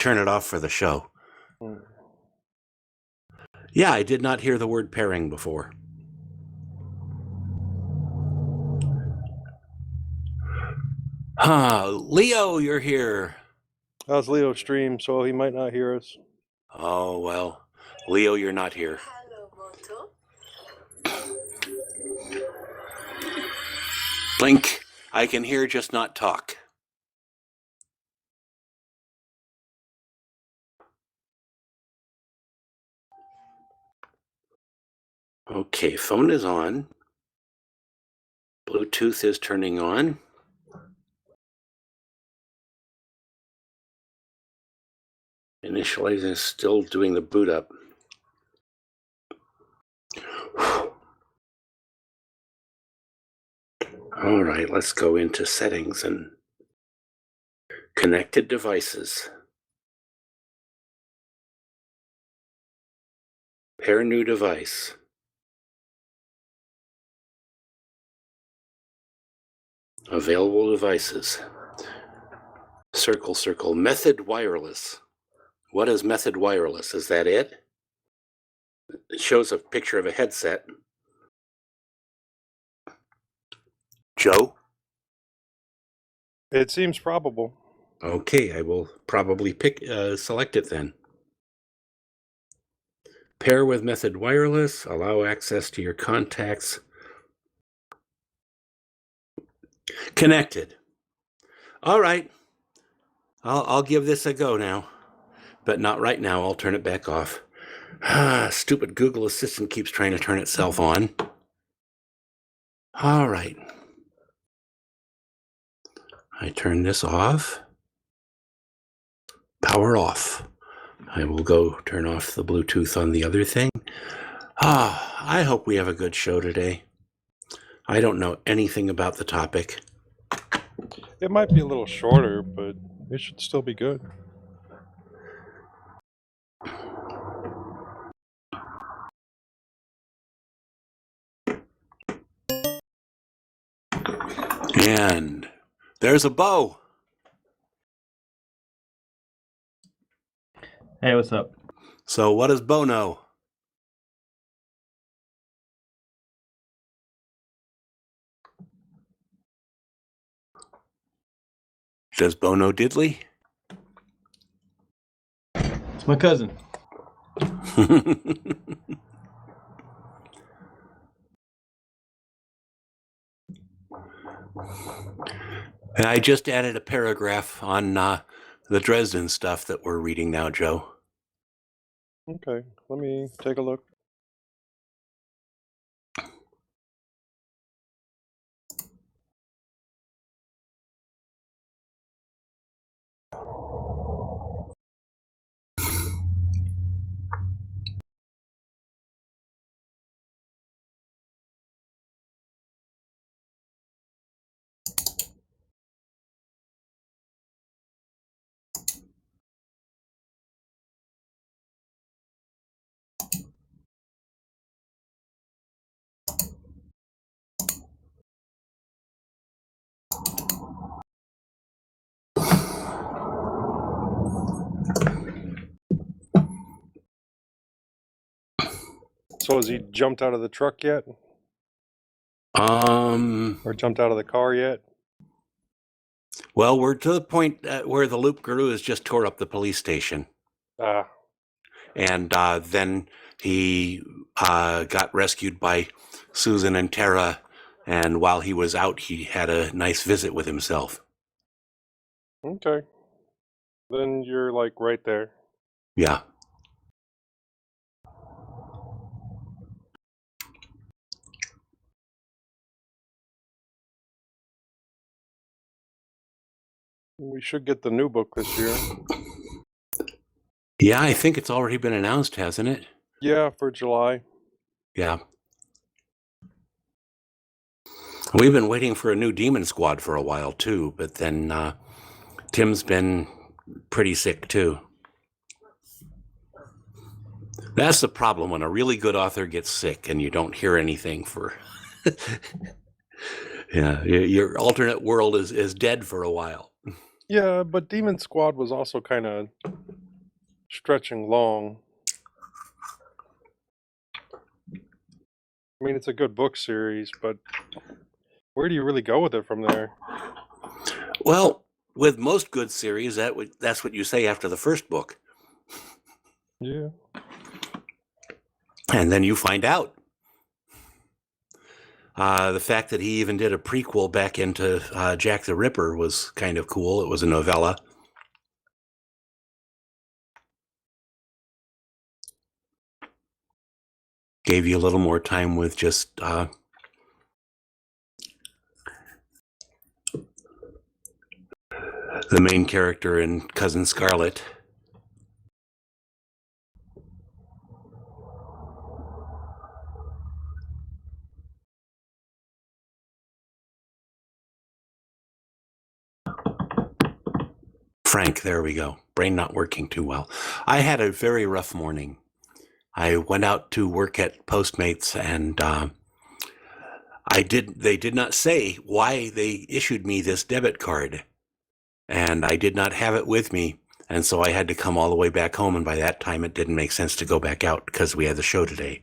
turn it off for the show. Hmm. Yeah, I did not hear the word pairing before. Leo, you're here. How's Leo stream? So he might not hear us. Oh, well, Leo, you're not here. Blink. I can hear, just not talk. Okay, phone is on. Bluetooth is turning on. Initializing is still doing the boot up. All right, let's go into settings and connected devices. Pair new device. Available devices. Circle, circle. Method wireless. What is method wireless? Is that it? It shows a picture of a headset. Joe? It seems probable. Okay, I will probably select it then. Pair with method wireless. Allow access to your contacts. Connected. All right. I'll give this a go now, but not right now. I'll turn it back off. Stupid Google Assistant keeps trying to turn itself on. All right. I turn this off. Power off. I will go turn off the Bluetooth on the other thing. I hope we have a good show today. I don't know anything about the topic. It might be a little shorter, but it should still be good. And there's a Bo. Hey, what's up? So what does Bo know? Does Bo know diddly? It's my cousin. And I just added a paragraph on the Dresden stuff that we're reading now, Joe. Okay, let me take a look. So has he jumped out of the truck yet? Or jumped out of the car yet? Well, we're to the point where the loop guru has just tore up the police station. And then he got rescued by Susan and Tara. And while he was out, he had a nice visit with himself. Okay. Then you're like right there. Yeah. We should get the new book this year. Yeah, I think it's already been announced, hasn't it? Yeah, for July. Yeah. We've been waiting for a new Demon Squad for a while, too, but then Tim's been pretty sick, too. That's the problem when a really good author gets sick and you don't hear anything for... Yeah, your alternate world is dead for a while. Yeah, but Demon Squad was also kind of stretching long. I mean, it's a good book series, but where do you really go with it from there? Well, with most good series, that's what you say after the first book. Yeah. And then you find out. The fact that he even did a prequel back into Jack the Ripper was kind of cool. It was a novella. Gave you a little more time with just the main character and Cousin Scarlet. Frank, there we go. Brain not working too well. I had a very rough morning. I went out to work at Postmates, and they did not say why they issued me this debit card, and I did not have it with me, and so I had to come all the way back home, and by that time it didn't make sense to go back out because we had the show today.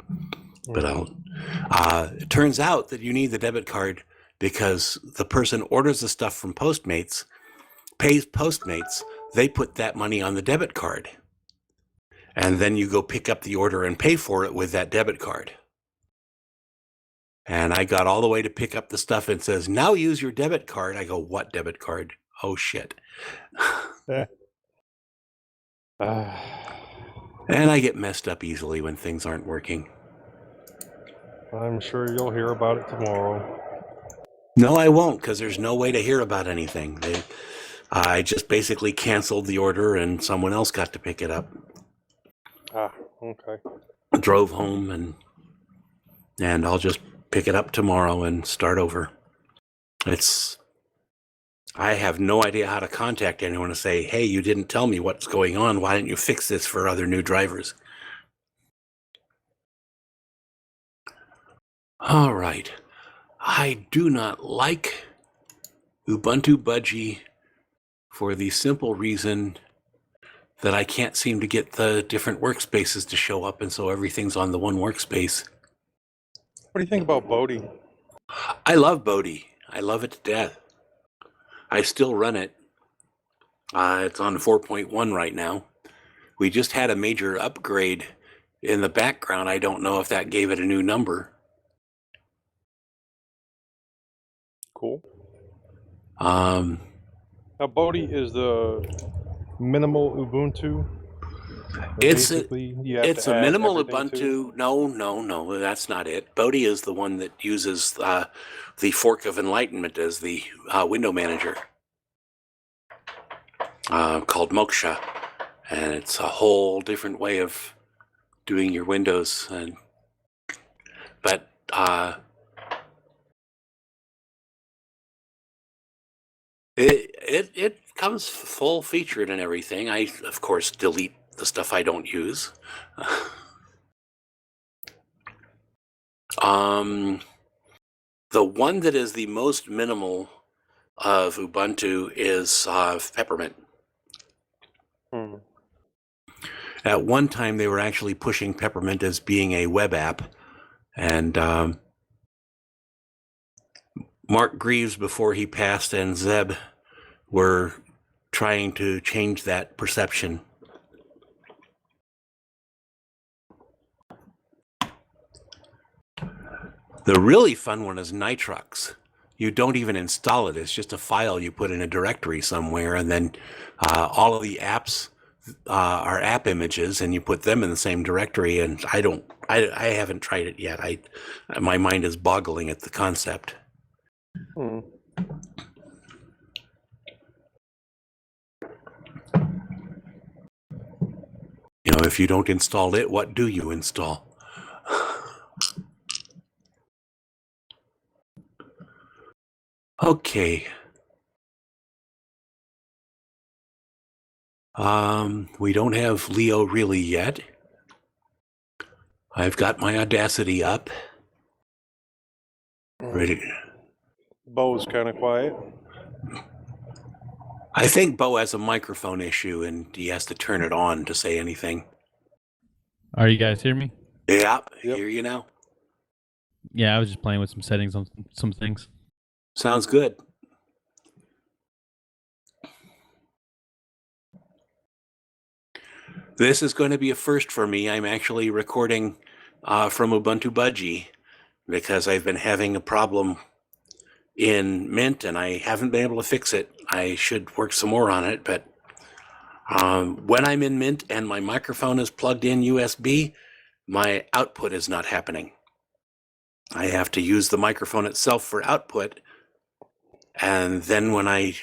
But it turns out that you need the debit card because the person orders the stuff from Postmates, pays Postmates, they put that money on the debit card. And then you go pick up the order and pay for it with that debit card. And I got all the way to pick up the stuff and it says, now use your debit card. I go, what debit card? Oh, shit. And I get messed up easily when things aren't working. I'm sure you'll hear about it tomorrow. No, I won't, because there's no way to hear about anything. I just basically canceled the order and someone else got to pick it up. Ah, okay. Drove home and I'll just pick it up tomorrow and start over. I have no idea how to contact anyone to say, hey, you didn't tell me what's going on. Why didn't you fix this for other new drivers? All right. I do not like Ubuntu Budgie for the simple reason that I can't seem to get the different workspaces to show up, and so everything's on the one workspace. What do you think about Bodhi? I love Bodhi. I love it to death. I still run it. It's on 4.1 right now. We just had a major upgrade in the background. I don't know if that gave it a new number. Cool. Um, Now, Bodhi is the minimal Ubuntu. It's Basically, you have it's to a add minimal everything to. Ubuntu. No, that's not it. Bodhi is the one that uses the Fork of Enlightenment as the window manager, called Moksha, and it's a whole different way of doing your windows. But it comes full featured and everything. I of course delete the stuff I don't use. The one that is the most minimal of Ubuntu is Peppermint. At one time, they were actually pushing Peppermint as being a web app, and Mark Greaves, before he passed, and Zeb were trying to change that perception. The really fun one is Nitrox. You don't even install it. It's just a file you put in a directory somewhere, and then all of the apps are app images, and you put them in the same directory. And I haven't tried it yet. My mind is boggling at the concept. You know, if you don't install it, what do you install? Okay. We don't have Leo really yet. I've got my Audacity up. Ready. Bo's kind of quiet. I think Bo has a microphone issue and he has to turn it on to say anything. Are you guys hear me? Yeah, Yep. hear you now. Yeah, I was just playing with some settings on some things. Sounds good. This is going to be a first for me. I'm actually recording from Ubuntu Budgie because I've been having a problem in Mint and I haven't been able to fix it. I should work some more on it, but when I'm in Mint and my microphone is plugged in USB, my output is not happening. I have to use the microphone itself for output, and then when I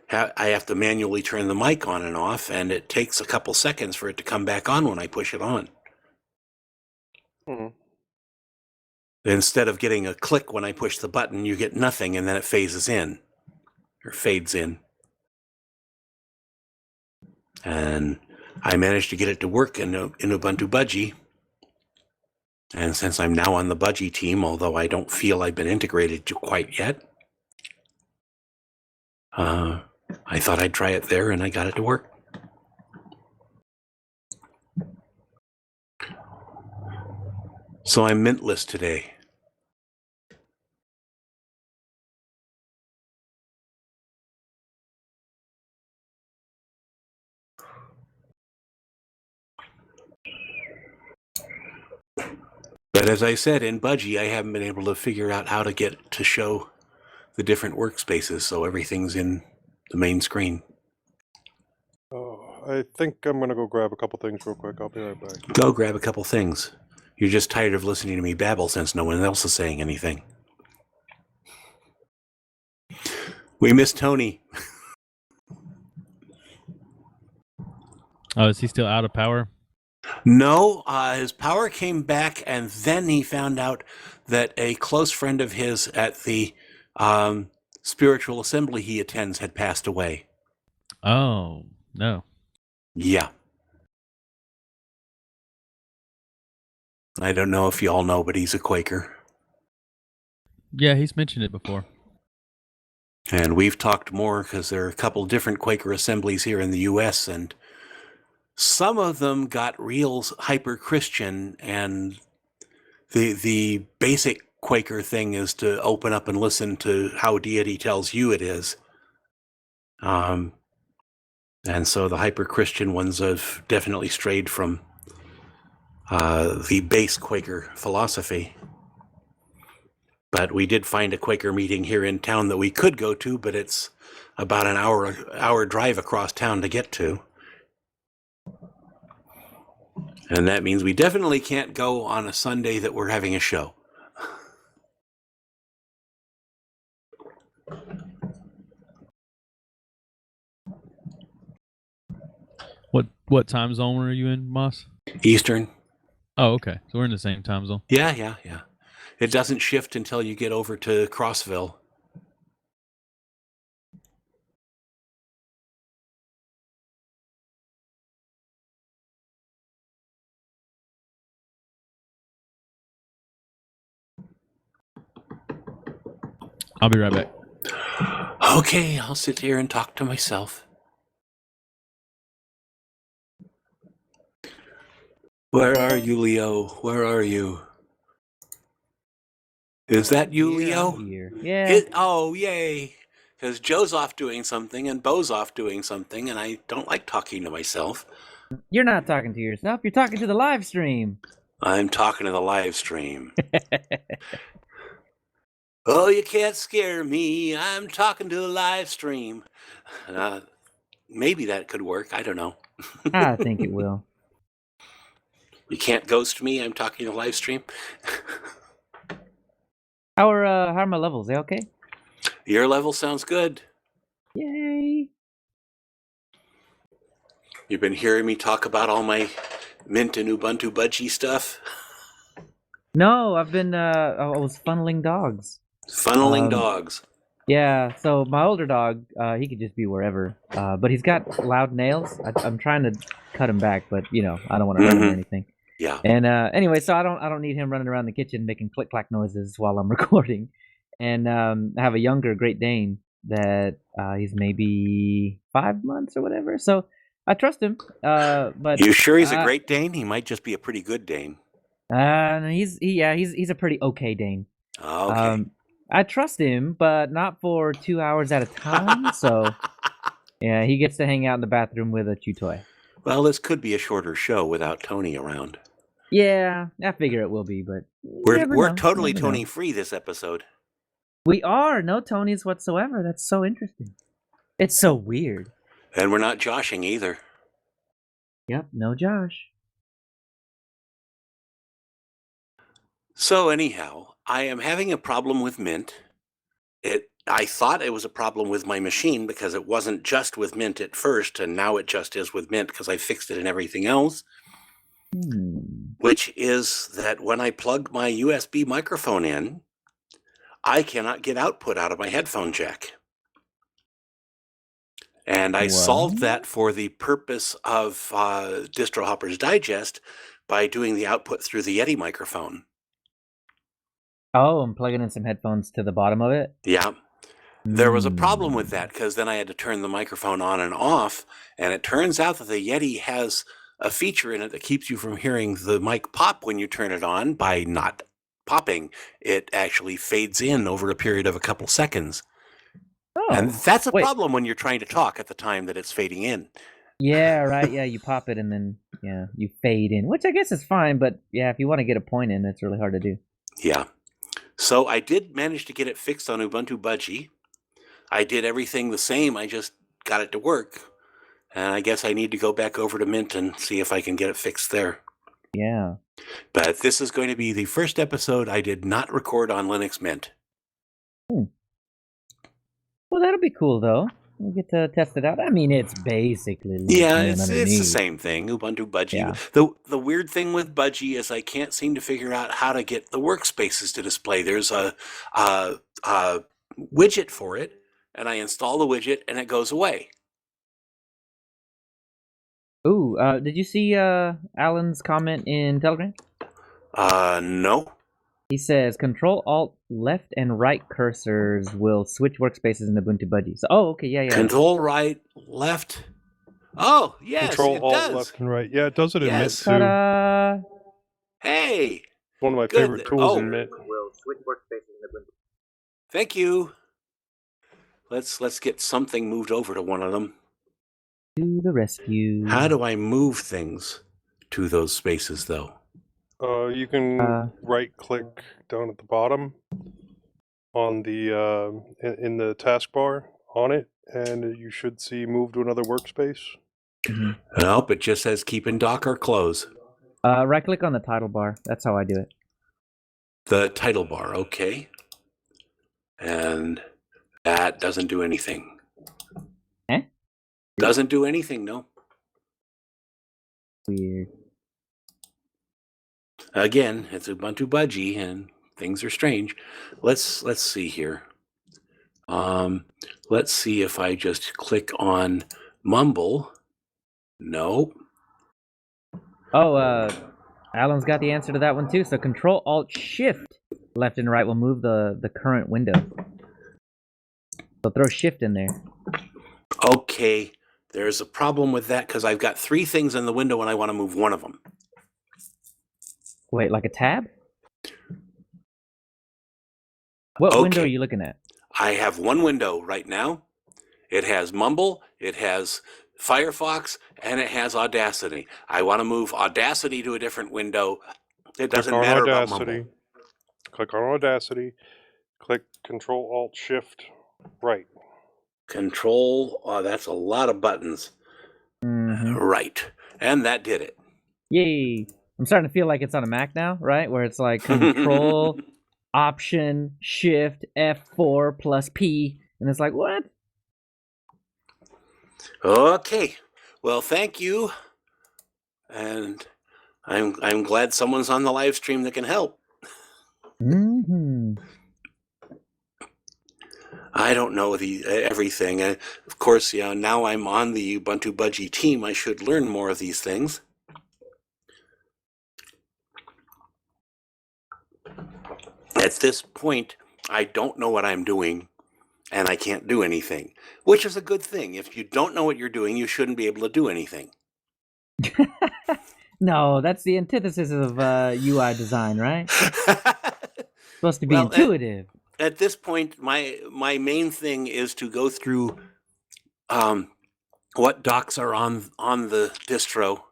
have to manually turn the mic on and off, and it takes a couple seconds for it to come back on when I push it on. Hmm. Instead of getting a click when I push the button, you get nothing, and then it phases in, or fades in. And I managed to get it to work in Ubuntu Budgie. And since I'm now on the Budgie team, although I don't feel I've been integrated quite yet, I thought I'd try it there, and I got it to work. So I'm mintless today. But as I said, in Budgie, I haven't been able to figure out how to get to show the different workspaces, so everything's in the main screen. Oh, I think I'm gonna go grab a couple things real quick. I'll be right back. Go grab a couple things. You're just tired of listening to me babble since no one else is saying anything. We miss Tony. Oh, is he still out of power? No, his power came back, and then he found out that a close friend of his at the spiritual assembly he attends had passed away. Oh, no. Yeah. I don't know if you all know, but he's a Quaker. Yeah, he's mentioned it before. And we've talked more because there are a couple different Quaker assemblies here in the U.S., and some of them got real hyper-Christian, and the basic Quaker thing is to open up and listen to how deity tells you it is. And so the hyper-Christian ones have definitely strayed from the base Quaker philosophy. But we did find a Quaker meeting here in town that we could go to, but it's about an hour drive across town to get to. And that means we definitely can't go on a Sunday that we're having a show. What time zone are you in, Moss? Eastern. Oh, okay. So we're in the same time zone. Yeah. It doesn't shift until you get over to Crossville. I'll be right back. Okay, I'll sit here and talk to myself. Where are you, Leo? Where are you? Is that you, Leo? Here. Yeah. Oh, yay. Because Joe's off doing something and Bo's off doing something, and I don't like talking to myself. You're not talking to yourself. You're talking to the live stream. I'm talking to the live stream. Oh, you can't scare me. I'm talking to the live stream. Maybe that could work. I don't know. I think it will. You can't ghost me. I'm talking to the live stream. How are my levels? They okay? Your level sounds good. Yay! You've been hearing me talk about all my Mint and Ubuntu Budgie stuff. No, I've been I was funneling dogs. Funneling dogs. Yeah, so my older dog, he could just be wherever. But he's got loud nails. I'm trying to cut him back, but I don't want to hurt him or anything. Yeah. And anyway, so I don't need him running around the kitchen making click clack noises while I'm recording. And I have a younger Great Dane that he's maybe 5 months or whatever. So I trust him. But You sure he's a Great Dane? He might just be a pretty good Dane. no, he's a pretty okay Dane. Okay. I trust him, but not for 2 hours at a time. So yeah, he gets to hang out in the bathroom with a chew toy. Well, this could be a shorter show without Tony around. Yeah, I figure it will be, but We're totally Tony free this episode. We are no Tonys whatsoever. That's so interesting. It's so weird. And we're not joshing either. Yep, no Josh. So anyhow, I am having a problem with Mint. I thought it was a problem with my machine because it wasn't just with Mint at first, and now it just is with Mint because I fixed it and everything else. Which is that when I plug my USB microphone in, I cannot get output out of my headphone jack. And I solved that for the purpose of Distro Hopper's Digest by doing the output through the Yeti microphone. Oh, I'm plugging in some headphones to the bottom of it? Yeah. There was a problem with that because then I had to turn the microphone on and off, and it turns out that the Yeti has a feature in it that keeps you from hearing the mic pop when you turn it on by not popping. It actually fades in over a period of a couple seconds. Oh, and that's a problem when you're trying to talk at the time that it's fading in. Yeah, right. Yeah, you pop it and then you fade in, which I guess is fine. But yeah, if you want to get a point in, it's really hard to do. Yeah. So I did manage to get it fixed on Ubuntu Budgie. I did everything the same. I just got it to work. And I guess I need to go back over to Mint and see if I can get it fixed there. Yeah. But this is going to be the first episode I did not record on Linux Mint. Well, that'll be cool, though. We'll get to test it out. I mean, it's basically it's the same thing, Ubuntu Budgie. Yeah. The weird thing with Budgie is I can't seem to figure out how to get the workspaces to display. There's a widget for it, and I install the widget, and it goes away. Ooh, did you see Alan's comment in Telegram? No. He says, Control Alt left and right cursors will switch workspaces in Ubuntu Budgie. So, okay, yeah. Control right, left. Oh, yes, Control it Alt does. left and right. Yeah, it does it in Mint Yes. too. Ta-da! Hey, One of my Good. favorite tools in Mint. Will switch workspaces in Ubuntu. thank you. Let's get something moved over to one of them. To the rescue. How do I move things to those spaces, though? You can right-click down at the bottom on the in the taskbar on it, and you should see move to another workspace. Nope, it just says keep in dock or close. Right-click on the title bar. That's how I do it. The title bar, okay. And that doesn't do anything. Eh? Doesn't do anything, no. Weird. Again, it's Ubuntu Budgie, and things are strange. Let's see here. Let's see if I just click on Mumble. Nope. Oh, Alan's got the answer to that one too. So Control Alt Shift left and right will move the current window. So throw Shift in there. Okay, there's a problem with that because I've got 3 things in the window and I want to move one of them. Wait, like a tab? What window are you looking at? I have one window right now. It has Mumble, it has Firefox, and it has Audacity. I want to move Audacity to a different window. It doesn't matter about Mumble. Click on Audacity. Click Control Alt Shift right. Control, that's a lot of buttons. Right. And that did it. Yay. I'm starting to feel like it's on a Mac now, right? Where it's like Control, Option, Shift, F4 plus P. And it's like, what? Okay. Well, thank you. And I'm glad someone's on the live stream that can help. I don't know everything. Of course, now I'm on the Ubuntu Budgie team. I should learn more of these things. At this point, I don't know what I'm doing, and I can't do anything, which is a good thing. If you don't know what you're doing, you shouldn't be able to do anything. No, that's the antithesis of UI design, right? Supposed to be Well, intuitive. At this point, my main thing is to go through what docs are on the distro,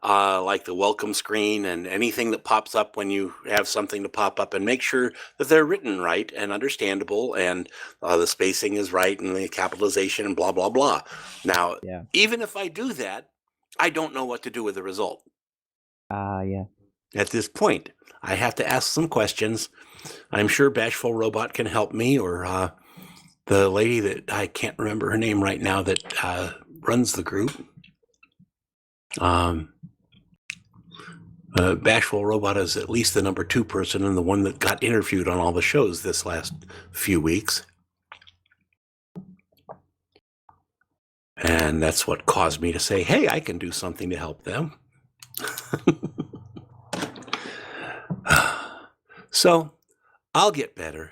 like the welcome screen and anything that pops up when you have something to pop up, and make sure that they're written right and understandable, and the spacing is right and the capitalization and blah blah blah. Now, Yeah. even if I do that, I don't know what to do with the result. Yeah. At this point, I have to ask some questions. I'm sure Bashful Robot can help me, or the lady that I can't remember her name right now that runs the group. Bashful Robot is at least the number 2 person and the one that got interviewed on all the shows this last few weeks. And that's what caused me to say, hey, I can do something to help them. So I'll get better.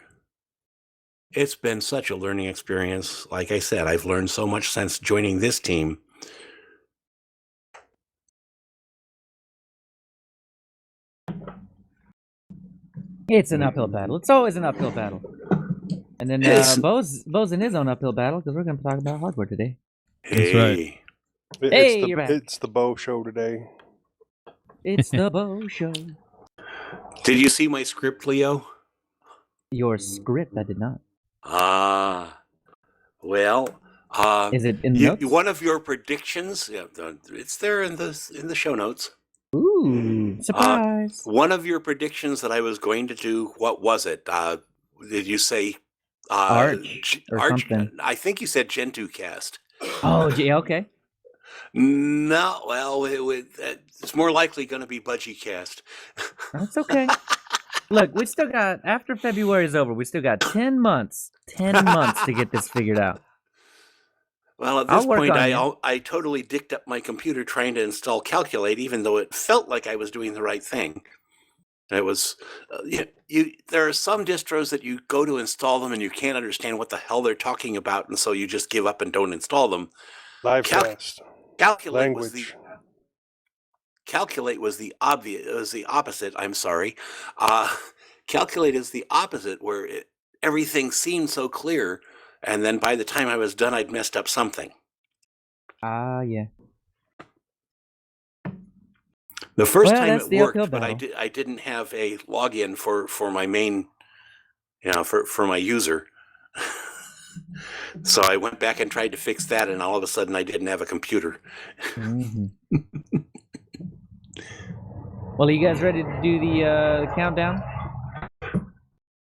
It's been such a learning experience. Like I said, I've learned so much since joining this team. It's an uphill battle. It's always an uphill battle. And then Bo's in his own uphill battle because we're going to talk about hardware today. That's right. Hey, You're back. It's the Bo show today. It's the Bo Show. did you see my script, Leo? Your script, I did not. Well, Is it in the notes? one of your predictions, it's there in the show notes. Ooh, surprise. One of your predictions that I was going to do, what was it? Did you say Arch or something? I think you said Gentoo Cast. Oh, yeah, okay. No, well, it's more likely going to be Budgie Cast. That's okay. Look, we still got, after February is over, we still got 10 months to get this figured out. Well, at I'll this work point, on I totally dicked up my computer trying to install Calculate, even though it felt like I was doing the right thing. It was, there are some distros that you go to install them and you can't understand what the hell they're talking about, and so you just give up and don't install them. Livecast. Calculate Language. was the opposite. I'm sorry. Calculate is the opposite, where everything seemed so clear, and then by the time I was done, I'd messed up something. Yeah. The first Well, time that's it the uphill worked, but I didn't have a login for my main, for my user. So I went back and tried to fix that, and all of a sudden I didn't have a computer. Mm-hmm. Well, are you guys ready to do the countdown?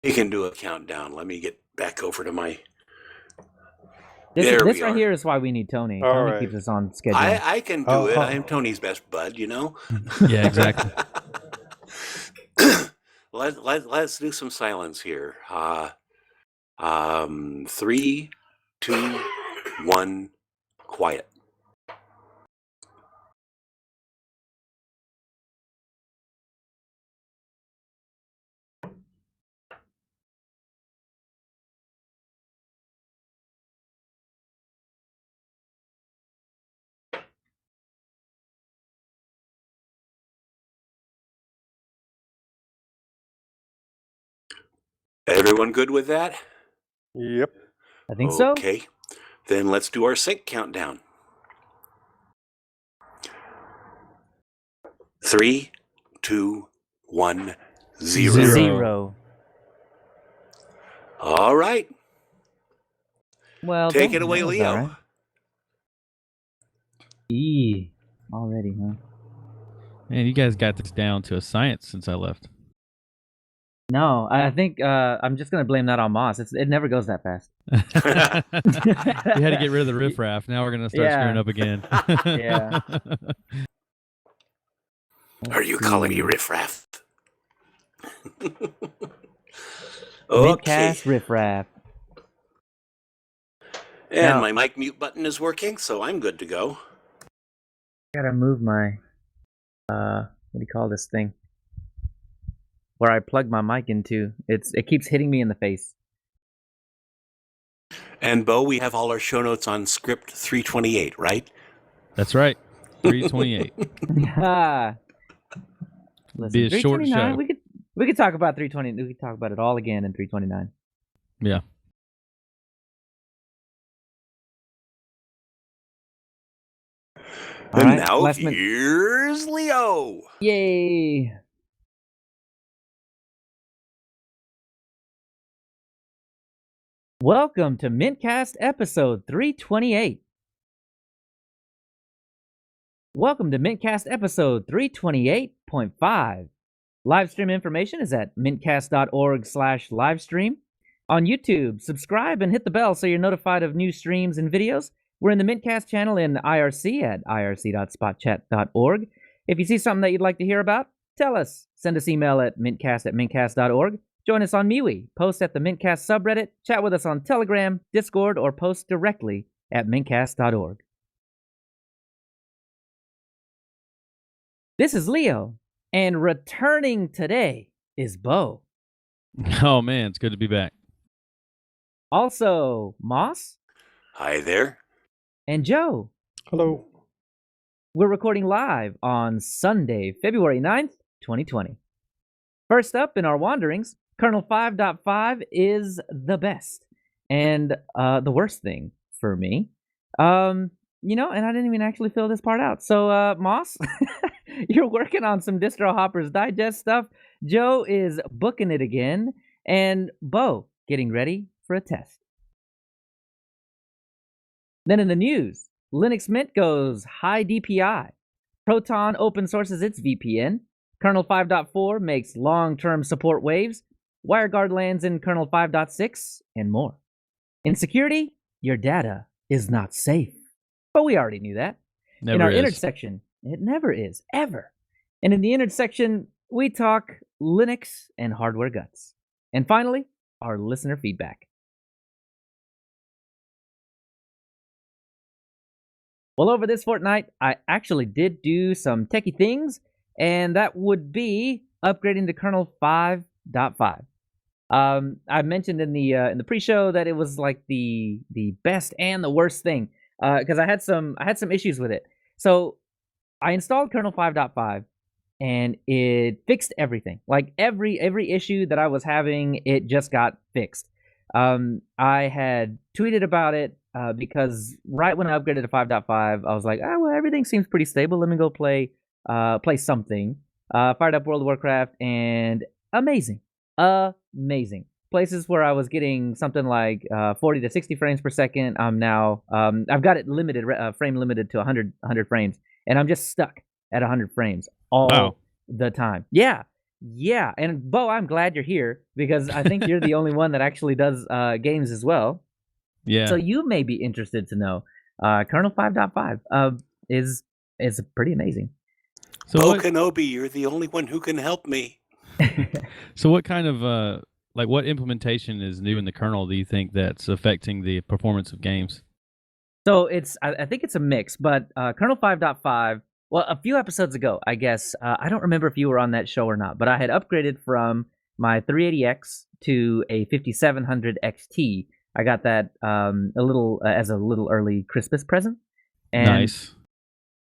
You can do a countdown. Let me get back over to my... This right here is why we need Tony. All Tony right. keeps us on schedule. I can do it. I am Tony's best bud, Yeah, exactly. Let's do some silence here. 3, 2, 1, quiet. Everyone good with that? Yep. I think so. Okay. Then let's do our sync countdown. 3, 2, 1, 0. Zero. All right. Well, Take it away, that was Leo. all right. Already, huh? Man, you guys got this down to a science since I left. No, I think I'm just gonna blame that on Moss. It never goes that fast. We had to get rid of the riffraff. Now we're gonna start screwing up again. Yeah. Are you calling me riffraff? Mintcast riffraff. And Now- my mic mute button is working, so I'm good to go. Gotta move my what do you call this thing? Where I plug my mic into. It keeps hitting me in the face. And Bo, we have all our show notes on script 328, right? That's right. 328. Listen, Be a short 329. show. We could talk about 320. We could talk about it all again in 329. Yeah. And right, now last minute. here's Leo. Yay! Welcome to mintCast episode 328. Welcome to mintCast episode 328.5. Livestream information is at mintcast.org/livestream. On YouTube, subscribe and hit the bell so you're notified of new streams and videos. We're in the mintCast channel in IRC at irc.spotchat.org. If you see something that you'd like to hear about, tell us. Send us email at mintcast@mintcast.org. Join us on MeWe, post at the mintcast subreddit, chat with us on Telegram, Discord, or post directly at mintcast.org. This is Leo, and returning today is Bo. Oh, man, it's good to be back. Also, Moss Hi there. and Joe. Hello. We're recording live on Sunday, February 9th, 2020. First up in our wanderings, Kernel 5.5 is the best and the worst thing for me. And I didn't even actually fill this part out. So, Moss, you're working on some Distro Hoppers Digest stuff. Joe is booking it again. And Bo, getting ready for a test. Then in the news, Linux Mint goes high DPI. Proton open sources its VPN. Kernel 5.4 makes long-term support waves. WireGuard lands in Kernel 5.6, and more. In security, your data is not safe. But we already knew that. Never in our is. intersection, it never is, ever. And in the intersection, we talk Linux and hardware guts. And finally, our listener feedback. Well, over this fortnight, I actually did do some techie things, and that would be upgrading to Kernel 5.5. I mentioned in the pre-show that it was like the best and the worst thing because I had some issues with it. So I installed Kernel 5.5 and it fixed everything. Like every issue that I was having, it just got fixed. I had tweeted about it because right when I upgraded to 5.5, I was like, well, everything seems pretty stable. Let me go play something. Fired up World of Warcraft and amazing. Places where I was getting something like 40 to 60 frames per second, I'm now I've got it limited, frame limited to 100 frames, and I'm just stuck at 100 frames all the time. Yeah. And Bo, I'm glad you're here because I think you're the only one that actually does games as well. Yeah. So you may be interested to know Kernel 5.5 is pretty amazing. So Bo what, Kenobi, you're the only one who can help me. so what kind of what implementation is new in the kernel do you think that's affecting the performance of games? So I think it's a mix, but Kernel 5.5, well, a few episodes ago, I guess, I don't remember if you were on that show or not, but I had upgraded from my 380X to a 5700 XT. I got that as a little early Christmas present. And Nice.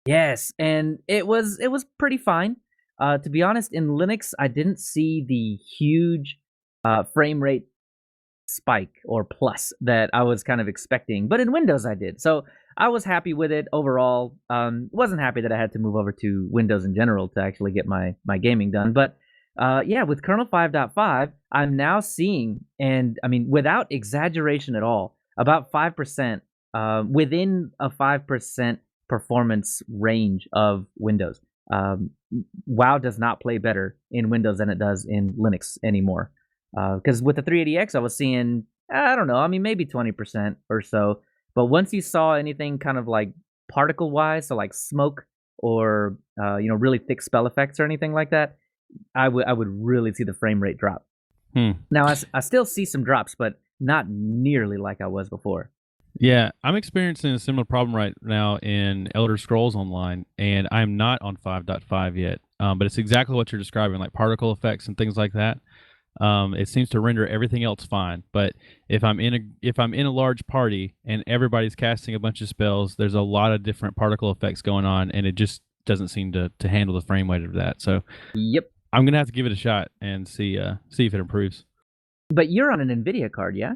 yes, and it was pretty fine. To be honest, in Linux, I didn't see the huge frame rate spike or plus that I was kind of expecting, but in Windows I did. So I was happy with it overall. Wasn't happy that I had to move over to Windows in general to actually get my gaming done. But with Kernel 5.5, I'm now seeing, and I mean, without exaggeration at all, about 5%, within a 5% performance range of Windows. WoW does not play better in Windows than it does in Linux anymore. Because with the 380X, I was seeing, I don't know, I mean, maybe 20% or so. But once you saw anything kind of like particle-wise, so like smoke or, really thick spell effects or anything like that, I would really see the frame rate drop. Now, I still see some drops, but not nearly like I was before. Yeah, I'm experiencing a similar problem right now in Elder Scrolls Online, and I'm not on 5.5 yet. But it's exactly what you're describing, like particle effects and things like that. It seems to render everything else fine. But if I'm in a large party and everybody's casting a bunch of spells, there's a lot of different particle effects going on, and it just doesn't seem to handle the frame rate of that. So Yep. I'm gonna have to give it a shot and see if it improves. But you're on an NVIDIA card, yeah?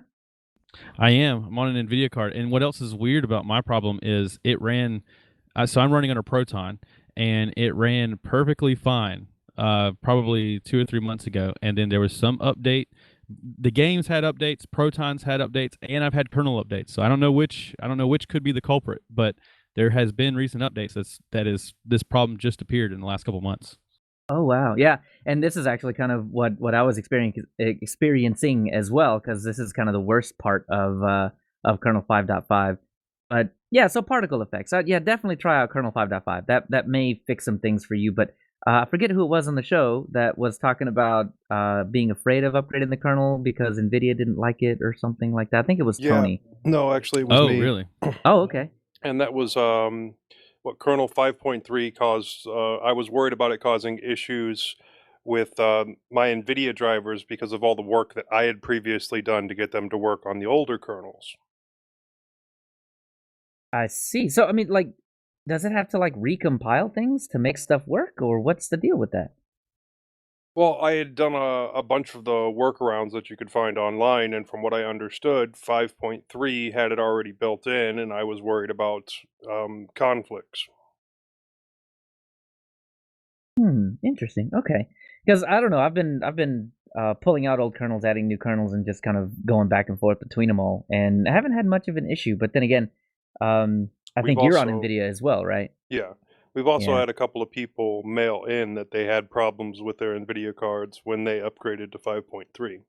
I am. I'm on an NVIDIA card, and what else is weird about my problem is it ran. So I'm running under Proton, and it ran perfectly fine. Probably 2 or 3 months ago, and then there was some update. The games had updates, Protons had updates, and I've had kernel updates. So I don't know which could be the culprit, but there has been recent updates this problem just appeared in the last couple of months. Oh wow, yeah, and this is actually kind of what I was experiencing as well, because this is kind of the worst part of kernel 5.5. But yeah, so particle effects. Yeah, definitely try out kernel 5.5. That may fix some things for you. But I forget who it was on the show that was talking about being afraid of upgrading the kernel because NVIDIA didn't like it or something like that. I think it was Tony. No, actually, it was me. Oh, really? Oh, okay. And that was what kernel 5.3 caused. I was worried about it causing issues with my NVIDIA drivers because of all the work that I had previously done to get them to work on the older kernels. I see. So I mean, like, does it have to like recompile things to make stuff work, or what's the deal with that? Well, I had done a bunch of the workarounds that you could find online, and from what I understood, 5.3 had it already built in, and I was worried about conflicts. Interesting. Okay, because I don't know. I've been pulling out old kernels, adding new kernels, and just kind of going back and forth between them all, and I haven't had much of an issue. But then again, I We've think you're on also, NVIDIA as well, right? yeah, we've also Yeah. had a couple of people mail in that they had problems with their NVIDIA cards when they upgraded to 5.3.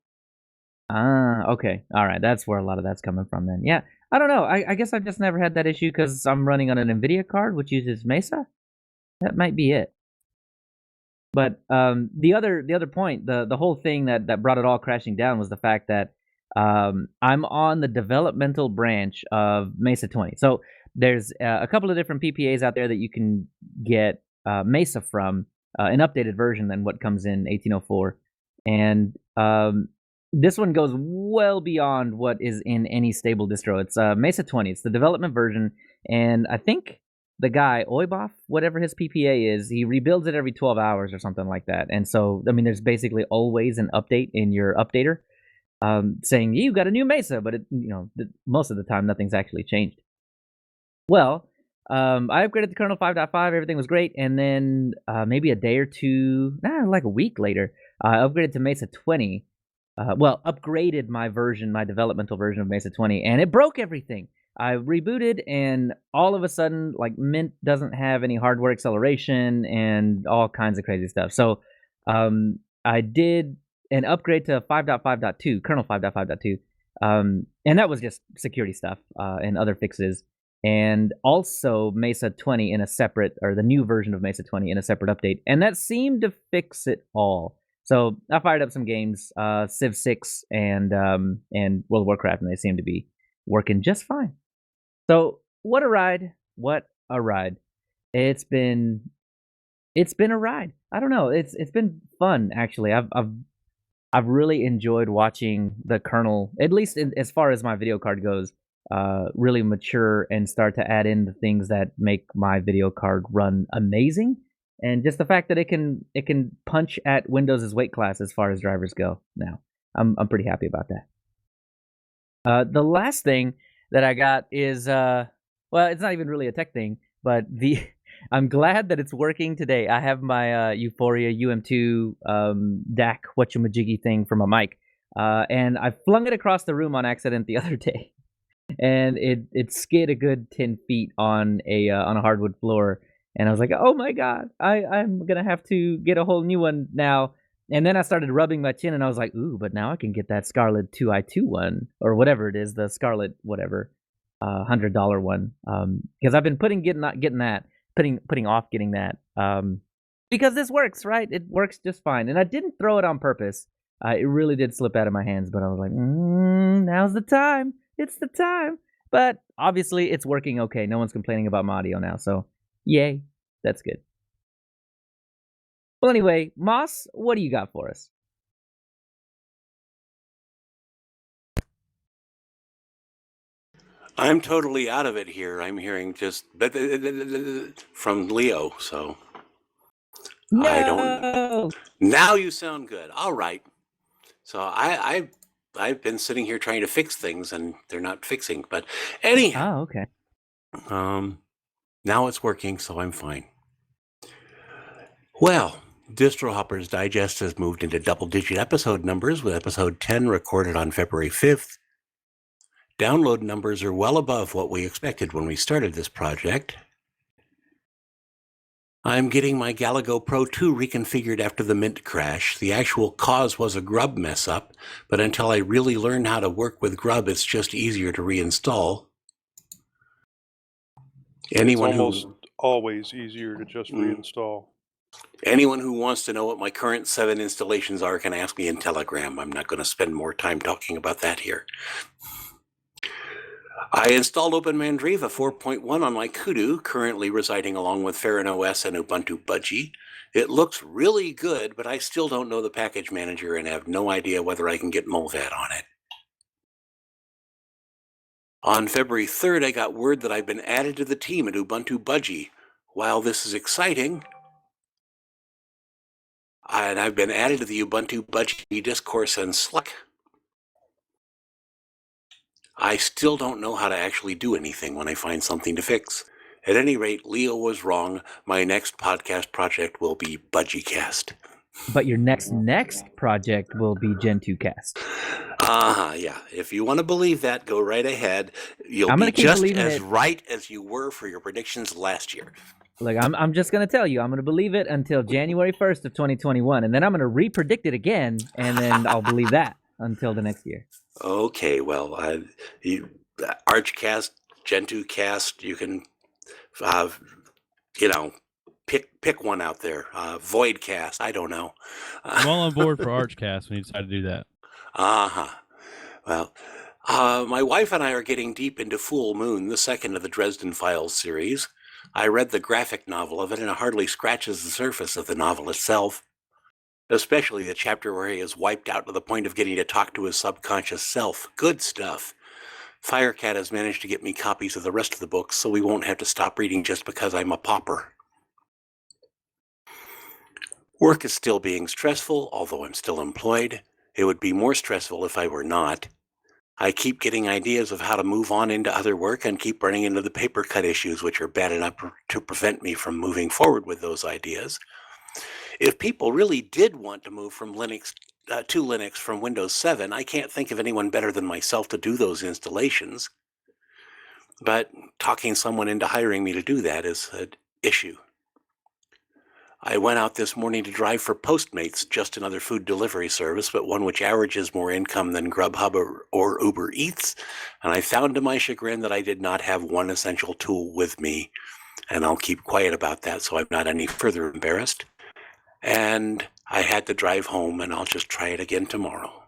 Ah, okay. All right. That's where a lot of that's coming from then. Yeah. I don't know. I guess I've just never had that issue because I'm running on an NVIDIA card, which uses Mesa. That might be it. But the other point, the whole thing that brought it all crashing down was the fact that I'm on the developmental branch of Mesa 20. So there's a couple of different PPAs out there that you can get Mesa from, an updated version than what comes in 1804, and this one goes well beyond what is in any stable distro. It's Mesa 20. It's the development version, and I think the guy Oiboff, whatever his PPA is, he rebuilds it every 12 hours or something like that. And so, I mean, there's basically always an update in your updater saying you got a new Mesa, but most of the time nothing's actually changed. Well, I upgraded to kernel 5.5. Everything was great, and then maybe a day or two, like a week later, I upgraded to Mesa 20. Upgraded my developmental version of Mesa 20, and it broke everything. I rebooted, and all of a sudden, like, Mint doesn't have any hardware acceleration and all kinds of crazy stuff. So I did an upgrade to 5.5.2, kernel 5.5.2, and that was just security stuff and other fixes. And also Mesa 20 in a separate, or the new version of Mesa 20 in a separate update. And that seemed to fix it all. So I fired up some games, Civ 6 and World of Warcraft, and they seem to be working just fine. So what a ride! What a ride! It's been a ride. I don't know. It's been fun actually. I've really enjoyed watching the kernel, at least as far as my video card goes, really mature and start to add in the things that make my video card run amazing. And just the fact that it can punch at Windows' weight class as far as drivers go now. I'm pretty happy about that. The last thing that I got is it's not even really a tech thing, but I'm glad that it's working today. I have my Euphoria UM2 DAC whatchamajiggy thing for my mic, and I flung it across the room on accident the other day, and it skid a good 10 feet on a hardwood floor. And I was like, oh my God, I'm going to have to get a whole new one now. And then I started rubbing my chin and I was like, ooh, but now I can get that Scarlet 2i2 one, or whatever it is, the Scarlet whatever, $100 one. Because I've been putting off getting that. Because this works, right? It works just fine. And I didn't throw it on purpose. It really did slip out of my hands, but I was like, now's the time. It's the time. But obviously it's working okay. No one's complaining about my audio now, so yay, that's good. Well, anyway, Moss, what do you got for us? I'm totally out of it here. I'm hearing just from Leo, so I don't. No. Now you sound good. All right. So I've been sitting here trying to fix things, and they're not fixing. But anyhow, Oh, okay. now it's working, so I'm fine. Well, Distro Hoppers Digest has moved into double-digit episode numbers, with episode 10 recorded on February 5th. Download numbers are well above what we expected when we started this project. I'm getting my Galago Pro 2 reconfigured after the Mint crash. The actual cause was a Grub mess-up, but until I really learn how to work with Grub, it's just easier to reinstall. It's almost always easier to just reinstall. Anyone who wants to know what my current 7 installations are can ask me in Telegram. I'm not going to spend more time talking about that here. I installed OpenMandriva 4.1 on my Kudu, currently residing along with Farron OS and Ubuntu Budgie. It looks really good, but I still don't know the package manager and have no idea whether I can get Molvad on it. On February 3rd, I got word that I've been added to the team at Ubuntu Budgie. While this is exciting, and I've been added to the Ubuntu Budgie discourse and Slack, I still don't know how to actually do anything when I find something to fix. At any rate, Leo was wrong. My next podcast project will be BudgieCast. But your next project will be Gen 2 Cast. Yeah. If you want to believe that, go right ahead. You'll I'm be gonna keep just believing as it. right as you were for your predictions last year. Look, I'm just gonna tell you, I'm gonna believe it until January 1st of 2021, and then I'm gonna re-predict it again, and then I'll believe that until the next year. Okay, well, Archcast, Gen 2 Cast, you can, pick one out there. Voidcast, I don't know. I'm all on board for Archcast when you decide to do that. Well, my wife and I are getting deep into Full Moon, the second of the Dresden Files series. I read the graphic novel of it, and it hardly scratches the surface of the novel itself, especially the chapter where he is wiped out to the point of getting to talk to his subconscious self. Good stuff. Firecat has managed to get me copies of the rest of the books, so we won't have to stop reading just because I'm a pauper. Work is still being stressful, although I'm still employed. It would be more stressful if I were not. I keep getting ideas of how to move on into other work and keep running into the paper cut issues, which are bad enough to prevent me from moving forward with those ideas. If people really did want to move from Linux to Linux from Windows 7, I can't think of anyone better than myself to do those installations. But talking someone into hiring me to do that is an issue. I went out this morning to drive for Postmates, just another food delivery service, but one which averages more income than Grubhub or Uber Eats, and I found to my chagrin that I did not have one essential tool with me, and I'll keep quiet about that so I'm not any further embarrassed. And I had to drive home, and I'll just try it again tomorrow.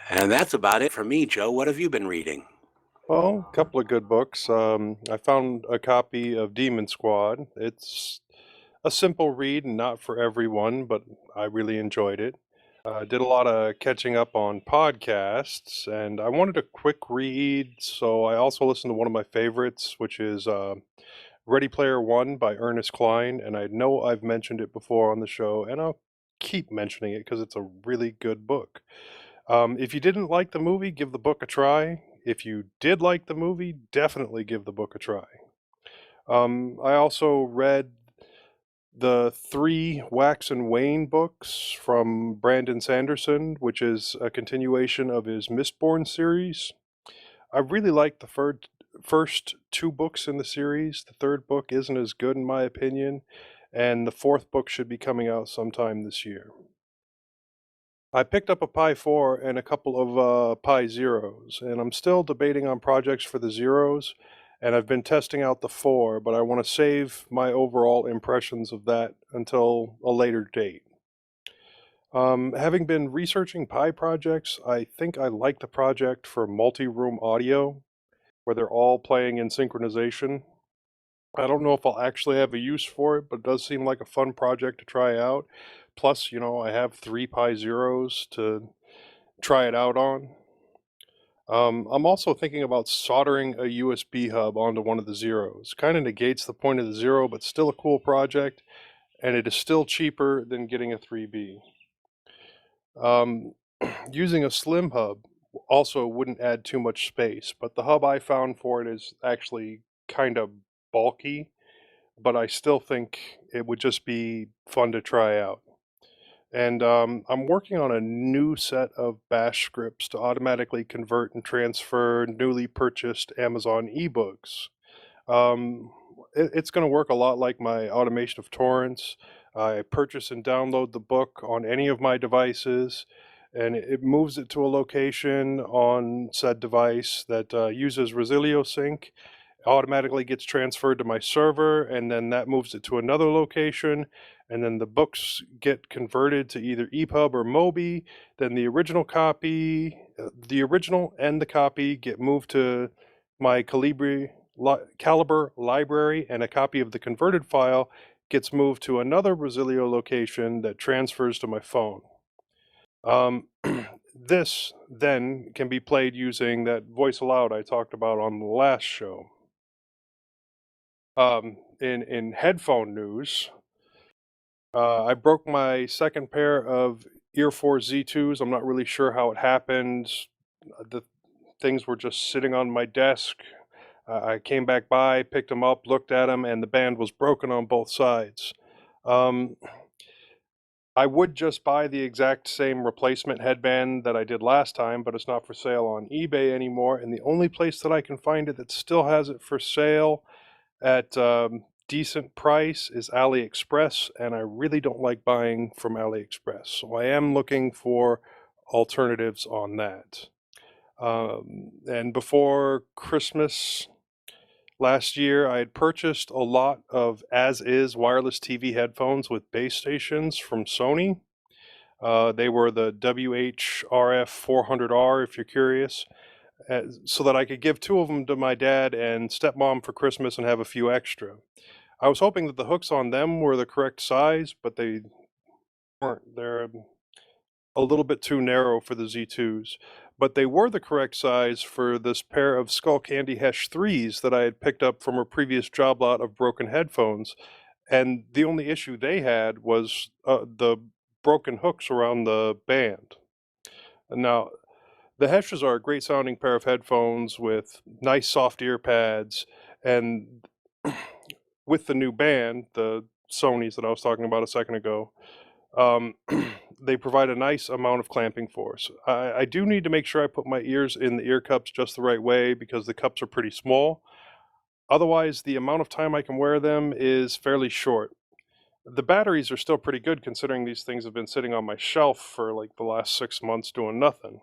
And that's about it for me, Joe. What have you been reading? Well, a couple of good books. I found a copy of Demon Squad. It's a simple read and not for everyone, but I really enjoyed it. Did a lot of catching up on podcasts, and I wanted a quick read, so I also listened to one of my favorites, which is Ready Player One by Ernest Cline, and I know I've mentioned it before on the show, and I'll keep mentioning it because it's a really good book. If you didn't like the movie, give the book a try. If you did like the movie, definitely give the book a try. I also read the 3 Wax and Wane books from Brandon Sanderson, which is a continuation of his Mistborn series. I really liked the first 2 books in the series. The 3rd book isn't as good in my opinion, and the 4th book should be coming out sometime this year. I picked up a Pi 4 and a couple of Pi Zeros, and I'm still debating on projects for the Zeros, and I've been testing out the 4, but I want to save my overall impressions of that until a later date. Having been researching Pi projects, I think I like the project for multi-room audio, where they're all playing in synchronization. I don't know if I'll actually have a use for it, but it does seem like a fun project to try out. Plus, I have 3 Pi Zeros to try it out on. I'm also thinking about soldering a USB hub onto one of the Zeros. Kind of negates the point of the Zero, but still a cool project, and it is still cheaper than getting a 3B. Using a slim hub also wouldn't add too much space, but the hub I found for it is actually kind of bulky, but I still think it would just be fun to try out. And I'm working on a new set of bash scripts to automatically convert and transfer newly purchased Amazon ebooks. It's going to work a lot like my automation of torrents. I purchase and download the book on any of my devices, and it moves it to a location on said device that uses Resilio Sync, automatically gets transferred to my server, and then that moves it to another location, and then the books get converted to either EPUB or Mobi. Then the original and the copy get moved to my Calibre library, and a copy of the converted file gets moved to another Resilio location that transfers to my phone. This then can be played using that voice aloud I talked about on the last show. In headphone news, I broke my second pair of Ear 4 Z2s. I'm not really sure how it happened. The things were just sitting on my desk. I came back by, picked them up, looked at them, and the band was broken on both sides. I would just buy the exact same replacement headband that I did last time, but it's not for sale on eBay anymore, and the only place that I can find it that still has it for sale at decent price is AliExpress, and I really don't like buying from AliExpress, so I am looking for alternatives on that. And before Christmas last year, I had purchased a lot of as-is wireless TV headphones with base stations from Sony. They were the WHRF 400R, if you're curious, so that I could give 2 of them to my dad and stepmom for Christmas and have a few extra. I was hoping that the hooks on them were the correct size, but they weren't. They're a little bit too narrow for the Z2s, but they were the correct size for this pair of Skull Candy Hesh 3s that I had picked up from a previous job lot of broken headphones, and the only issue they had was the broken hooks around the band. Now, the Heshes are a great sounding pair of headphones with nice soft ear pads, and with the new band, the Sonys that I was talking about a second ago, they provide a nice amount of clamping force. I do need to make sure I put my ears in the ear cups just the right way because the cups are pretty small. Otherwise, the amount of time I can wear them is fairly short. The batteries are still pretty good considering these things have been sitting on my shelf for like the last 6 months doing nothing.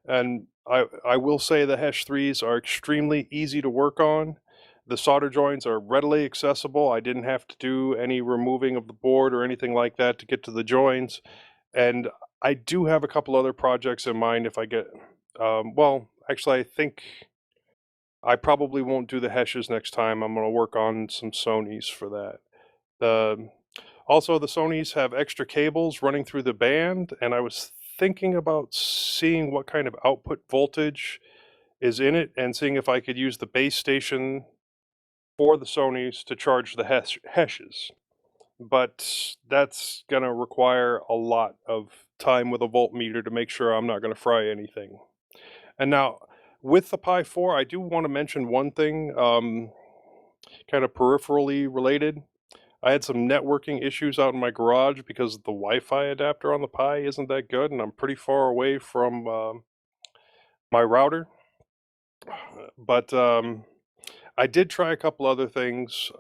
And I will say the Hesh 3s are extremely easy to work on. The solder joints are readily accessible. I didn't have to do any removing of the board or anything like that to get to the joints. And I do have a couple other projects in mind if I get, well, actually, I think I probably won't do the Heshes next time. I'm going to work on some Sonys for that. Also, the Sonys have extra cables running through the band, and I was thinking about seeing what kind of output voltage is in it and seeing if I could use the base station for the Sonys to charge the Heshes. But that's going to require a lot of time with a voltmeter to make sure I'm not going to fry anything. And now, with the Pi 4, I do want to mention one thing, kind of peripherally related. I had some networking issues out in my garage because the Wi-Fi adapter on the Pi isn't that good, and I'm pretty far away from my router. But I did try a couple other things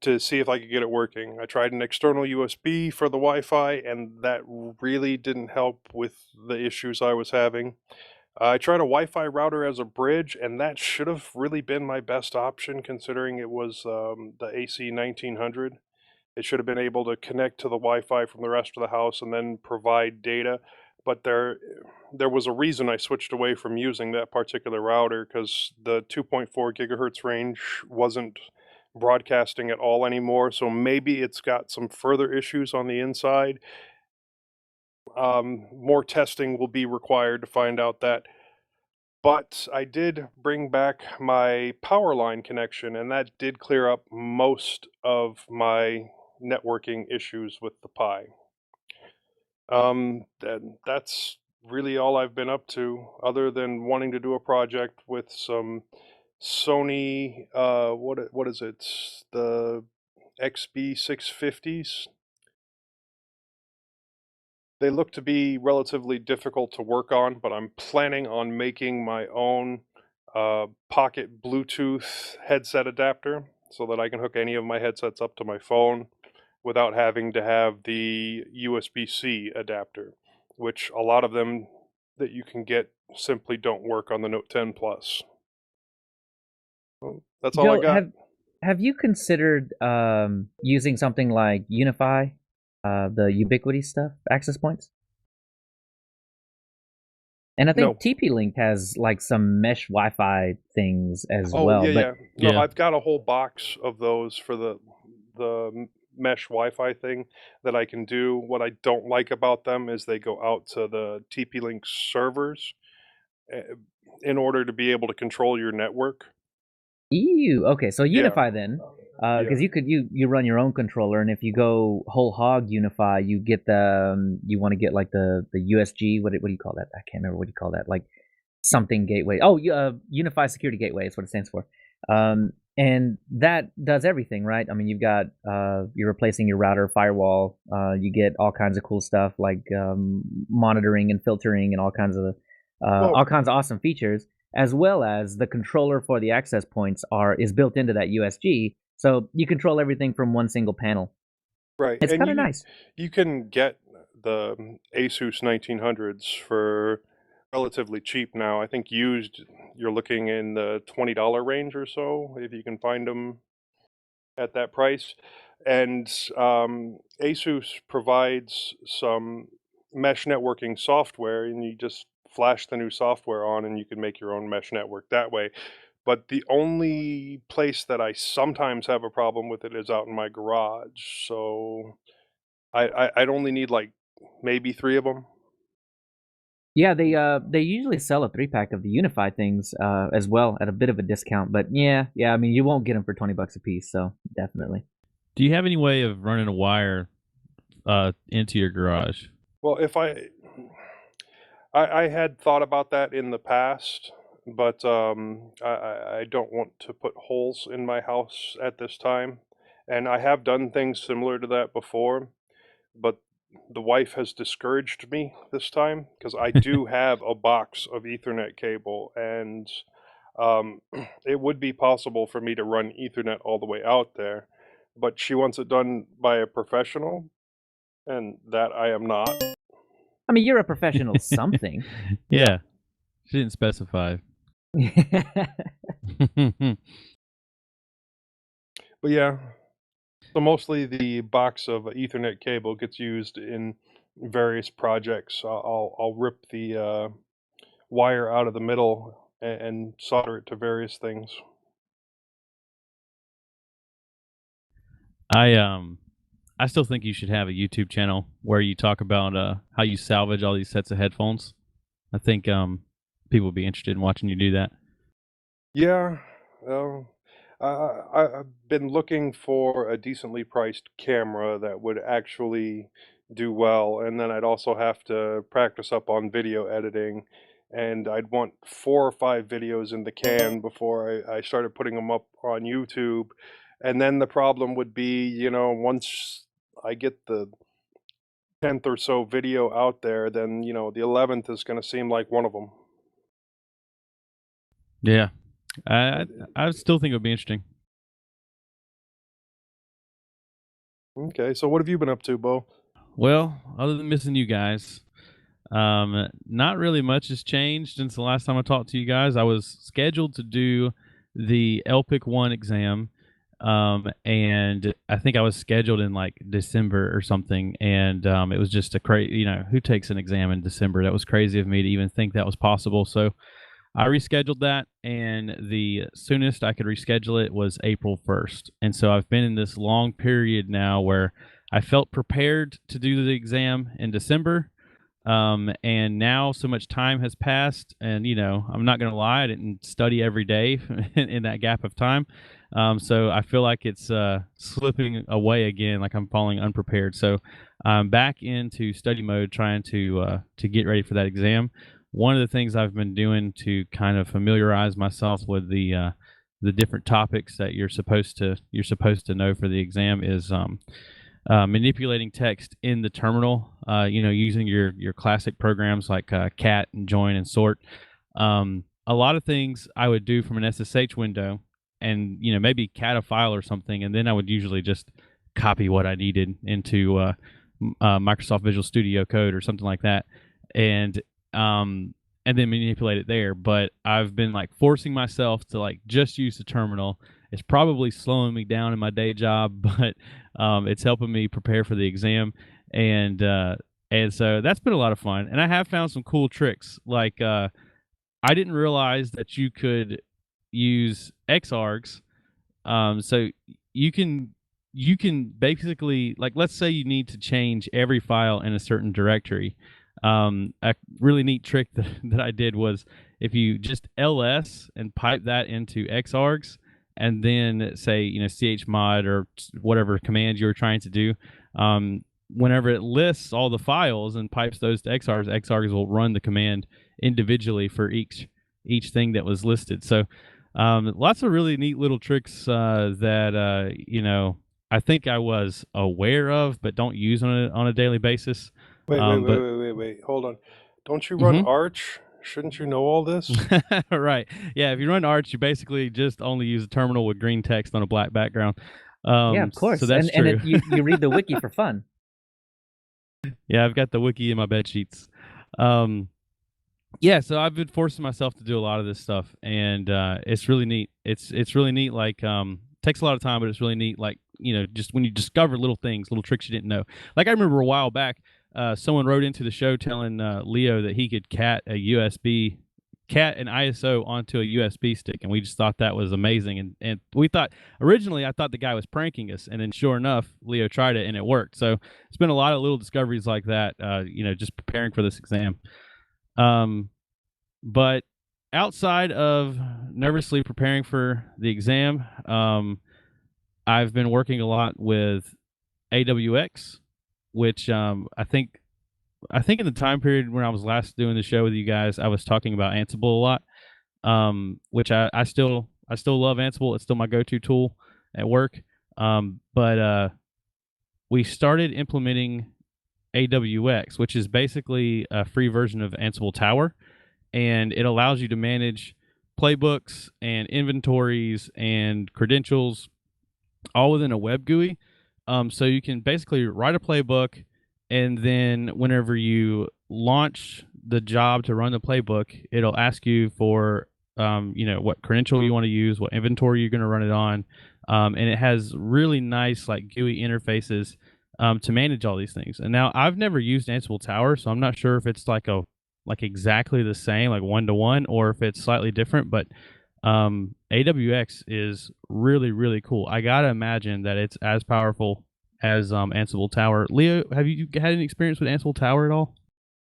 to see if I could get it working. I tried an external USB for the Wi-Fi, and that really didn't help with the issues I was having. I tried a Wi-Fi router as a bridge, and that should have really been my best option considering it was the AC 1900. It should have been able to connect to the Wi-Fi from the rest of the house and then provide data. But there was a reason I switched away from using that particular router because the 2.4 gigahertz range wasn't broadcasting at all anymore. So maybe it's got some further issues on the inside. More testing will be required to find out that. But I did bring back my power line connection, and that did clear up most of my networking issues with the Pi. That's really all I've been up to, other than wanting to do a project with some Sony. What is it? The XB650s. They look to be relatively difficult to work on, but I'm planning on making my own pocket Bluetooth headset adapter so that I can hook any of my headsets up to my phone without having to have the USB-C adapter, which a lot of them that you can get simply don't work on the Note 10 Plus. Well, that's all I Joe, got. have you considered using something like Unify, the Ubiquity stuff, access points? And I think No. TP-Link has like some mesh Wi-Fi things as Oh, well. yeah, but yeah. No, Yeah. I've got a whole box of those for the mesh Wi-Fi thing that I can do. What I don't like about them is they go out to the TP-Link servers eh, in order to be able to control your network. ew, okay, so Yeah. Unify then, because you run your own controller, and if you go whole hog Unify, you get the you want to get like the USG. What do you call that? I can't remember what you call that. Like something gateway. Oh, Unify Security Gateway is what it stands for. And that does everything, right? I mean, you've got you're replacing your router firewall. You get all kinds of cool stuff like monitoring and filtering and all kinds of awesome features, as well as the controller for the access points is built into that USG, so you control everything from one single panel. Right. It's And kind of nice. you can get the Asus 1900s for relatively cheap now. I think used you're looking in the $20 range or so if you can find them at that price. And Asus provides some mesh networking software, and you just flash the new software on, and you can make your own mesh network that way. But the only place that I sometimes have a problem with it is out in my garage. So I'd only need like maybe 3 of them. Yeah, they usually sell a 3-pack of the Unify things as well at a bit of a discount, but yeah, I mean you won't get them for $20 a piece, so definitely. Do you have any way of running a wire into your garage? Well, if I had thought about that in the past, but I don't want to put holes in my house at this time. And I have done things similar to that before, but the wife has discouraged me this time because I do have a box of Ethernet cable, and it would be possible for me to run Ethernet all the way out there, but she wants it done by a professional, and that I am not. I mean, you're a professional something. Yeah. She didn't specify. But yeah, so mostly the box of Ethernet cable gets used in various projects. I'll rip the wire out of the middle and solder it to various things. I still think you should have a YouTube channel where you talk about how you salvage all these sets of headphones. I think people would be interested in watching you do that. Yeah, I've been looking for a decently priced camera that would actually do well, and then I'd also have to practice up on video editing, and I'd want 4 or 5 videos in the can before I started putting them up on YouTube. And then the problem would be, once I get the 10th or so video out there, then, the 11th is going to seem like one of them. Yeah. I still think it would be interesting. Okay, so what have you been up to, Bo? Well, other than missing you guys, not really much has changed since the last time I talked to you guys. I was scheduled to do the LPIC 1 exam, and I think I was scheduled in like December or something, and it was just a crazy, who takes an exam in December? That was crazy of me to even think that was possible. So I rescheduled that, and the soonest I could reschedule it was April 1st. And so I've been in this long period now where I felt prepared to do the exam in December, And now so much time has passed, and I'm not gonna lie, I didn't study every day in that gap of time. So I feel like it's slipping away again, like I'm falling unprepared. So I'm back into study mode, trying to get ready for that exam. One of the things I've been doing to kind of familiarize myself with the different topics that you're supposed to know for the exam is manipulating text in the terminal. Using your classic programs like cat and join and sort. A lot of things I would do from an SSH window, and maybe cat a file or something, and then I would usually just copy what I needed into Microsoft Visual Studio Code or something like that, and then manipulate it there. But I've been like forcing myself to like just use the terminal. It's probably slowing me down in my day job, but it's helping me prepare for the exam, and so that's been a lot of fun. And I have found some cool tricks. Like I didn't realize that you could use Xargs. So you can basically, like, let's say you need to change every file in a certain directory. A really neat trick that I did was if you just ls and pipe that into Xargs, and then say chmod or whatever command you were trying to do, whenever it lists all the files and pipes those to Xargs will run the command individually for each thing that was listed. So lots of really neat little tricks that I think I was aware of but don't use on a daily basis. Wait, hold on. Don't you run Arch? Shouldn't you know all this? Right. Yeah, if you run Arch, you basically just only use a terminal with green text on a black background. Yeah, of course. So that's and true. you read the wiki for fun. Yeah, I've got the wiki in my bed sheets. Yeah, so I've been forcing myself to do a lot of this stuff, and it's really neat. It's really neat. Like, takes a lot of time, but it's really neat. Like, just when you discover little things, little tricks you didn't know. Like, I remember a while back, someone wrote into the show telling Leo that he could cat an ISO onto a USB stick, and we just thought that was amazing. And we thought originally, I thought the guy was pranking us, and then sure enough, Leo tried it and it worked. So it's been a lot of little discoveries like that. Just preparing for this exam. But outside of nervously preparing for the exam, I've been working a lot with AWX, which I think in the time period when I was last doing the show with you guys, I was talking about Ansible a lot, which I still love Ansible. It's still my go-to tool at work. But we started implementing AWX, which is basically a free version of Ansible Tower, and it allows you to manage playbooks and inventories and credentials all within a web GUI. So you can basically write a playbook, and then whenever you launch the job to run the playbook, it'll ask you for what credential you want to use, what inventory you're going to run it on, and it has really nice like GUI interfaces to manage all these things. And now I've never used Ansible Tower, so I'm not sure if it's like exactly the same, like one-to-one, or if it's slightly different. But AWX is really, really cool. I gotta imagine that it's as powerful as Ansible Tower. Leo, have you had any experience with Ansible Tower at all?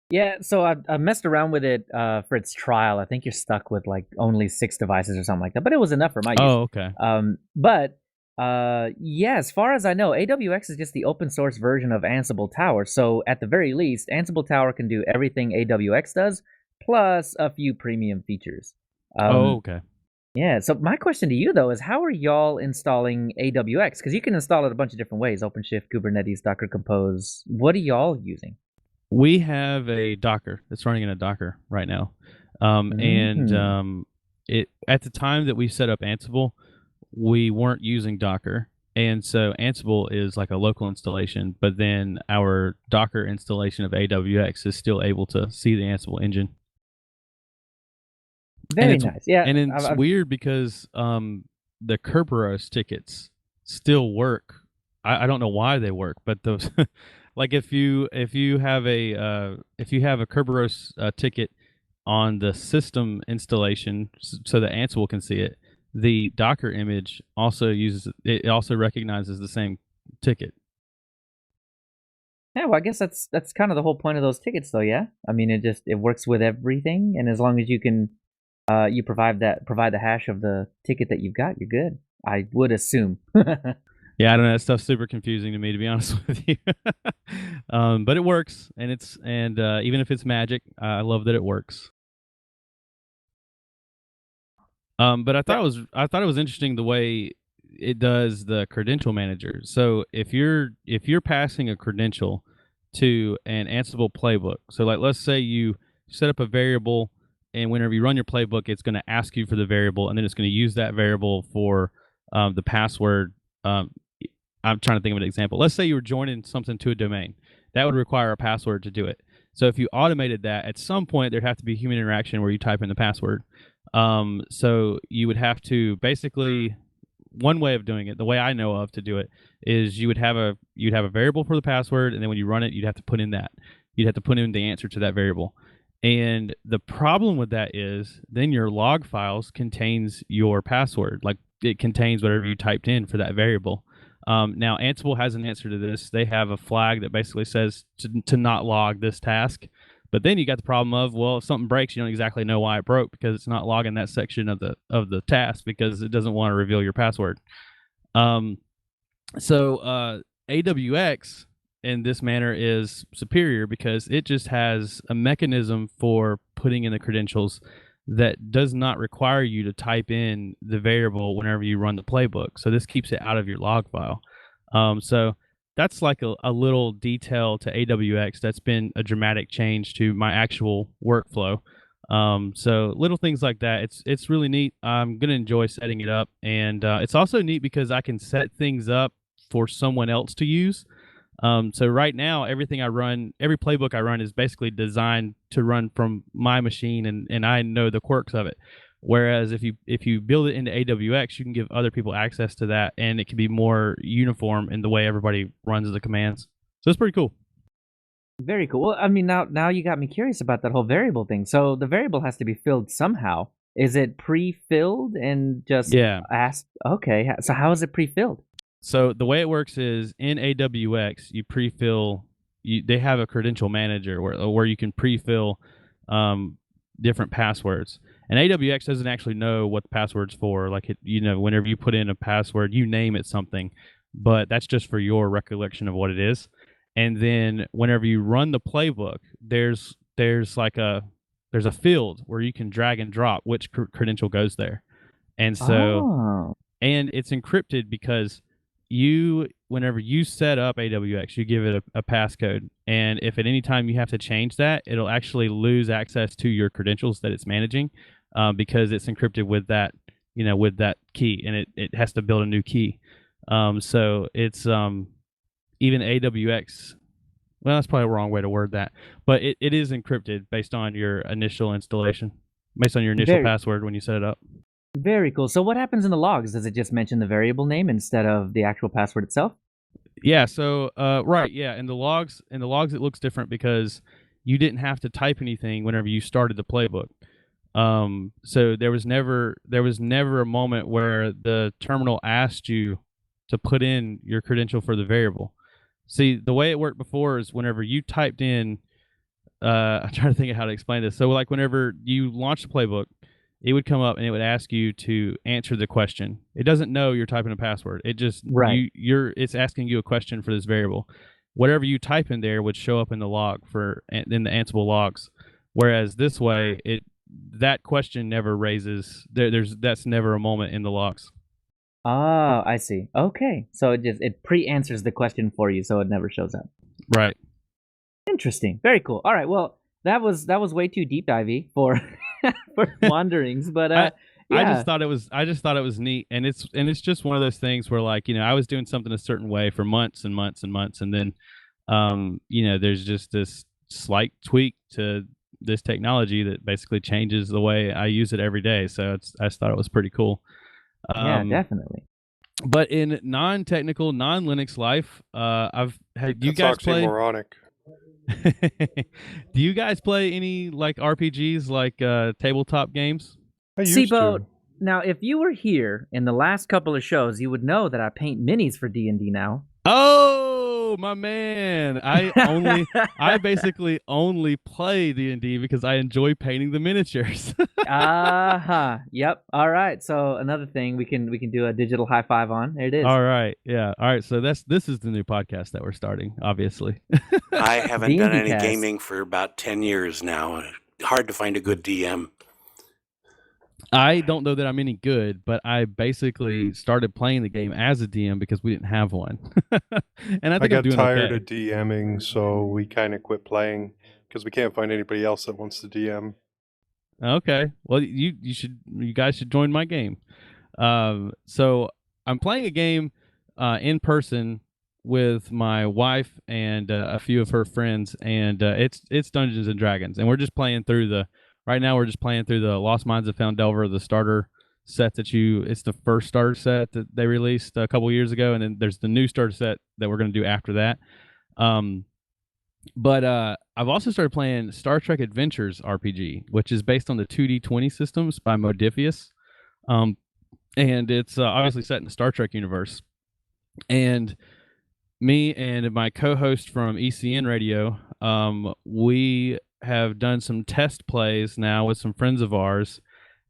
Yeah, so I messed around with it for its trial. I think you're stuck with like only 6 devices or something like that, but it was enough for my use. Oh, okay. But yeah, as far as I know, AWX is just the open source version of Ansible Tower. So at the very least, Ansible Tower can do everything AWX does, plus a few premium features. Okay. Yeah, so my question to you, though, is how are y'all installing AWX? Because you can install it a bunch of different ways: OpenShift, Kubernetes, Docker Compose. What are y'all using? We have a Docker that's running in a Docker right now. And it at the time that we set up Ansible, we weren't using Docker. And so Ansible is like a local installation, but then our Docker installation of AWX is still able to see the Ansible engine. Very nice. Yeah. And it's weird because the Kerberos tickets still work. I don't know why they work, but those like if you have a Kerberos ticket on the system installation so that Ansible can see it, the Docker image also recognizes the same ticket. Yeah, well, I guess that's kind of the whole point of those tickets, though. Yeah, I mean, it works with everything, and as long as you can, you provide the hash of the ticket that you've got, you're good. I would assume. Yeah, I don't know. That stuff's super confusing to me, to be honest with you. But it works, and even if it's magic, I love that it works. But I thought it was interesting the way it does the credential manager. So if you're passing a credential to an Ansible playbook, so like let's say you set up a variable, and whenever you run your playbook, it's going to ask you for the variable, and then it's going to use that variable for the password. I'm trying to think of an example. Let's say you were joining something to a domain. That would require a password to do it. So if you automated that, at some point there'd have to be human interaction where you type in the password. So you would have to basically, one way of doing it, the way I know of to do it, is you'd have a variable for the password, and then when you run it, you'd have to put in the answer to that variable. And the problem with that is then your log files contains your password, like it contains whatever you typed in for that variable. Now Ansible has an answer to this. They have a flag that basically says to not log this task. But then you got the problem of, well, if something breaks, you don't exactly know why it broke because it's not logging that section of the task because it doesn't want to reveal your password. So AWX in this manner is superior because it just has a mechanism for putting in the credentials that does not require you to type in the variable whenever you run the playbook. So this keeps it out of your log file. So that's like a little detail to AWX that's been a dramatic change to my actual workflow. So little things like that, it's really neat. I'm gonna enjoy setting it up, and it's also neat because I can set things up for someone else to use. So right now, every playbook I run is basically designed to run from my machine, and I know the quirks of it. Whereas if you build it into AWX, you can give other people access to that, and it can be more uniform in the way everybody runs the commands. So it's pretty cool. Very cool. Well, I mean, now you got me curious about that whole variable thing. So the variable has to be filled somehow. Is it pre-filled and just asked? Okay, so how is it pre-filled? So the way it works is in AWX, you pre-fill. They have a credential manager where you can pre-fill different passwords. And AWX doesn't actually know what the password's for. Like whenever you put in a password, you name it something, but that's just for your recollection of what it is. And then whenever you run the playbook, there's a field where you can drag and drop which credential goes there. And so and it's encrypted because whenever you set up AWX, you give it a passcode, and if at any time you have to change that, it'll actually lose access to your credentials that it's managing, because it's encrypted with that key, and it has to build a new key. So it's even AWX. Well, that's probably a wrong way to word that, but it is encrypted based on your initial installation, based on your initial password when you set it up. Very cool. So what happens in the logs? Does it just mention the variable name instead of the actual password itself? Yeah. So right. Yeah. In the logs, it looks different because you didn't have to type anything whenever you started the playbook. So there was never a moment where the terminal asked you to put in your credential for the variable. See, the way it worked before is whenever you typed in, I'm trying to think of how to explain this. So like whenever you launch the playbook, it would come up and it would ask you to answer the question. It doesn't know you're typing a password. It just it's asking you a question for this variable. Whatever you type in there would show up in the log in the Ansible logs. Whereas this way, that question never raises. That's never a moment in the logs. Oh, I see. Okay, so it pre-answers the question for you, so it never shows up. Right. Interesting. Very cool. All right. Well, that was way too deep divey for wanderings, but I just thought it was neat, and it's just one of those things where, like, I was doing something a certain way for months and months and months, and then there's just this slight tweak to this technology that basically changes the way I use it every day. So I just thought it was pretty cool. Yeah, definitely. But in non-technical, non-Linux life, I've had you guys play. Moronic. Do you guys play any like RPGs, like tabletop games? I used to. Now, if you were here in the last couple of shows, you would know that I paint minis for D&D now. Oh, my man. I basically only play D&D because I enjoy painting the miniatures. Yep. All right. So another thing we can do a digital high five on. There it is. All right. Yeah. All right. So this is the new podcast that we're starting, obviously. I haven't done any D&D cast. gaming for about 10 years now. Hard to find a good DM. I don't know that I'm any good, but I basically started playing the game as a DM because we didn't have one. And I think I'm got doing tired okay. of DMing, so we kind of quit playing because we can't find anybody else that wants to DM. Okay. Well, you guys should join my game. So I'm playing a game in person with my wife and a few of her friends, and it's Dungeons and Dragons, and we're just playing through right now we're just playing through the Lost Mines of Foundelver, the starter set it's the first starter set that they released a couple years ago, and then there's the new starter set that we're going to do after that. But I've also started playing Star Trek Adventures RPG, which is based on the 2D20 systems by Modifius. And it's obviously set in the Star Trek universe. And me and my co-host from ECN Radio, we have done some test plays now with some friends of ours,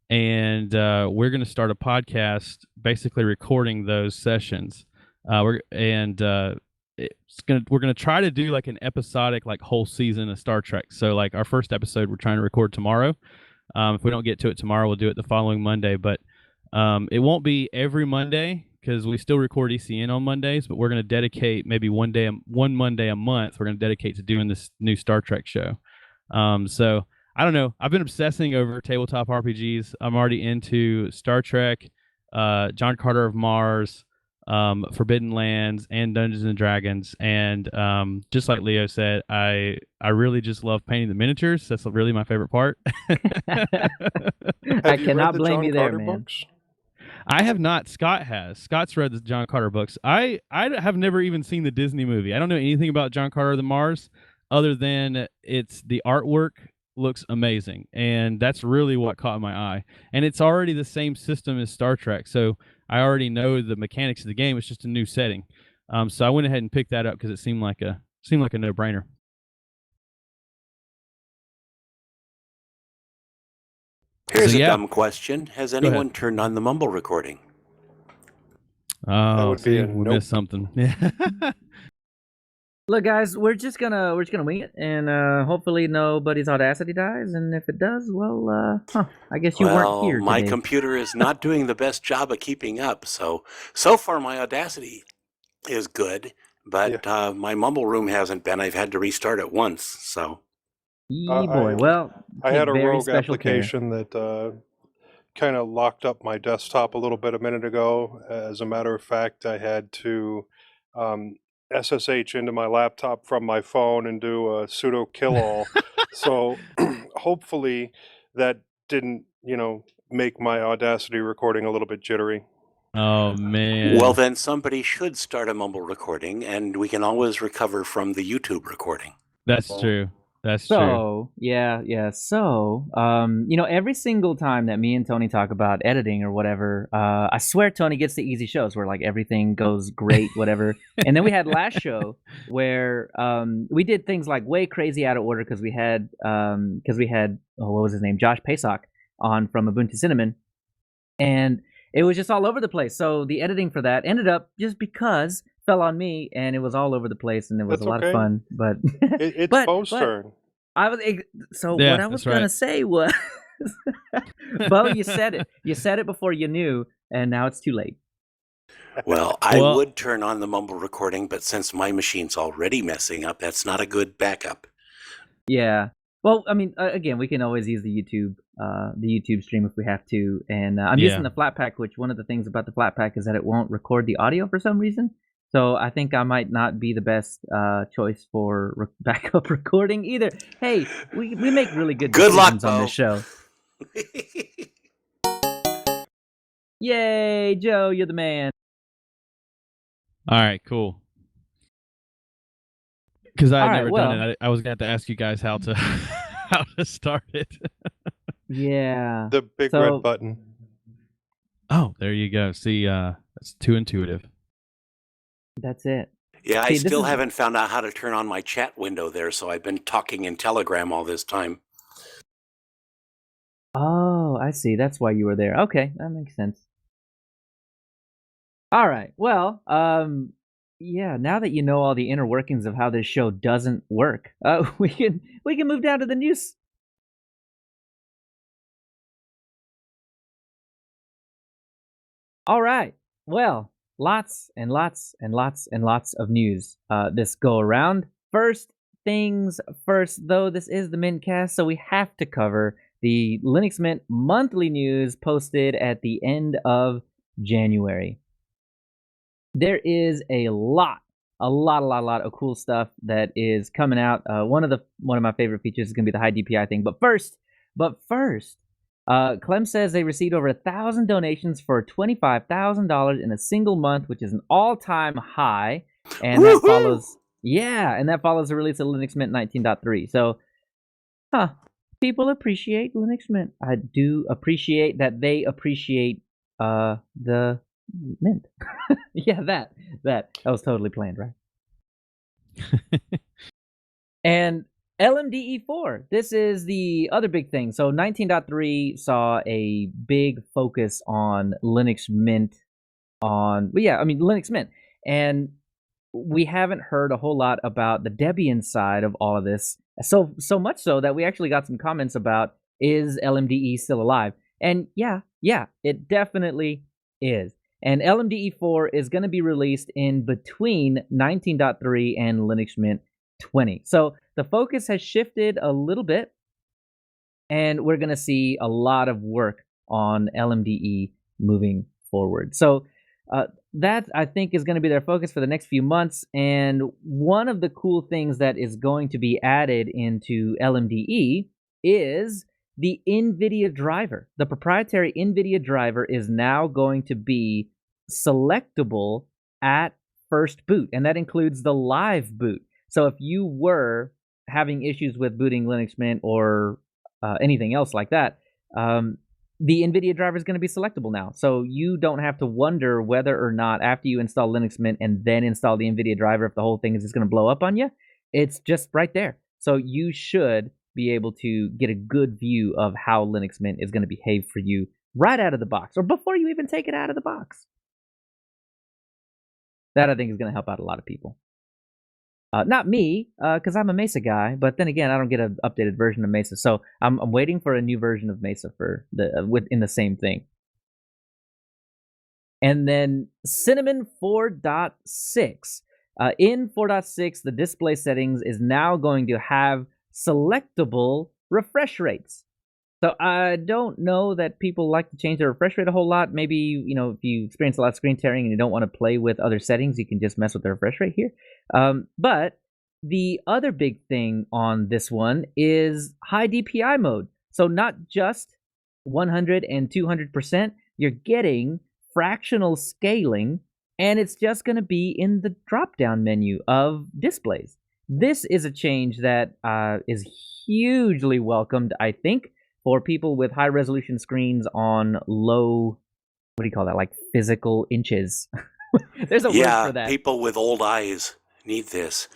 and we're going to start a podcast basically recording those sessions. We're going to try to do like an episodic, like whole season of Star Trek. So like our first episode we're trying to record tomorrow. If we don't get to it tomorrow, we'll do it the following Monday, but it won't be every Monday because we still record ECN on Mondays, but we're going to dedicate maybe one Monday a month. We're going to dedicate to doing this new Star Trek show. So I don't know. I've been obsessing over tabletop RPGs. I'm already into Star Trek, John Carter of Mars, Forbidden Lands, and Dungeons and Dragons. And just like Leo said, I really just love painting the miniatures. That's really my favorite part. I cannot blame you there, man. Books? I have not. Scott has. Scott's read the John Carter books. I have never even seen the Disney movie. I don't know anything about John Carter of the Mars other than the artwork looks amazing, and that's really what caught my eye. And it's already the same system as Star Trek, so I already know the mechanics of the game. It's just a new setting. So I went ahead and picked that up because it seemed like a no-brainer. Here's So, a yeah. dumb question. Has anyone turned on the mumble recording? Oh, would be a we nope. missed something. Yeah. Look, guys, we're just gonna wing it, and hopefully nobody's Audacity dies. And if it does, well, I guess you weren't here my today. computer is not doing the best job of keeping up. So far my Audacity is good, but my mumble room hasn't been. I've had to restart it once. So. Boy, well, I had a take very rogue special application that kind of locked up my desktop a little bit a minute ago. As a matter of fact, I had to SSH into my laptop from my phone and do a sudo kill-all. So hopefully that didn't, make my Audacity recording a little bit jittery. Oh, man. Well, then somebody should start a mumble recording, and we can always recover from the YouTube recording. That's true. That's true. So, yeah. So, every single time that me and Tony talk about editing or whatever, I swear Tony gets the easy shows where like everything goes great, whatever. And then we had last show where we did things like way crazy out of order because we had what was his name, Josh Pasock on from Ubuntu Cinnamon, and it was just all over the place. So the editing for that ended up just because fell on me, and it was all over the place, and it was That's a lot okay. of fun. But It's Bo's turn. What I was gonna say was, Bo, you said it. You said it before you knew, and now it's too late. Well, I would turn on the mumble recording, but since my machine's already messing up, that's not a good backup. Yeah. Well, I mean, again, we can always use the YouTube stream if we have to. And I'm using the Flatpak, which one of the things about the Flatpak is that it won't record the audio for some reason. So I think I might not be the best choice for backup recording either. Hey, we make really good decisions on this show. Yay, Joe, you're the man. All right, cool. Because I had never done it. I was going to have to ask you guys how to start it. Yeah. The big red button. Oh, there you go. See, that's too intuitive. That's it. Yeah, I See, this still is haven't found out how to turn on my chat window there, so I've been talking in Telegram all this time. Oh, I see. That's why you were there. Okay, that makes sense. All right. Well, yeah. Now that you know all the inner workings of how this show doesn't work, we can move down to the news. All right. Well, lots and lots and lots and lots of news this go around. First things first, though, this is the mintCast, so we have to cover the Linux Mint monthly news posted at the end of January. There is a lot of cool stuff that is coming out. One of my favorite features is going to be the high DPI thing. But first, Clem says they received over 1,000 donations for $25,000 in a single month, which is an all-time high. And that follows, the release of Linux Mint 19.3. So, people appreciate Linux Mint. I do appreciate that they appreciate the Mint. Yeah, that was totally planned, right? And LMDE4, this is the other big thing. So 19.3 saw a big focus on Linux Mint Linux Mint. And we haven't heard a whole lot about the Debian side of all of this. So much so that we actually got some comments about, is LMDE still alive? And yeah, it definitely is. And LMDE4 is going to be released in between 19.3 and Linux Mint 20. So the focus has shifted a little bit, and we're going to see a lot of work on LMDE moving forward. So that, I think, is going to be their focus for the next few months. And one of the cool things that is going to be added into LMDE is the NVIDIA driver. The proprietary NVIDIA driver is now going to be selectable at first boot, and that includes the live boot. So if you were having issues with booting Linux Mint or anything else like that, the NVIDIA driver is going to be selectable now. So you don't have to wonder whether or not, after you install Linux Mint and then install the NVIDIA driver, if the whole thing is just going to blow up on you. It's just right there. So you should be able to get a good view of how Linux Mint is going to behave for you right out of the box, or before you even take it out of the box. That, I think, is going to help out a lot of people. Not me, because I'm a Mesa guy, but then again, I don't get an updated version of Mesa, so I'm waiting for a new version of Mesa for within the same thing. And then Cinnamon 4.6. In 4.6, the display settings is now going to have selectable refresh rates. So I don't know that people like to change their refresh rate a whole lot. Maybe, if you experience a lot of screen tearing and you don't want to play with other settings, you can just mess with the refresh rate here. But the other big thing on this one is high DPI mode. So not just 100 and 200%, you're getting fractional scaling, and it's just going to be in the drop-down menu of displays. This is a change that is hugely welcomed, I think, for people with high-resolution screens on low, what do you call that, like physical inches. There's a word for that. People with old eyes need this.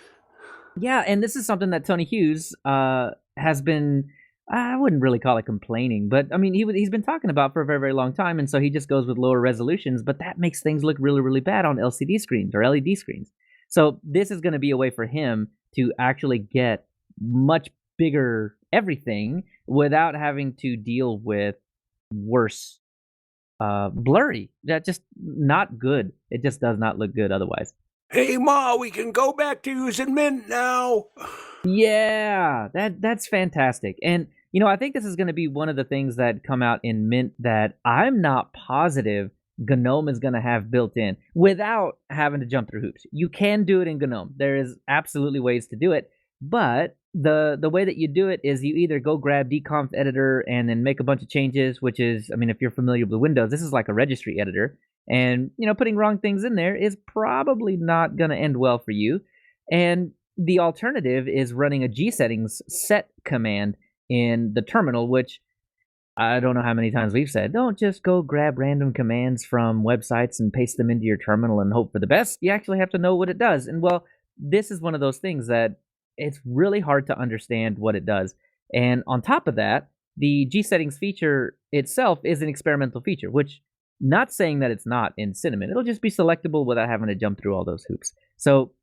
Yeah, and this is something that Tony Hughes has been, I wouldn't really call it complaining, but I mean, he's been talking about for a very, very long time, and so he just goes with lower resolutions, but that makes things look really, really bad on LCD screens or LED screens. So this is going to be a way for him to actually get much bigger everything without having to deal with worse blurry. That's just not good. It just does not look good otherwise. Hey, Ma, we can go back to using Mint now. Yeah, that's fantastic. And, I think this is going to be one of the things that come out in Mint that I'm not positive GNOME is going to have built in without having to jump through hoops. You can do it in GNOME. There is absolutely ways to do it, but the way that you do it is you either go grab dconf editor and then make a bunch of changes, which is, if you're familiar with Windows, this is like a registry editor. And, putting wrong things in there is probably not going to end well for you. And the alternative is running a gsettings set command in the terminal, which I don't know how many times we've said, don't just go grab random commands from websites and paste them into your terminal and hope for the best. You actually have to know what it does. And well, this is one of those things that it's really hard to understand what it does. And on top of that, the G settings feature itself is an experimental feature, which not saying that it's not in Cinnamon. It'll just be selectable without having to jump through all those hoops. So,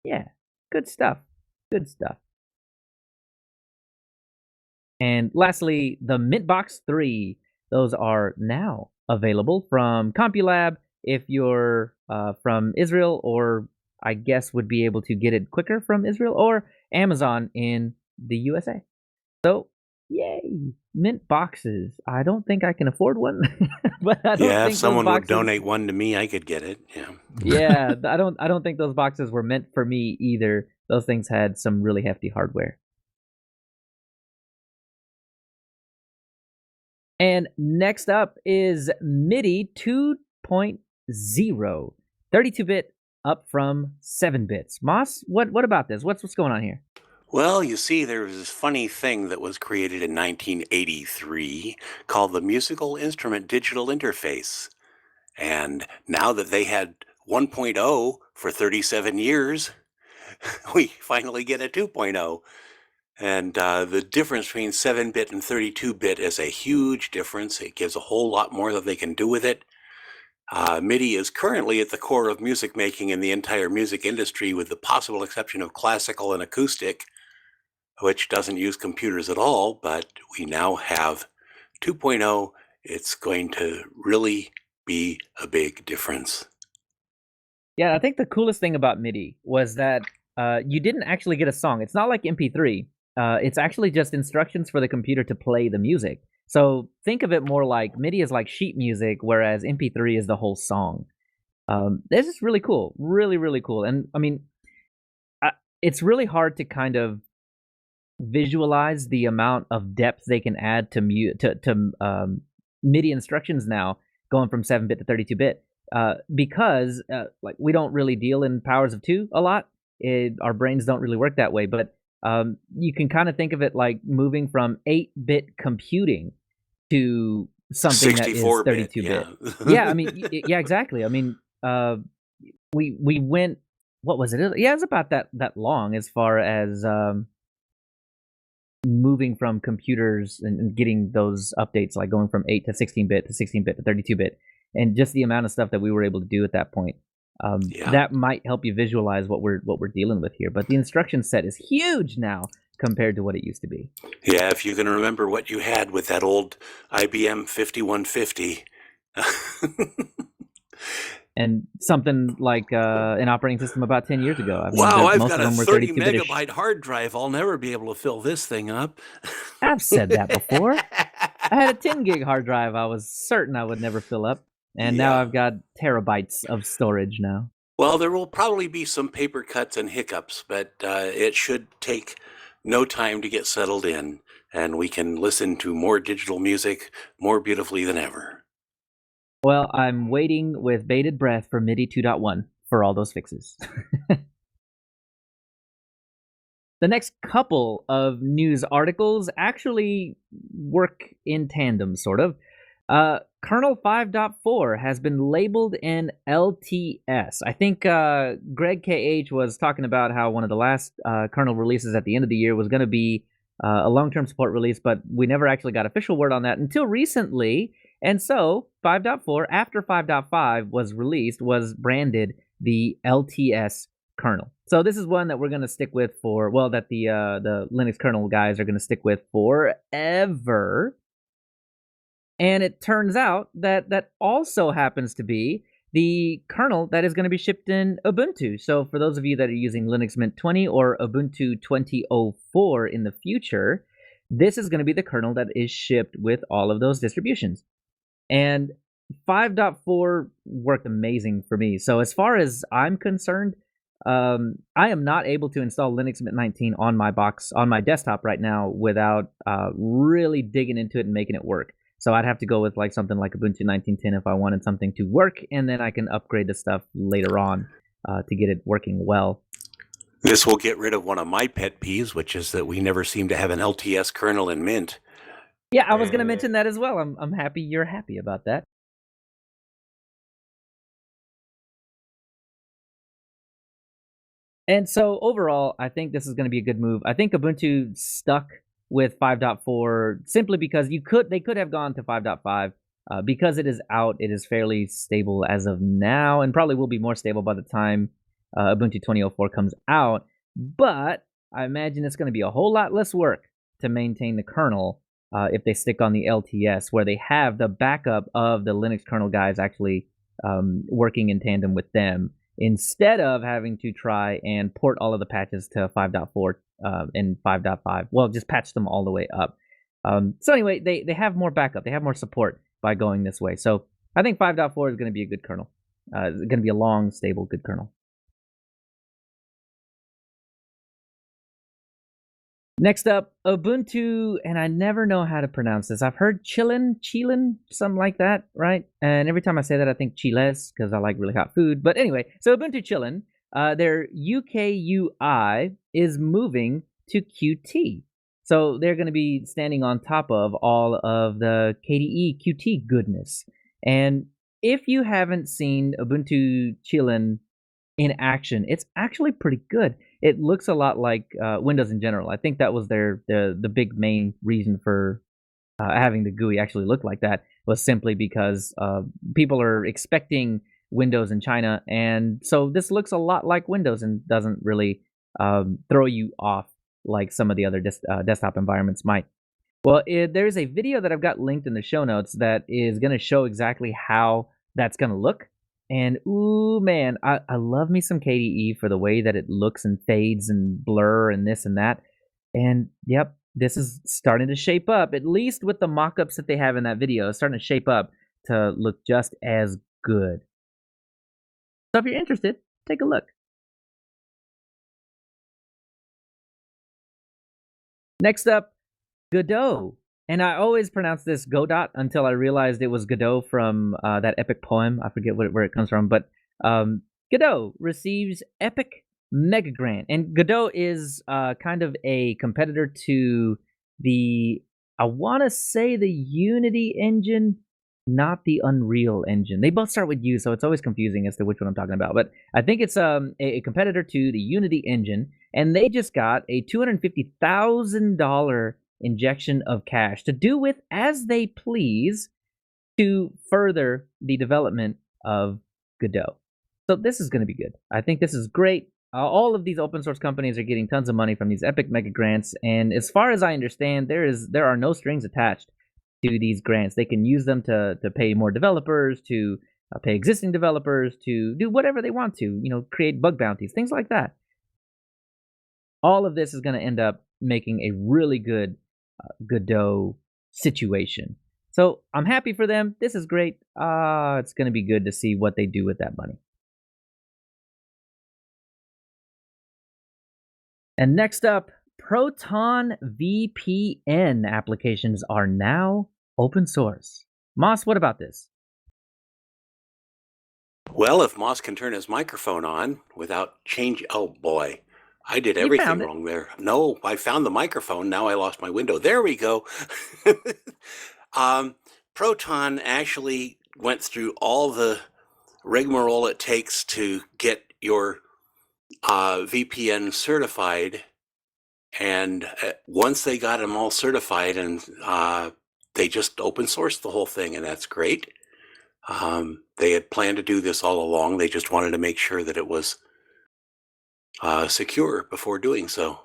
yeah, good stuff. Good stuff. And lastly, the Mintbox 3. Those are now available from CompuLab if you're from Israel, or I guess would be able to get it quicker from Israel, or Amazon in the USA. So, yay, Mint boxes. I don't think I can afford one, but I don't Yeah, think if someone those would boxes, donate one to me, I could get it. Yeah. yeah, I don't think those boxes were meant for me either. Those things had some really hefty hardware. And next up is MIDI 2.0, 32-bit up from 7 bits. Moss, what about this? What's going on here? Well, you see, there was this funny thing that was created in 1983 called the Musical Instrument Digital Interface. And now that they had 1.0 for 37 years, we finally get a 2.0. And the difference between 7-bit and 32-bit is a huge difference. It gives a whole lot more that they can do with it. MIDI is currently at the core of music making in the entire music industry, with the possible exception of classical and acoustic, which doesn't use computers at all. But we now have 2.0. It's going to really be a big difference. Yeah, I think the coolest thing about MIDI was that you didn't actually get a song. It's not like MP3. It's actually just instructions for the computer to play the music. So think of it more like MIDI is like sheet music, whereas MP3 is the whole song. This is really cool. Really, really cool. And I mean, it's really hard to kind of visualize the amount of depth they can add to MIDI instructions now, going from 7-bit to 32-bit. Because like we don't really deal in powers of 2 a lot. Our brains don't really work that way, but you can kind of think of it like moving from 8-bit computing to something that is 32-bit. Yeah. Yeah, I mean, yeah, exactly. I mean, we went, what was it? Yeah, it was about that long as far as moving from computers and getting those updates, like going from 8 to 16-bit to 16-bit to 32-bit, and just the amount of stuff that we were able to do at that point. That might help you visualize what we're dealing with here. But the instruction set is huge now compared to what it used to be. Yeah, if you can remember what you had with that old IBM 5150. And something like an operating system about 10 years ago. I mean, Wow, I've most got of a them were 30 32-bit-ish. megabyte hard drive. I'll never be able to fill this thing up. I've said that before. I had a 10 gig hard drive I was certain I would never fill up. And now Yeah. I've got terabytes of storage now. Well, there will probably be some paper cuts and hiccups, but it should take no time to get settled in, and we can listen to more digital music more beautifully than ever. Well, I'm waiting with bated breath for MIDI 2.1 for all those fixes. The next couple of news articles actually work in tandem, sort of. Kernel 5.4 has been labeled an LTS. I think Greg KH was talking about how one of the last kernel releases at the end of the year was going to be a long-term support release, but we never actually got official word on that until recently. And so 5.4, after 5.5 was released, was branded the LTS kernel. So this is one that we're going to stick with for, well, that the Linux kernel guys are going to stick with forever. And it turns out that that also happens to be the kernel that is going to be shipped in Ubuntu. So for those of you that are using Linux Mint 20 or Ubuntu 20.04 in the future, this is going to be the kernel that is shipped with all of those distributions. And 5.4 worked amazing for me. So as far as I'm concerned, I am not able to install Linux Mint 19 on my box, on my desktop right now without really digging into it and making it work. So I'd have to go with like something like Ubuntu 19.10 if I wanted something to work, and then I can upgrade the stuff later on to get it working well. This will get rid of one of my pet peeves, which is that we never seem to have an LTS kernel in Mint. Yeah, I was going to mention that as well. I'm happy you're happy about that. And so overall, I think this is going to be a good move. I think Ubuntu stuck with 5.4 simply because they could have gone to 5.5. Because it is out, it is fairly stable as of now, and probably will be more stable by the time Ubuntu 20.04 comes out. But I imagine it's going to be a whole lot less work to maintain the kernel if they stick on the LTS, where they have the backup of the Linux kernel guys actually working in tandem with them, instead of having to try and port all of the patches to 5.4 and 5.5. Well, just patch them all the way up. So anyway, they have more backup. They have more support by going this way. So I think 5.4 is going to be a good kernel. It's going to be a long, stable, good kernel. Next up, Ubuntu, and I never know how to pronounce this. I've heard Chillin, something like that, right? And every time I say that, I think Chiles, because I like really hot food. But anyway, so Ubuntu Chillin, their UK UI is moving to Qt. So they're going to be standing on top of all of the KDE Qt goodness. And if you haven't seen Ubuntu Chillin in action, it's actually pretty good. It looks a lot like Windows in general. I think that was the big main reason for having the GUI actually look like that, was simply because people are expecting Windows in China, and so this looks a lot like Windows and doesn't really throw you off like some of the other desktop environments might. Well, there's a video that I've got linked in the show notes that is going to show exactly how that's going to look. And ooh, man, I love me some KDE for the way that it looks and fades and blur and this and that. And yep, this is starting to shape up, at least with the mock-ups that they have in that video. It's starting to shape up to look just as good. So if you're interested, take a look. Next up, Godot. And I always pronounced this Godot until I realized it was Godot from that epic poem. I forget where it comes from, but Godot receives Epic Mega Grant. And Godot is kind of a competitor to I want to say the Unity engine, not the Unreal engine. They both start with U, so it's always confusing as to which one I'm talking about. But I think it's a competitor to the Unity engine, and they just got a $250,000 injection of cash to do with as they please to further the development of Godot. So this is going to be good. I think this is great. All of these open source companies are getting tons of money from these Epic Mega Grants, and as far as I understand, there are no strings attached to these grants. They can use them to pay more developers, to pay existing developers, to do whatever they want to, create bug bounties, things like that. All of this is going to end up making a really good Godot situation. So I'm happy for them. This is great. It's going to be good to see what they do with that money. And next up, Proton VPN applications are now open source. Moss, what about this? Well, if Moss can turn his microphone on without change, oh boy, I did everything wrong there. No, I found the microphone. Now I lost my window. There we go. Proton actually went through all the rigmarole it takes to get your VPN certified. And once they got them all certified, and they just open sourced the whole thing, and that's great. They had planned to do this all along. They just wanted to make sure that it was secure before doing so.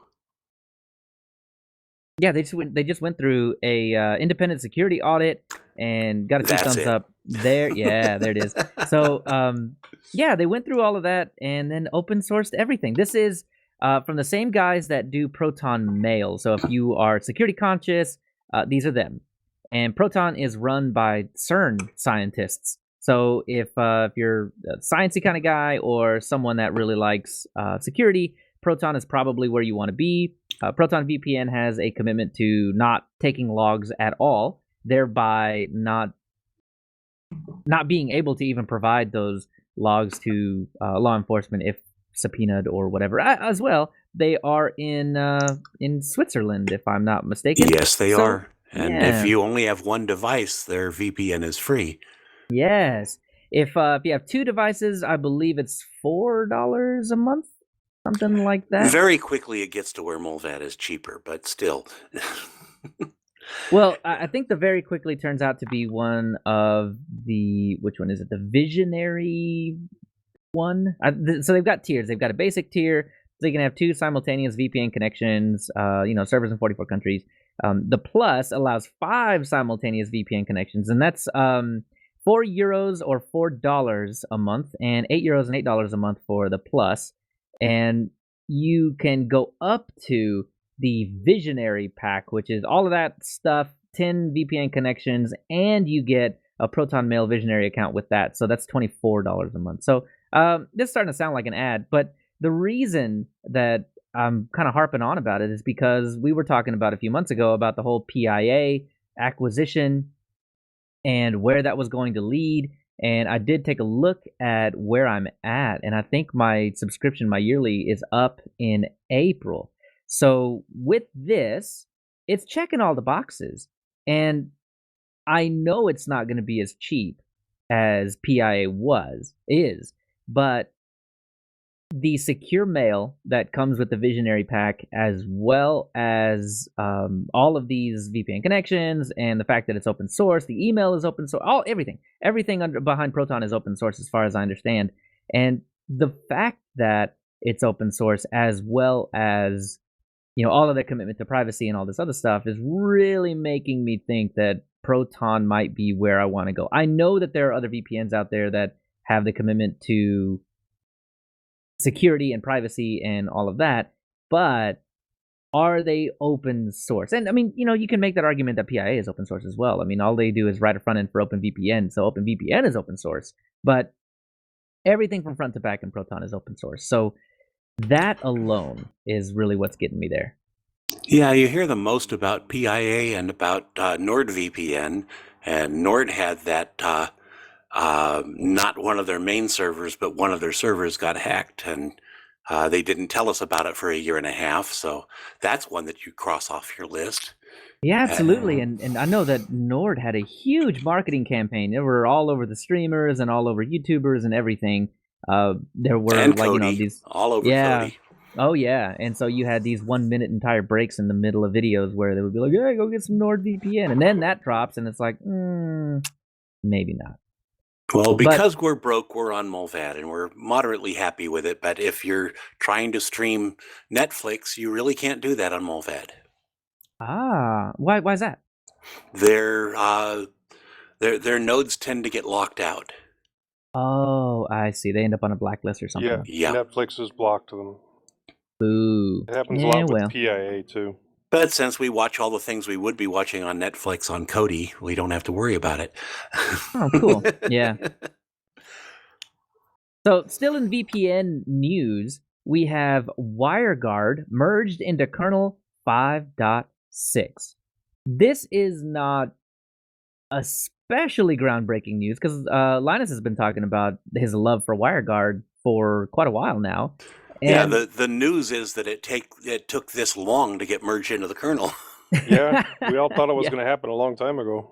Yeah, they just went through a independent security audit and got a 2 thumbs up there. Yeah, there it is. So yeah, they went through all of that and then open sourced everything. This is from the same guys that do Proton Mail. So if you are security conscious, these are them. And Proton is run by CERN scientists. So if you're a sciencey kind of guy or someone that really likes security, Proton is probably where you want to be. Proton VPN has a commitment to not taking logs at all, thereby not being able to even provide those logs to law enforcement if subpoenaed or whatever. As well, they are in Switzerland, if I'm not mistaken. Yes, they are. And Yeah. if you only have one device, their VPN is free. Yes. If you have 2 devices, I believe it's $4 a month, something like that. Very quickly, it gets to where Molvat is cheaper, but still. Well, I think the very quickly turns out to be one of the, which one is it? The Visionary one. So they've got tiers. They've got a basic tier, so you can have 2 simultaneous VPN connections. Servers in 44 countries. The Plus allows 5 simultaneous VPN connections, and that's €4 or $4 a month, and €8 and $8 a month for the Plus. And you can go up to the Visionary pack, which is all of that stuff, 10 VPN connections, and you get a Proton Mail Visionary account with that. So that's $24 a month. So this is starting to sound like an ad, but the reason that I'm kind of harping on about it is because we were talking about a few months ago about the whole PIA acquisition and where that was going to lead. And I did take a look at where I'm at, and I think my subscription, my yearly, is up in April. So with this, it's checking all the boxes. And I know it's not going to be as cheap as PIA is, but the secure mail that comes with the Visionary pack, as well as all of these VPN connections, and the fact that it's open source, the email is open source, everything behind Proton is open source, as far as I understand. And the fact that it's open source, as well as all of the commitment to privacy and all this other stuff, is really making me think that Proton might be where I want to go. I know that there are other VPNs out there that have the commitment to security and privacy and all of that, but are they open source? And I mean, you can make that argument that PIA is open source as well. I mean, all they do is write a front end for OpenVPN, so OpenVPN is open source, but everything from front to back in Proton is open source. So that alone is really what's getting me there. Yeah, you hear the most about PIA and about NordVPN, and Nord had that not one of their main servers, but one of their servers got hacked, and they didn't tell us about it for 1.5 years. So that's one that you cross off your list. Yeah, absolutely. And I know that Nord had a huge marketing campaign. They were all over the streamers and all over YouTubers and everything. There were and like Cody, these all over yeah. Cody. Oh yeah, and so you had these 1 minute entire breaks in the middle of videos where they would be like, "Hey, go get some NordVPN," and then that drops, and it's like, maybe not. Well, because we're broke, we're on Molvat, and we're moderately happy with it. But if you're trying to stream Netflix, you really can't do that on Molvat. Why is that? Their nodes tend to get locked out. Oh, I see. They end up on a blacklist or something. Yeah. Netflix has blocked them. Boo. It happens a lot with PIA too. But since we watch all the things we would be watching on Netflix on Kodi, we don't have to worry about it. Oh, cool. Yeah. So still in VPN news, we have WireGuard merged into kernel 5.6. This is not especially groundbreaking news because Linus has been talking about his love for WireGuard for quite a while now. And the news is that it took this long to get merged into the kernel. Yeah, we all thought it was going to happen a long time ago.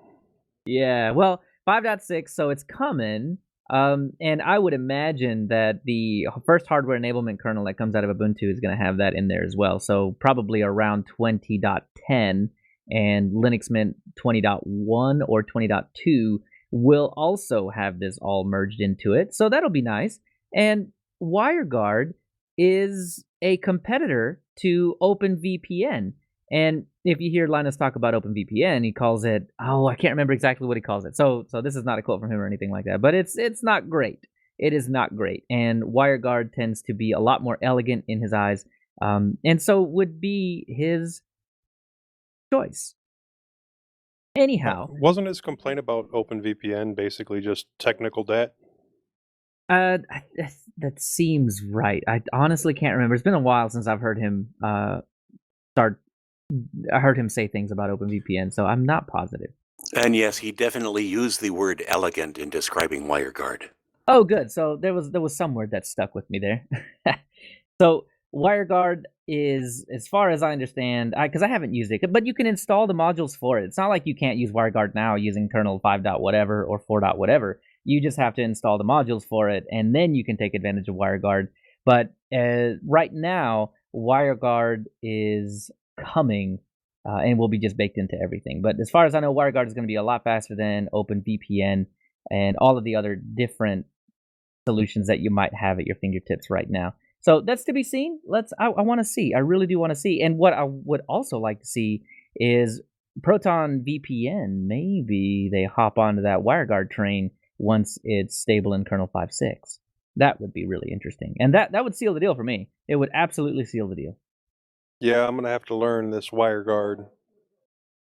Yeah, well, 5.6, so it's coming. And I would imagine that the first hardware enablement kernel that comes out of Ubuntu is going to have that in there as well. So probably around 20.10, and Linux Mint 20.1 or 20.2 will also have this all merged into it. So that'll be nice. And WireGuard is a competitor to OpenVPN. And if you hear Linus talk about OpenVPN, he calls it, I can't remember exactly what he calls it. So this is not a quote from him or anything like that, but it's not great. It is not great. And WireGuard tends to be a lot more elegant in his eyes. And so would be his choice. Anyhow. Wasn't his complaint about OpenVPN basically just technical debt? That seems right. I honestly can't remember. It's been a while since I've heard him I heard him say things about OpenVPN, so I'm not positive. And yes, he definitely used the word elegant in describing WireGuard. Oh, good. So there was some word that stuck with me there. So WireGuard is, as far as I understand, because I haven't used it, but you can install the modules for it. It's not like you can't use WireGuard now using kernel 5. Whatever or 4. Whatever. You just have to install the modules for it, and then you can take advantage of WireGuard. But right now, WireGuard is coming and will be just baked into everything. But as far as I know, WireGuard is going to be a lot faster than OpenVPN and all of the other different solutions that you might have at your fingertips right now. So that's to be seen. I want to see. I really do want to see. And what I would also like to see is Proton VPN. Maybe they hop onto that WireGuard train once it's stable in kernel 5.6. That would be really interesting. And that would seal the deal for me. It would absolutely seal the deal. Yeah, I'm going to have to learn this WireGuard.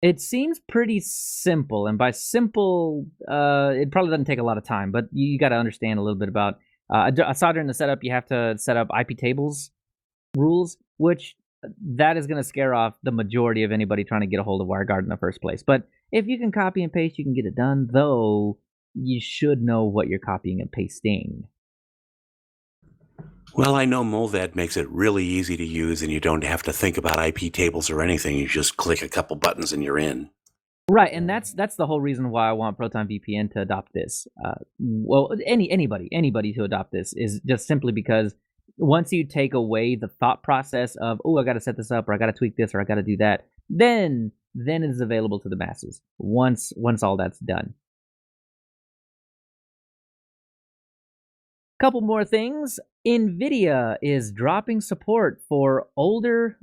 It seems pretty simple, and by simple, it probably doesn't take a lot of time, but you got to understand a little bit about. I saw during the setup, you have to set up IP tables rules, which that is going to scare off the majority of anybody trying to get a hold of WireGuard in the first place. But if you can copy and paste, you can get it done, though you should know what you're copying and pasting. Well, I know Molvad makes it really easy to use, and you don't have to think about IP tables or anything. You just click a couple buttons and you're in. Right, and that's the whole reason why I want Proton VPN to adopt this. Well, anybody to adopt this is just simply because once you take away the thought process of, oh, I got to set this up, or I got to tweak this, or I got to do that, then it is available to the masses. Once all that's done. Couple more things. NVIDIA is dropping support for older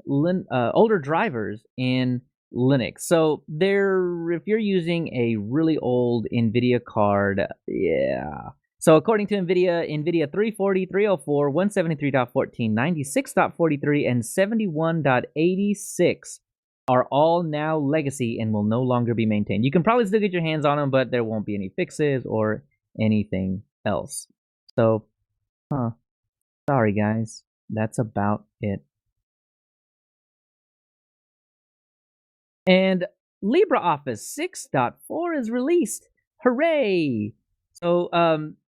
drivers in Linux. So if you're using a really old NVIDIA card, yeah. So according to NVIDIA 340, 304, 173.14, 96.43, and 71.86 are all now legacy and will no longer be maintained. You can probably still get your hands on them, but there won't be any fixes or anything else. So, sorry guys, that's about it. And LibreOffice 6.4 is released. Hooray! So,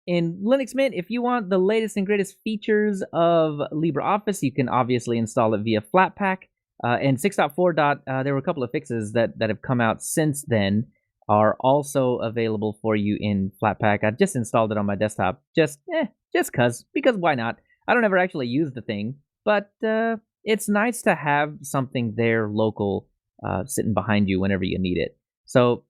in Linux Mint, if you want the latest and greatest features of LibreOffice, you can obviously install it via Flatpak. And 6.4. There were a couple of fixes that have come out since then, are also available for you in Flatpak. I just installed it on my desktop, just because why not? I don't ever actually use the thing, but it's nice to have something there local sitting behind you whenever you need it. So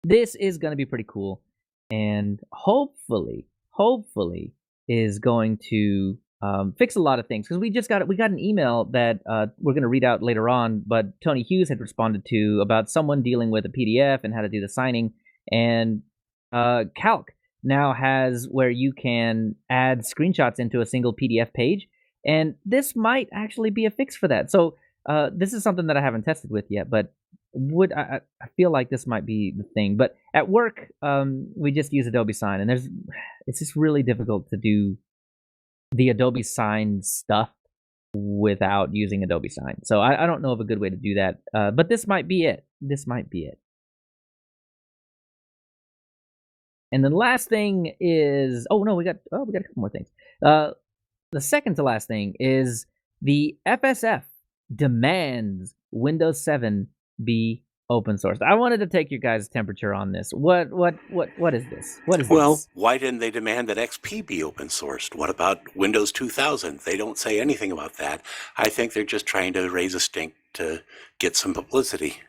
this is going to be pretty cool, and hopefully is going to fix a lot of things, because we got an email that we're going to read out later on, but Tony Hughes had responded to about someone dealing with a PDF and how to do the signing, and Calc now has where you can add screenshots into a single PDF page, and this might actually be a fix for that. So this is something that I haven't tested with yet, but I feel like this might be the thing. But at work, we just use Adobe Sign, and it's just really difficult to do the Adobe Sign stuff without using Adobe Sign. So I don't know of a good way to do that, but this might be it. And the last thing is, we got a couple more things. The second to last thing is the FSF demands Windows 7 be open source. I wanted to take your guys' temperature on this. What is this? Well, this? why didn't they demand that XP be open sourced? What about Windows 2000? They don't say anything about that. I think they're just trying to raise a stink to get some publicity.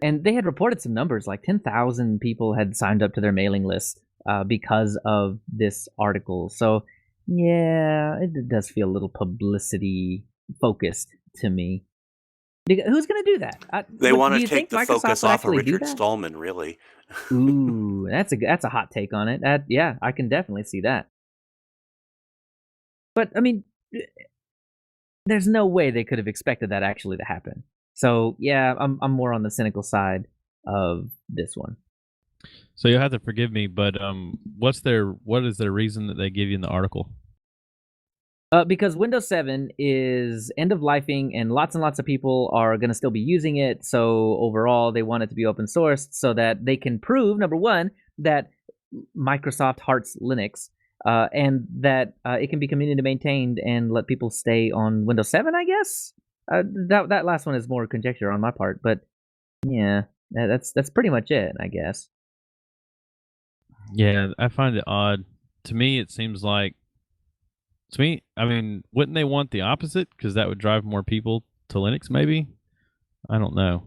And they had reported some numbers, like 10,000 people had signed up to their mailing list because of this article. So, yeah, it does feel a little publicity focused to me. Who's going to do that? They want to take the focus off of Richard Stallman, really. Ooh, that's a hot take on it. Yeah, I can definitely see that. But, I mean, there's no way they could have expected that actually to happen. So, yeah, I'm more on the cynical side of this one. So you'll have to forgive me, but what is their reason that they give you in the article? Because Windows 7 is end-of-lifing, and lots of people are going to still be using it. So overall, they want it to be open sourced so that they can prove, number one, that Microsoft hearts Linux, and that it can be community maintained and let people stay on Windows 7, I guess. That last one is more conjecture on my part, but yeah, that's pretty much it, I guess. Yeah, I find it odd. To me, it seems like I mean, wouldn't they want the opposite? Because that would drive more people to Linux, maybe? I don't know.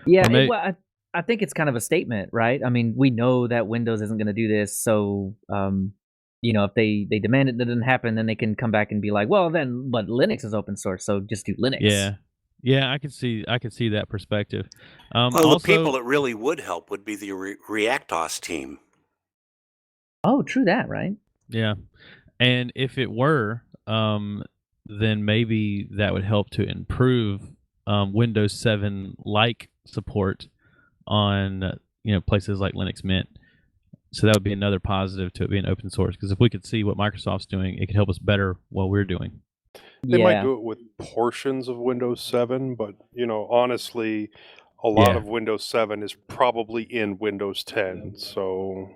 Yeah, Or may- well, I think it's kind of a statement, right? I mean, we know that Windows isn't going to do this, so if they demand it, that doesn't happen, then they can come back and be like, well, then, but Linux is open source, so just do Linux. Yeah, I could see that perspective. Well, also, the people that really would help would be the ReactOS team. Oh, true that, right? yeah, and if it were, then maybe that would help to improve Windows 7 like support on places like Linux Mint. So that would be another positive to it being open source. Because if we could see what Microsoft's doing, it could help us better what we're doing. They might do it with portions of Windows 7, but honestly, a lot of Windows 7 is probably in Windows 10. So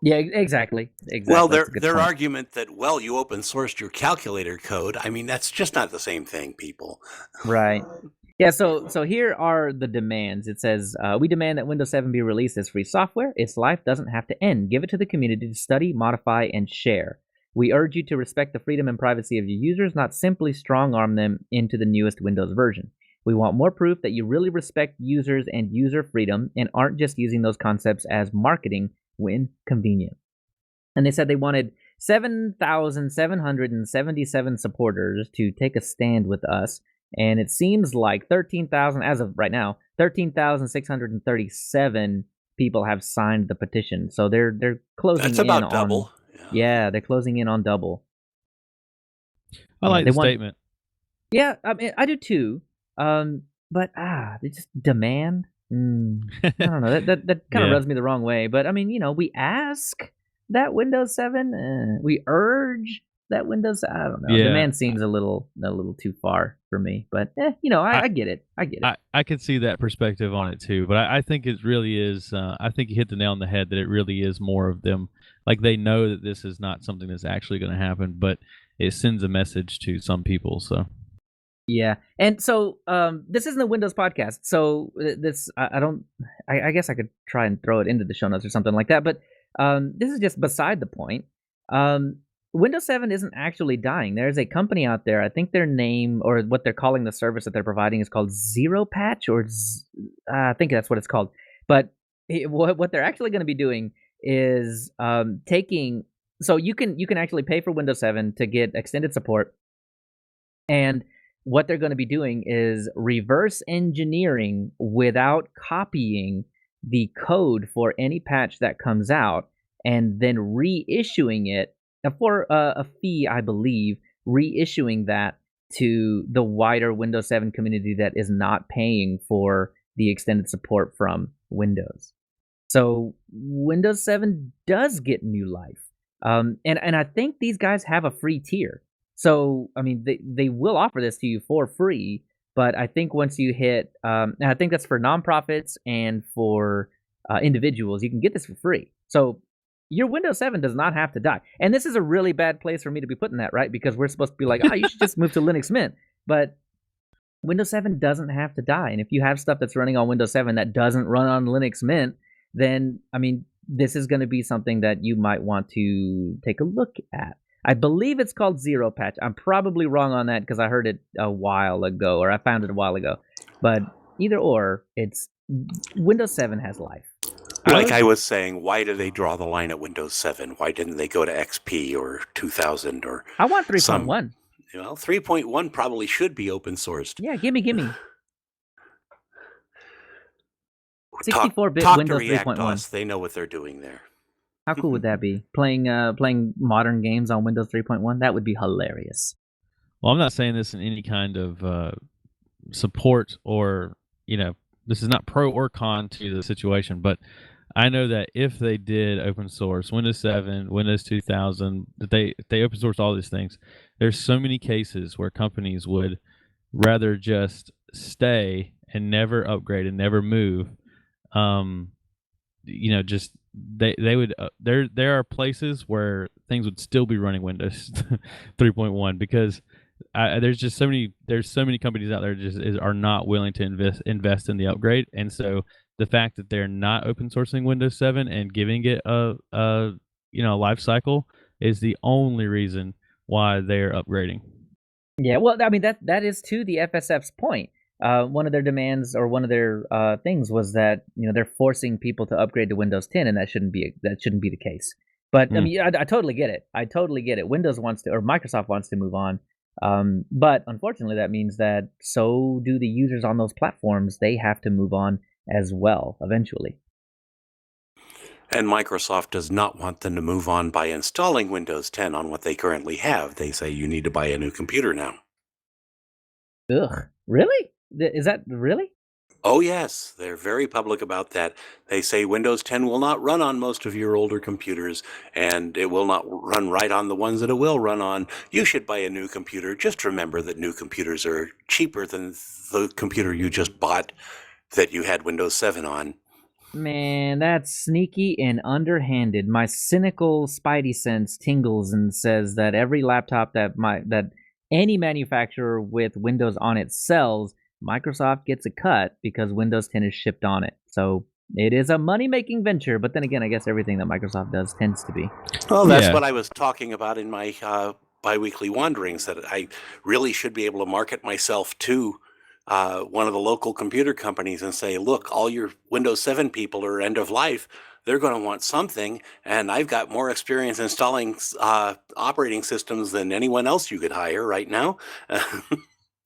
Yeah, exactly. Well, That's a good their point. argument that, well, you open sourced your calculator code, I mean, that's just not the same thing, people. Right. Yeah, so here are the demands. It says, we demand that Windows 7 be released as free software. Its life doesn't have to end. Give it to the community to study, modify, and share. We urge you to respect the freedom and privacy of your users, not simply strong-arm them into the newest Windows version. We want more proof that you really respect users and user freedom and aren't just using those concepts as marketing when convenient. And they said they wanted 7,777 supporters to take a stand with us. And it seems like 13,000, as of right now, 13,637 people have signed the petition. So they're closing in. That's about double. Yeah, they're closing in on double. I like the statement. Yeah, I mean, I do too. But they just demand. I don't know. That kind of rubs me the wrong way. But I mean, we ask that Windows 7. We urge that Windows. I don't know. Yeah. Demand seems a little too far for me. But I get it. I get it. I could see that perspective on it too. But I think it really is. I think you hit the nail on the head that it really is more of them. Like they know that this is not something that's actually going to happen, but it sends a message to some people. So. Yeah, and so this isn't a Windows podcast, so this I guess I could try and throw it into the show notes or something like that, but this is just beside the point. Windows 7 isn't actually dying. There's a company out there, I think their name, or what they're calling the service that they're providing is called Zero Patch, or I think that's what it's called. But what they're actually going to be doing is taking, so you can actually pay for Windows 7 to get extended support, and what they're going to be doing is reverse engineering without copying the code for any patch that comes out, and then reissuing it for a fee, I believe, reissuing that to the wider Windows 7 community that is not paying for the extended support from Windows. So Windows 7 does get new life. And I think these guys have a free tier. So, I mean, they will offer this to you for free, but I think once you hit, and I think that's for nonprofits and for individuals, you can get this for free. So your Windows 7 does not have to die. And this is a really bad place for me to be putting that, right? Because we're supposed to be like, you should just move to Linux Mint. But Windows 7 doesn't have to die. And if you have stuff that's running on Windows 7 that doesn't run on Linux Mint, then, I mean, this is going to be something that you might want to take a look at. I believe it's called Zero Patch. I'm probably wrong on that because I heard it a while ago, or I found it a while ago. But either or, it's Windows 7 has life. Like I was saying, why do they draw the line at Windows 7? Why didn't they go to XP or 2000 or I want 3.1. Well, 3.1 probably should be open sourced. Yeah, gimme. 64-bit talk Windows to 3.1. They know what they're doing there. How cool would that be? Playing modern games on Windows 3.1? That would be hilarious. Well, I'm not saying this in any kind of support or, this is not pro or con to the situation, but I know that if they did open source Windows 7, Windows 2000, that they open source all these things, there's so many cases where companies would rather just stay and never upgrade and never move just they would there are places where things would still be running Windows 3.1 because there's so many companies out there are not willing to invest in the upgrade, and so the fact that they're not open sourcing Windows 7 and giving it a life cycle is the only reason why they're upgrading. Yeah, well, I mean that is to the FSF's point. One of their demands or one of their things was that they're forcing people to upgrade to Windows 10, and that shouldn't be the case. But I mean, I totally get it. I totally get it. Windows wants to, or Microsoft wants to move on, but unfortunately, that means that so do the users on those platforms. They have to move on as well eventually. And Microsoft does not want them to move on by installing Windows 10 on what they currently have. They say you need to buy a new computer now. Ugh, really? Is that really? Oh, yes, they're very public about that. They say Windows 10 will not run on most of your older computers, and it will not run right on the ones that it will run on. You should buy a new computer. Just remember that new computers are cheaper than the computer you just bought that you had Windows 7 on. Man, that's sneaky and underhanded. My cynical spidey sense tingles and says that every laptop that any manufacturer with Windows on it sells, Microsoft gets a cut because Windows 10 is shipped on it. So it is a money-making venture, but then again, I guess everything that Microsoft does tends to be. Well, that's Yeah. what I was talking about in my biweekly wanderings, that I really should be able to market myself to one of the local computer companies and say, look, all your Windows 7 people are end of life. They're going to want something, and I've got more experience installing operating systems than anyone else you could hire right now.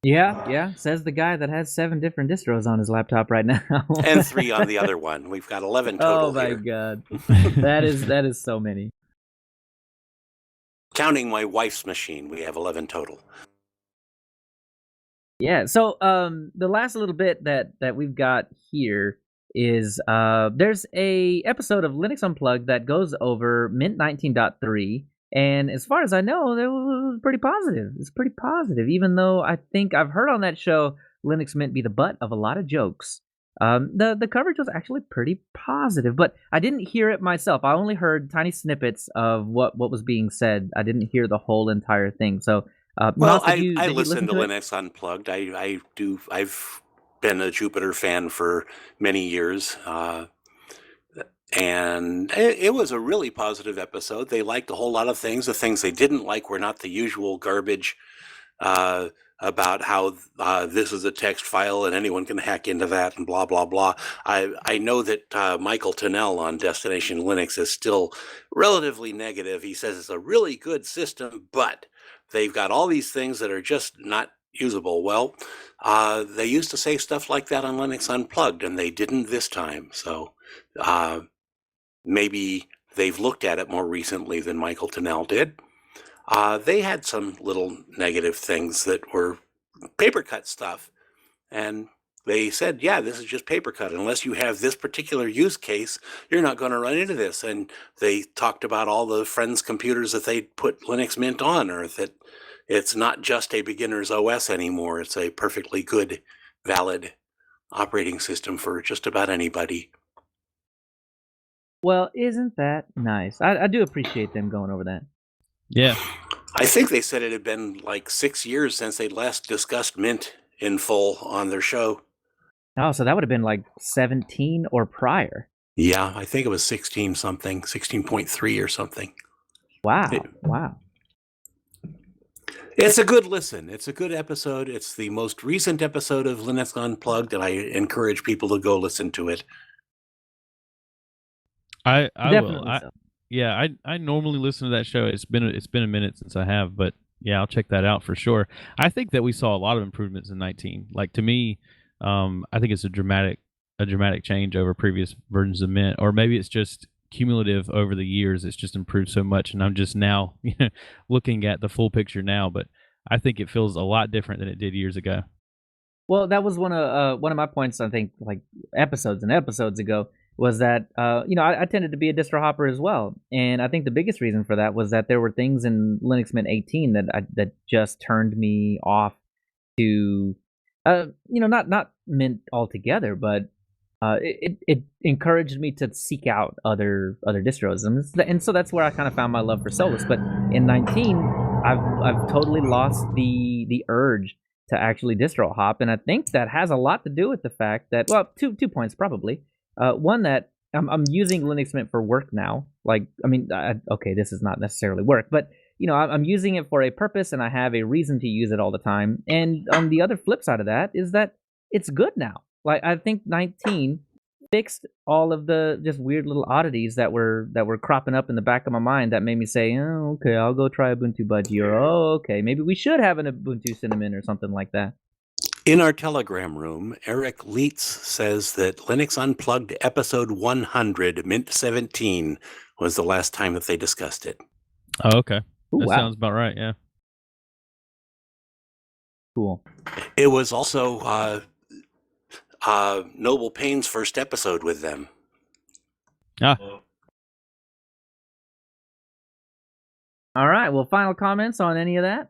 Yeah, says the guy that has 7 different distros on his laptop right now. And 3 on the other one. We've got 11 total Oh my here. god. That is so many. Counting my wife's machine, we have 11 total. Yeah, so the last little bit that we've got here is there's a episode of Linux Unplugged that goes over Mint 19.3, and as far as I know, it was pretty positive. It's pretty positive, even though I think I've heard on that show Linux Mint be the butt of a lot of jokes. The coverage was actually pretty positive, but I didn't hear it myself. I only heard tiny snippets of what was being said. I didn't hear the whole entire thing. So Well, Moss, did you listen to it? Linux Unplugged. I've been a Jupiter fan for many years, and it was a really positive episode. They liked a whole lot of things. The things they didn't like were not the usual garbage about how this is a text file and anyone can hack into that and blah, blah, blah. I know that Michael Tunnell on Destination Linux is still relatively negative. He says it's a really good system, but they've got all these things that are just not usable. Well, they used to say stuff like that on Linux Unplugged, and they didn't this time. So maybe they've looked at it more recently than Michael Tunnell did. They had some little negative things that were paper cut stuff. And they said, yeah, this is just paper cut. Unless you have this particular use case, you're not going to run into this. And they talked about all the friends' computers that they put Linux Mint on, or that it's not just a beginner's OS anymore. It's a perfectly good, valid operating system for just about anybody. Well, isn't that nice? I do appreciate them going over that. Yeah. I think they said it had been like 6 years since they last discussed Mint in full on their show. Oh, so that would have been like 17 or prior. Yeah, I think it was 16 something, 16.3 or something. Wow. Wow. It's a good listen. It's a good episode. It's the most recent episode of Linux Unplugged, and I encourage people to go listen to it. I Definitely will. so. Yeah, I normally listen to that show. It's been a minute since I have, but yeah, I'll check that out for sure. I think that we saw a lot of improvements in 19. Like, to me, I think it's a dramatic change over previous versions of Mint, or maybe it's just cumulative over the years. It's just improved so much, and I'm just now looking at the full picture now. But I think it feels a lot different than it did years ago. Well, that was one of my points. I think like episodes and episodes ago was that I tended to be a distro hopper as well, and I think the biggest reason for that was that there were things in Linux Mint 18 that just turned me off to not Mint altogether, but it encouraged me to seek out other distros, and so that's where I kind of found my love for Solus. But in 19, I've totally lost the urge to actually distro hop, and I think that has a lot to do with the fact that, well, two points probably. One, that I'm using Linux Mint for work now. Like, I mean, okay, this is not necessarily work, but I'm using it for a purpose, and I have a reason to use it all the time. And on the other flip side of that is that it's good now. Like, I think 19 fixed all of the just weird little oddities that were cropping up in the back of my mind that made me say, oh, okay, I'll go try Ubuntu Budgie, or oh, okay, maybe we should have an Ubuntu Cinnamon or something like that. In our Telegram room, Eric Leitz says that Linux Unplugged episode 100, Mint 17, was the last time that they discussed it. Oh, okay. Ooh, That wow. sounds about right. Yeah. Cool. It was also Noble Payne's first episode with them. Ah. All right. Well, final comments on any of that?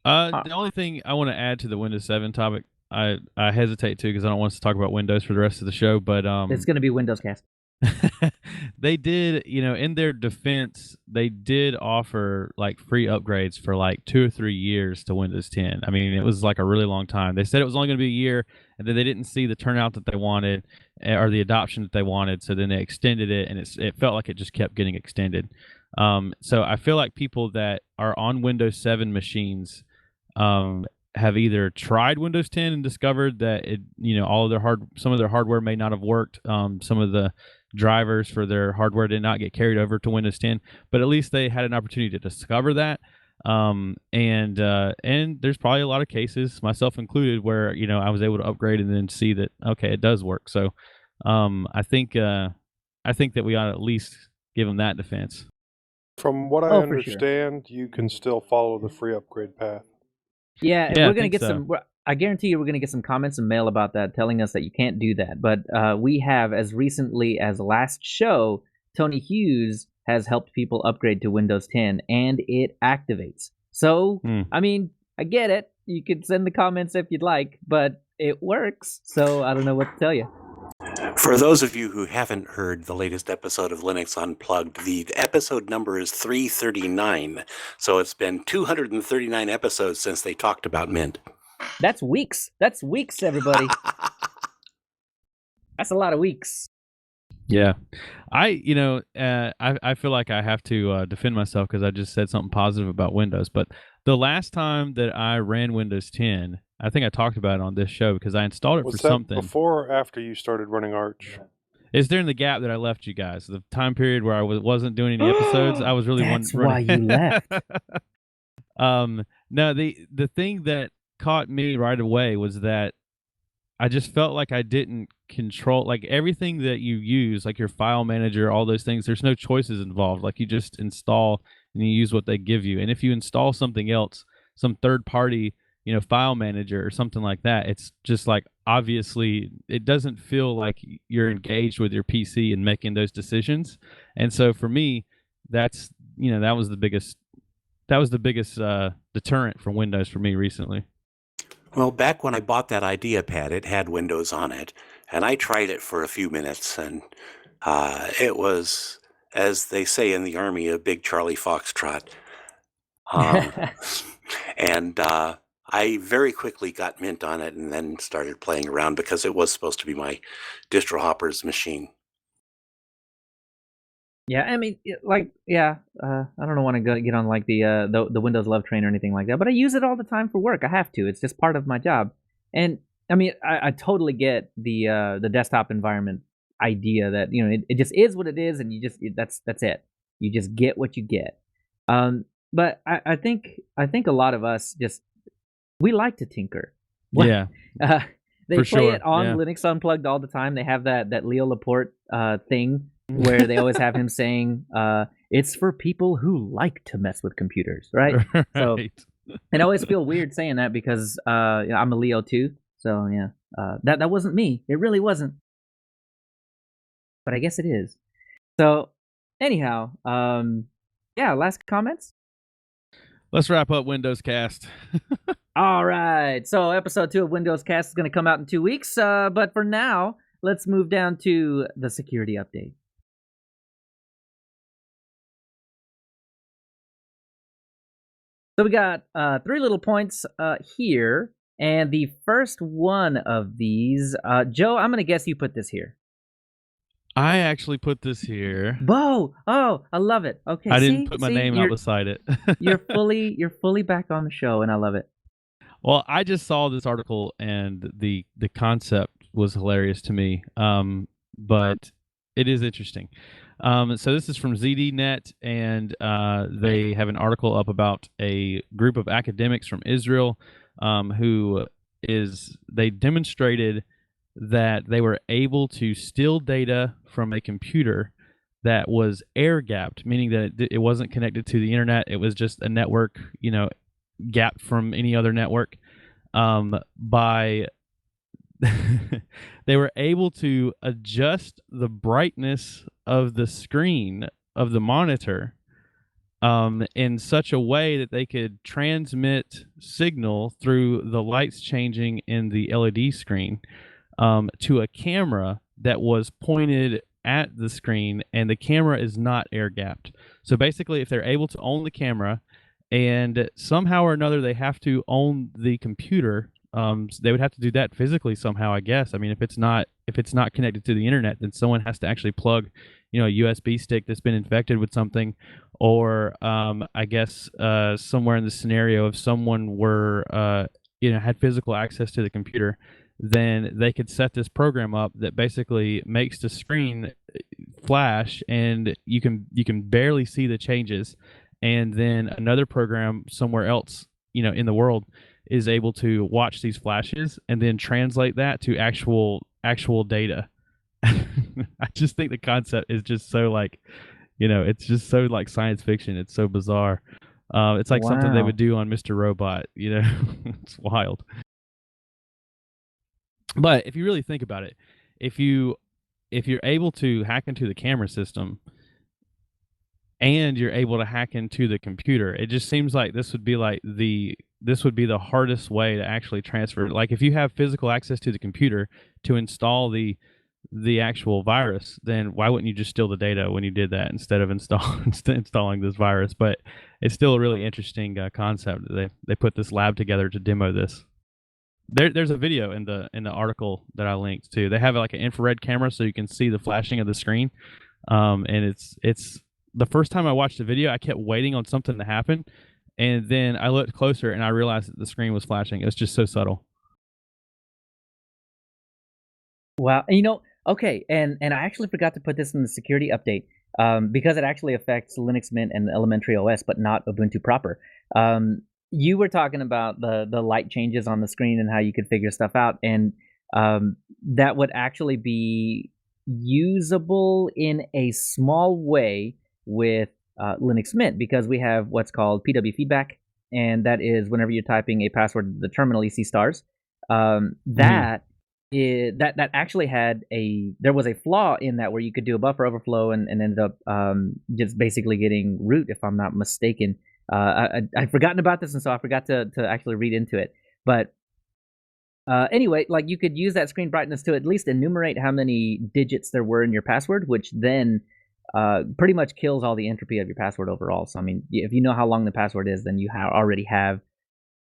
The only thing I want to add to the Windows 7 topic, I hesitate to because I don't want us to talk about Windows for the rest of the show, but It's going to be Windows Cast. they did, in their defense, they did offer like free upgrades for like 2 or 3 years to Windows 10. I mean, it was like a really long time. They said it was only going to be a year, and then they didn't see the turnout that they wanted or the adoption that they wanted, so then they extended it, and it felt like it just kept getting extended. So I feel like people that are on Windows 7 machines have either tried Windows 10 and discovered that all of some of their hardware may not have worked. Some of the drivers for their hardware did not get carried over to Windows 10, but at least they had an opportunity to discover that. And there's probably a lot of cases, myself included, where I was able to upgrade and then see that okay, it does work. So I think that we ought to at least give them that defense. From what I Oh, for sure. understand, you can still follow the free upgrade path. Yeah, Yeah, we're I gonna think get so. some. I guarantee you, we're gonna get some comments and mail about that, telling us that you can't do that. But we have, as recently as last show, Tony Hughes has helped people upgrade to Windows 10, and it activates. So, I mean, I get it. You could send the comments if you'd like, but it works. So I don't know what to tell you. For those of you who haven't heard the latest episode of Linux Unplugged, the episode number is 339. So it's been 239 episodes since they talked about Mint. That's weeks. That's weeks, everybody. That's a lot of weeks. Yeah, I feel like I have to defend myself because I just said something positive about Windows. But the last time that I ran Windows 10, I think I talked about it on this show because I installed it Was for that something. before or after you started running Arch? It's during the gap that I left you guys, the time period where I wasn't doing any episodes. I was really That's why you left. No, the thing that caught me right away was that I just felt like I didn't control like everything that you use, like your file manager, all those things. There's no choices involved. Like you just install and you use what they give you. And if you install something else, some third party, file manager or something like that, it's just like obviously it doesn't feel like you're engaged with your PC and making those decisions. And so for me, that's that was the biggest deterrent from Windows for me recently. Well, back when I bought that idea pad, it had Windows on it, and I tried it for a few minutes, and it was, as they say in the Army, a big Charlie Foxtrot. And I very quickly got Mint on it and then started playing around because it was supposed to be my distro hopper's machine. Yeah, I mean, I don't want to get on like the Windows love train or anything like that, but I use it all the time for work. I have to. It's just part of my job. And I mean, I totally get the desktop environment idea that it just is what it is, and that's it. You just get what you get. But I think a lot of us we like to tinker. Yeah. They For play sure, it on yeah. Linux Unplugged all the time. They have that Leo Laporte thing where they always have him saying, it's for people who like to mess with computers, right? So and I always feel weird saying that because I'm a Leo too. So yeah, that wasn't me. It really wasn't. But I guess it is. So anyhow, last comments? Let's wrap up Windows Cast. All right. So episode 2 of Windows Cast is going to come out in 2 weeks. But for now, let's move down to the security update. So we got 3 little points here. And the first one of these, Joe, I'm going to guess you put this here. I actually put this here. Whoa! Oh, I love it. Okay, I didn't put my name out beside it. you're fully back on the show, and I love it. Well, I just saw this article, and the concept was hilarious to me. But it is interesting. So this is from ZDNet, and they have an article up about a group of academics from Israel they demonstrated that they were able to steal data from a computer that was air-gapped, meaning that it wasn't connected to the internet. It was just a network, gapped from any other network. By they were able to adjust the brightness of the screen of the monitor in such a way that they could transmit signal through the lights changing in the LED screen to a camera that was pointed at the screen, and the camera is not air gapped. So basically, if they're able to own the camera, and somehow or another they have to own the computer, they would have to do that physically somehow, I guess. I mean, if it's not connected to the internet, then someone has to actually plug, a USB stick that's been infected with something, or I guess somewhere in the scenario, if someone were had physical access to the computer, then they could set this program up that basically makes the screen flash, and you can barely see the changes, and then another program somewhere else, in the world, is able to watch these flashes and then translate that to actual data. I just think the concept is just so it's just so like science fiction. It's so bizarre. It's like something they would do on Mr. Robot. It's wild. But if you really think about it, if you're able to hack into the camera system and you're able to hack into the computer, it just seems like this would be the hardest way to actually transfer. Like, if you have physical access to the computer to install the actual virus, then why wouldn't you just steal the data when you did that instead of installing this virus? But it's still a really interesting concept. They put this lab together to demo this. There's a video in the article that I linked to. They have like an infrared camera so you can see the flashing of the screen. And it's the first time I watched the video, I kept waiting on something to happen, and then I looked closer and I realized that the screen was flashing. It was just so subtle. Wow. Okay, and I actually forgot to put this in the security update because it actually affects Linux Mint and Elementary OS, but not Ubuntu proper. You were talking about the light changes on the screen and how you could figure stuff out, and that would actually be usable in a small way with Linux Mint, because we have what's called PW feedback, and that is whenever you're typing a password to the terminal, you see stars. That actually there was a flaw in that where you could do a buffer overflow and ended up just basically getting root, if I'm not mistaken. I'd forgotten about this, and so I forgot to actually read into it. But anyway, like, you could use that screen brightness to at least enumerate how many digits there were in your password, which then pretty much kills all the entropy of your password overall. So, I mean, if you know how long the password is, then you already have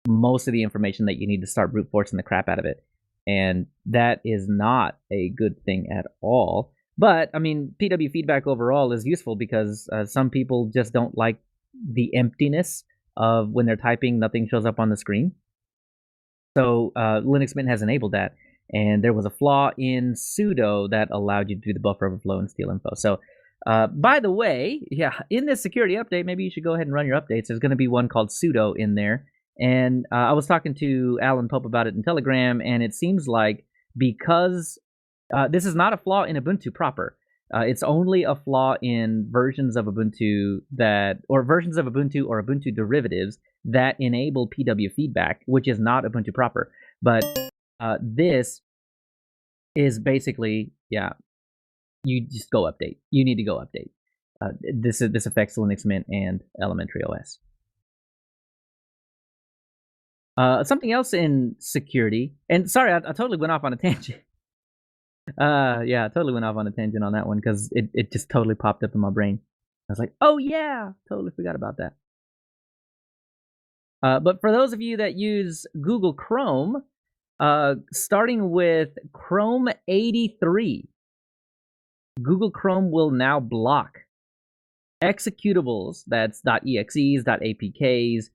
most of the information that you need to start brute forcing the crap out of it. And that is not a good thing at all. But, I mean, PW feedback overall is useful because some people just don't like the emptiness of when they're typing, nothing shows up on the screen. So Linux Mint has enabled that. And there was a flaw in sudo that allowed you to do the buffer overflow and steal info. So, by the way, yeah, in this security update, maybe you should go ahead and run your updates. There's going to be one called sudo in there. And I was talking to Alan Pope about it in Telegram, and it seems like because this is not a flaw in Ubuntu proper, it's only a flaw in versions of Ubuntu or Ubuntu derivatives that enable PW feedback, which is not Ubuntu proper. But this is basically, yeah, you just go update. You need to go update. This affects Linux Mint and Elementary OS. Something else in security, and sorry, I totally went off on a tangent. Yeah, I totally went off on a tangent on that one because it just totally popped up in my brain. I was like, oh yeah, totally forgot about that. But for those of you that use Google Chrome, starting with Chrome 83, Google Chrome will now block executables, that's .exes, .apks,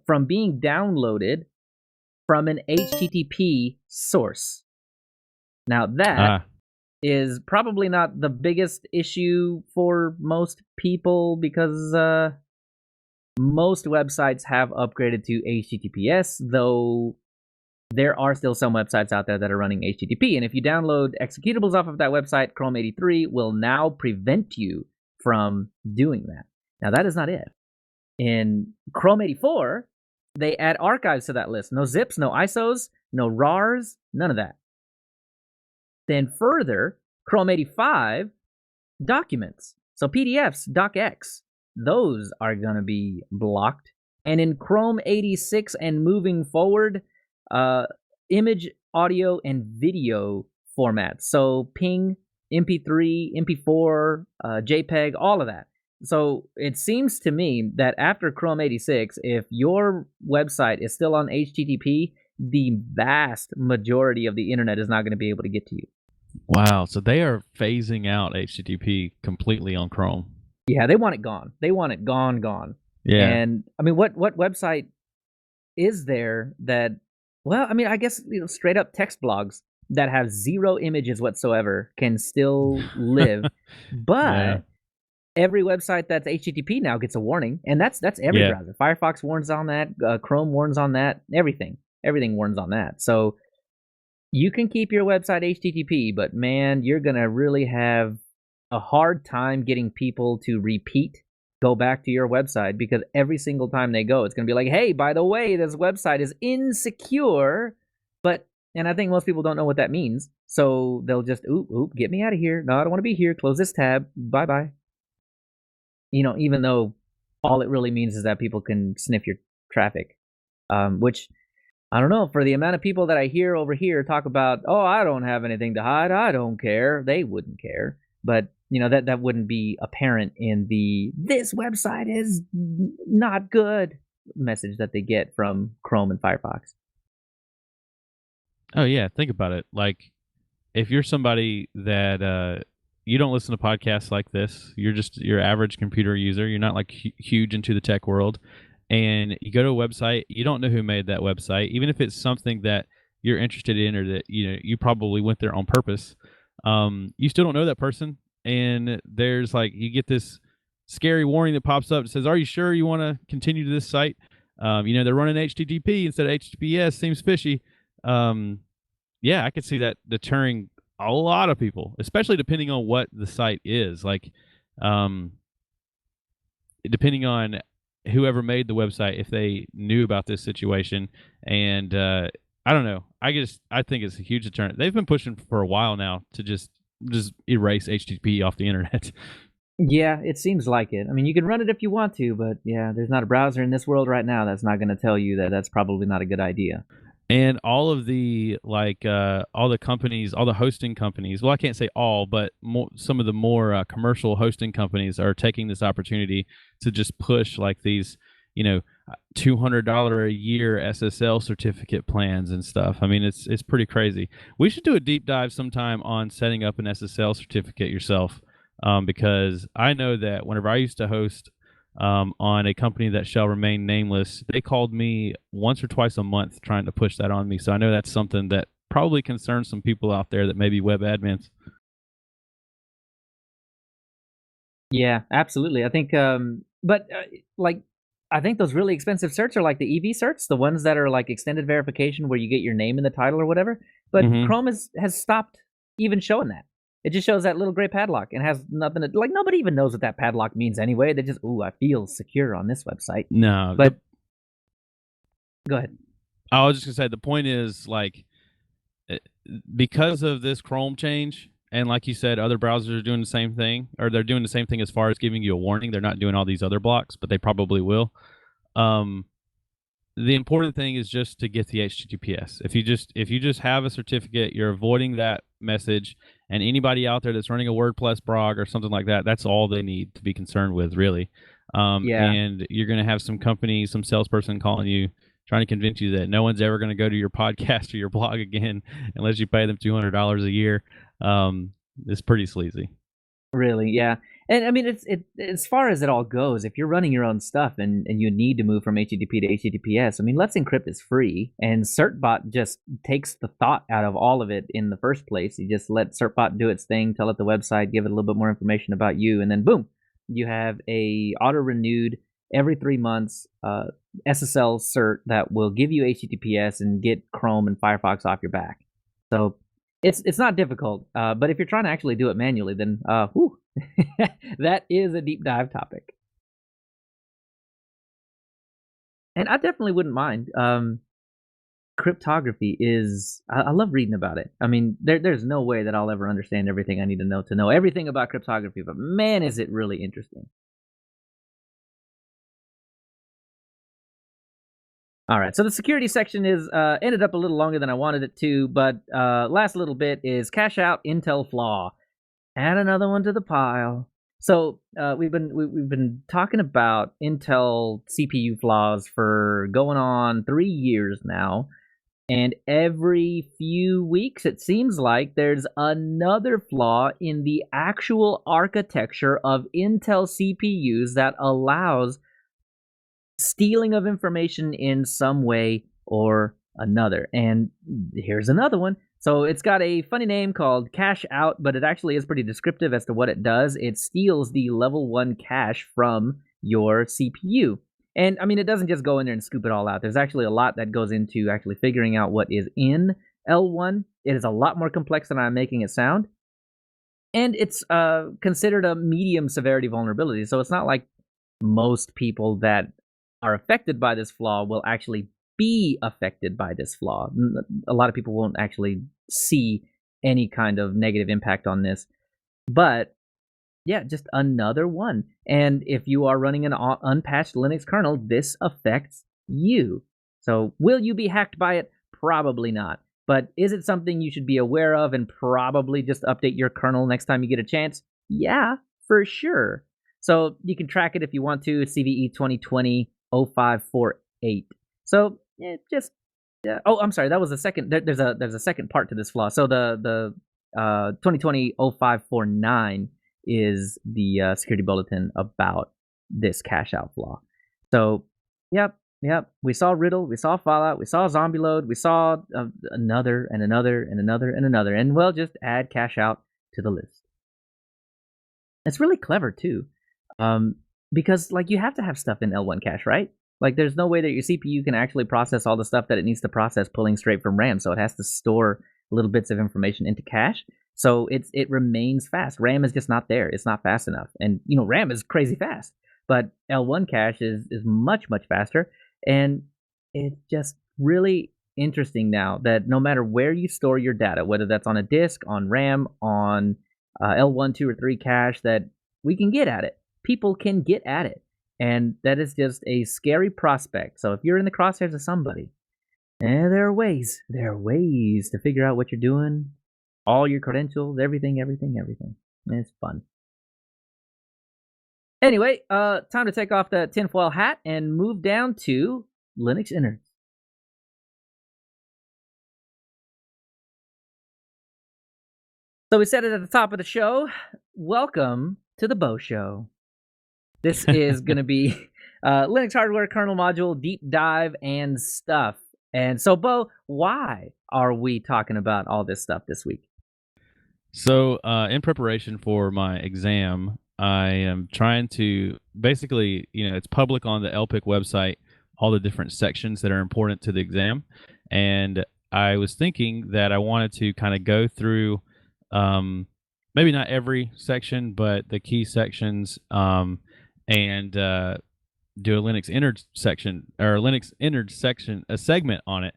from being downloaded from an HTTP source. Now that is probably not the biggest issue for most people because most websites have upgraded to HTTPS, though there are still some websites out there that are running HTTP. And if you download executables off of that website, Chrome 83 will now prevent you from doing that. Now, that is not it. In Chrome 84, they add archives to that list. No zips, no ISOs, no RARs, none of that. Then further, Chrome 85, documents. So PDFs, docx, those are going to be blocked. And in Chrome 86 and moving forward, image, audio, and video formats. So PNG, MP3, MP4, JPEG, all of that. So it seems to me that after Chrome 86, if your website is still on HTTP, the vast majority of the internet is not going to be able to get to you. Wow. So they are phasing out HTTP completely on Chrome. Yeah, they want it gone. They want it gone. Yeah. And I mean, what website is there that, well, I mean, I guess, straight up text blogs that have zero images whatsoever can still live. But every website that's HTTP now gets a warning, and that's every browser. Firefox warns on that, Chrome warns on that, everything warns on that. So you can keep your website HTTP, but man, you're gonna really have a hard time getting people to go back to your website, because every single time they go, it's gonna be like, hey, by the way, this website is insecure. And I think most people don't know what that means, so they'll just oop, get me out of here. No, I don't want to be here. Close this tab. Bye. Even though all it really means is that people can sniff your traffic, which, I don't know, for the amount of people that I hear over here talk about, oh, I don't have anything to hide, I don't care, they wouldn't care. But, that wouldn't be apparent in the "this website is not good" message that they get from Chrome and Firefox. Oh, yeah. Think about it. Like, if you're somebody that you don't listen to podcasts like this, you're just your average computer user, you're not like huge into the tech world, and you go to a website, you don't know who made that website, even if it's something that you're interested in or that you probably went there on purpose, you still don't know that person, and there's you get this scary warning that pops up that says, are you sure you want to continue to this site? They're running HTTP instead of HTTPS, seems fishy. Yeah, I could see that deterring a lot of people, especially depending on what the site is. Depending on whoever made the website, if they knew about this situation. And I don't know. I think it's a huge deterrent. They've been pushing for a while now to just erase HTTP off the internet. Yeah, it seems like it. I mean, you can run it if you want to, but yeah, there's not a browser in this world right now that's not going to tell you that that's probably not a good idea. And all of the all the companies, all the hosting companies, well, I can't say all, but some of the more commercial hosting companies are taking this opportunity to just push these, $200 a year SSL certificate plans and stuff. I mean, it's pretty crazy. We should do a deep dive sometime on setting up an SSL certificate yourself, because I know that whenever I used to host on a company that shall remain nameless, they called me once or twice a month trying to push that on me. So I know that's something that probably concerns some people out there that may be web admins. Yeah, absolutely. I think, I think those really expensive certs are like the EV certs, the ones that are like extended verification where you get your name in the title or whatever. But Chrome has stopped even showing that. It just shows that little gray padlock and has nothing to, nobody even knows what that padlock means anyway. They just, I feel secure on this website. No. But go ahead. I was just going to say, the point is, because of this Chrome change, and like you said, other browsers are doing the same thing, or they're doing the same thing as far as giving you a warning. They're not doing all these other blocks, but they probably will. the important thing is just to get the HTTPS. If you just have a certificate, you're avoiding that message. And anybody out there that's running a WordPress blog or something like that, that's all they need to be concerned with, really. Yeah. And you're going to have some company, some salesperson calling you, trying to convince you that no one's ever going to go to your podcast or your blog again unless you pay them $200 a year. It's pretty sleazy. Really, yeah. And I mean, it's as far as it all goes, if you're running your own stuff and you need to move from HTTP to HTTPS, I mean, Let's Encrypt is free, and Certbot just takes the thought out of all of it in the first place. You just let Certbot do its thing, tell it the website, give it a little bit more information about you, and then boom, you have a auto-renewed every 3 months SSL cert that will give you HTTPS and get Chrome and Firefox off your back. So it's not difficult, but if you're trying to actually do it manually, then whew, that is a deep dive topic. And I definitely wouldn't mind. Cryptography is, I love reading about it. I mean, there's no way that I'll ever understand everything I need to know everything about cryptography, but man, is it really interesting. All right, so the security section is ended up a little longer than I wanted it to, but last little bit is cache out Intel flaw. Add another one to the pile. So we've been talking about Intel CPU flaws for going on 3 years now, and every few weeks it seems like there's another flaw in the actual architecture of Intel CPUs that allows stealing of information in some way or another. And here's another one. So it's got a funny name called cache out, but it actually is pretty descriptive as to what it does. It steals the level 1 cache from your CPU. And I mean, it doesn't just go in there and scoop it all out. There's actually a lot that goes into actually figuring out what is in L1. It is a lot more complex than I'm making it sound. And it's considered a medium severity vulnerability. So it's not like most people that are affected by this flaw will actually be affected by this flaw. A lot of people won't actually see any kind of negative impact on this. But yeah, just another one. And if you are running an unpatched Linux kernel, this affects you. So will you be hacked by it? Probably not. But is it something you should be aware of and probably just update your kernel next time you get a chance? Yeah, for sure. So you can track it if you want to. CVE 2020-0548. So just oh, I'm sorry. That was the second. There's a second part to this flaw. So the 2020-0549 is the security bulletin about this cache out flaw. So yep. We saw Riddle, we saw Fallout, we saw Zombie Load, we saw another and another and another and another, and we'll just add cache out to the list. It's really clever too, because like you have to have stuff in L1 cache, right? Like there's no way that your CPU can actually process all the stuff that it needs to process pulling straight from RAM, so it has to store little bits of information into cache. So it remains fast. RAM is just not there. It's not fast enough. And you know, RAM is crazy fast, but L1 cache is much faster. And it's just really interesting now that no matter where you store your data, whether that's on a disk, on RAM, on L1, 2, or 3 cache, that we can get at it. People can get at it. And that is just a scary prospect. So if you're in the crosshairs of somebody, there are ways. There are ways to figure out what you're doing, all your credentials, everything. It's fun. Anyway, time to take off the tinfoil hat and move down to Linux innards. So we said it at the top of the show. Welcome to the Bo Show. This is going to be Linux hardware kernel module deep dive and stuff. And so, Bo, why are we talking about all this stuff this week? So, in preparation for my exam, I am trying to basically, it's public on the LPIC website, all the different sections that are important to the exam. And I was thinking that I wanted to kind of go through maybe not every section, but the key sections and do a Linux innards section or Linux innards section, a segment on it.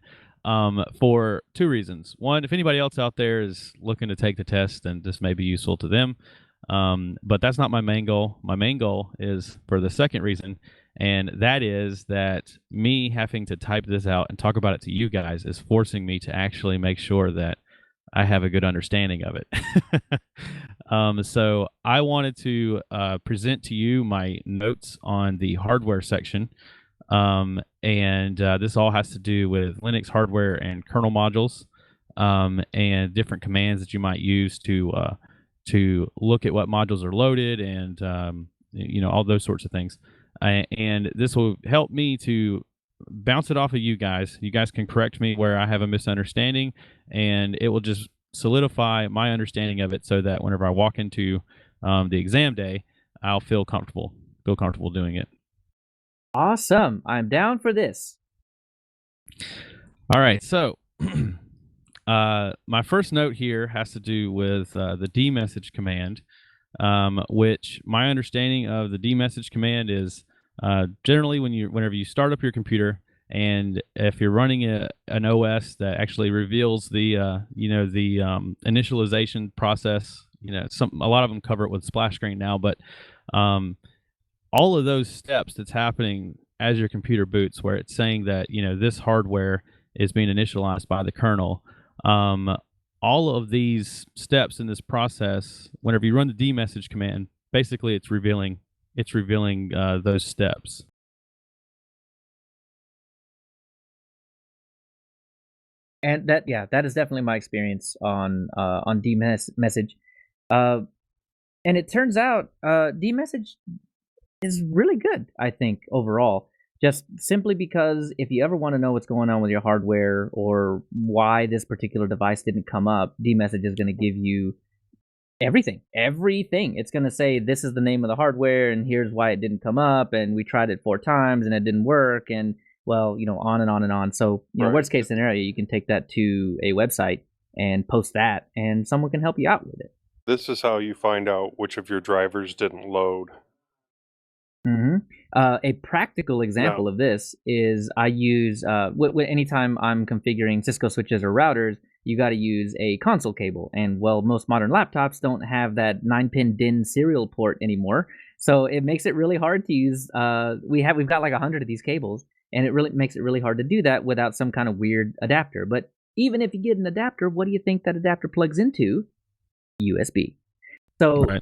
For two reasons. One, if anybody else out there is looking to take the test, then this may be useful to them. But that's not my main goal. My main goal is, for the second reason, And that is that me having to type this out and talk about it to you guys is forcing me to actually make sure that I have a good understanding of it. So I wanted to present to you my notes on the hardware section. And this all has to do with Linux hardware and kernel modules, and different commands that you might use to look at what modules are loaded, and all those sorts of things. And this will help me to bounce it off of you guys. You guys can correct me where I have a misunderstanding, and it will just solidify my understanding of it, so that whenever I walk into the exam day, I'll feel comfortable doing it. Awesome. I'm down for this. All right, so my first note here has to do with the dmessage command, which my understanding of the dmessage command is generally whenever you start up your computer, and if you're running an OS that actually reveals the initialization process, a lot of them cover it with splash screen now, but all of those steps that's happening as your computer boots, where it's saying that this hardware is being initialized by the kernel. All of these steps in this process, whenever you run the dmessage command, basically it's revealing those steps. And that is definitely my experience on dmessage. And it turns out dmessage is really good, I think, overall. Just simply because if you ever want to know what's going on with your hardware or why this particular device didn't come up, dmessage is going to give you everything. It's going to say this is the name of the hardware and here's why it didn't come up, and we tried it 4 times and it didn't work, and on and on and on. So, Right. Worst case scenario, you can take that to a website and post that, and someone can help you out with it. This is how you find out which of your drivers didn't load. Mm-hmm. A practical example of this is I use anytime I'm configuring Cisco switches or routers, you got to use a console cable, and most modern laptops don't have that 9-pin DIN serial port anymore, so it makes it really hard to use. We've got like 100 of these cables, and it really makes it really hard to do that without some kind of weird adapter. But even if you get an adapter, what do you think that adapter plugs into? USB. So. Right.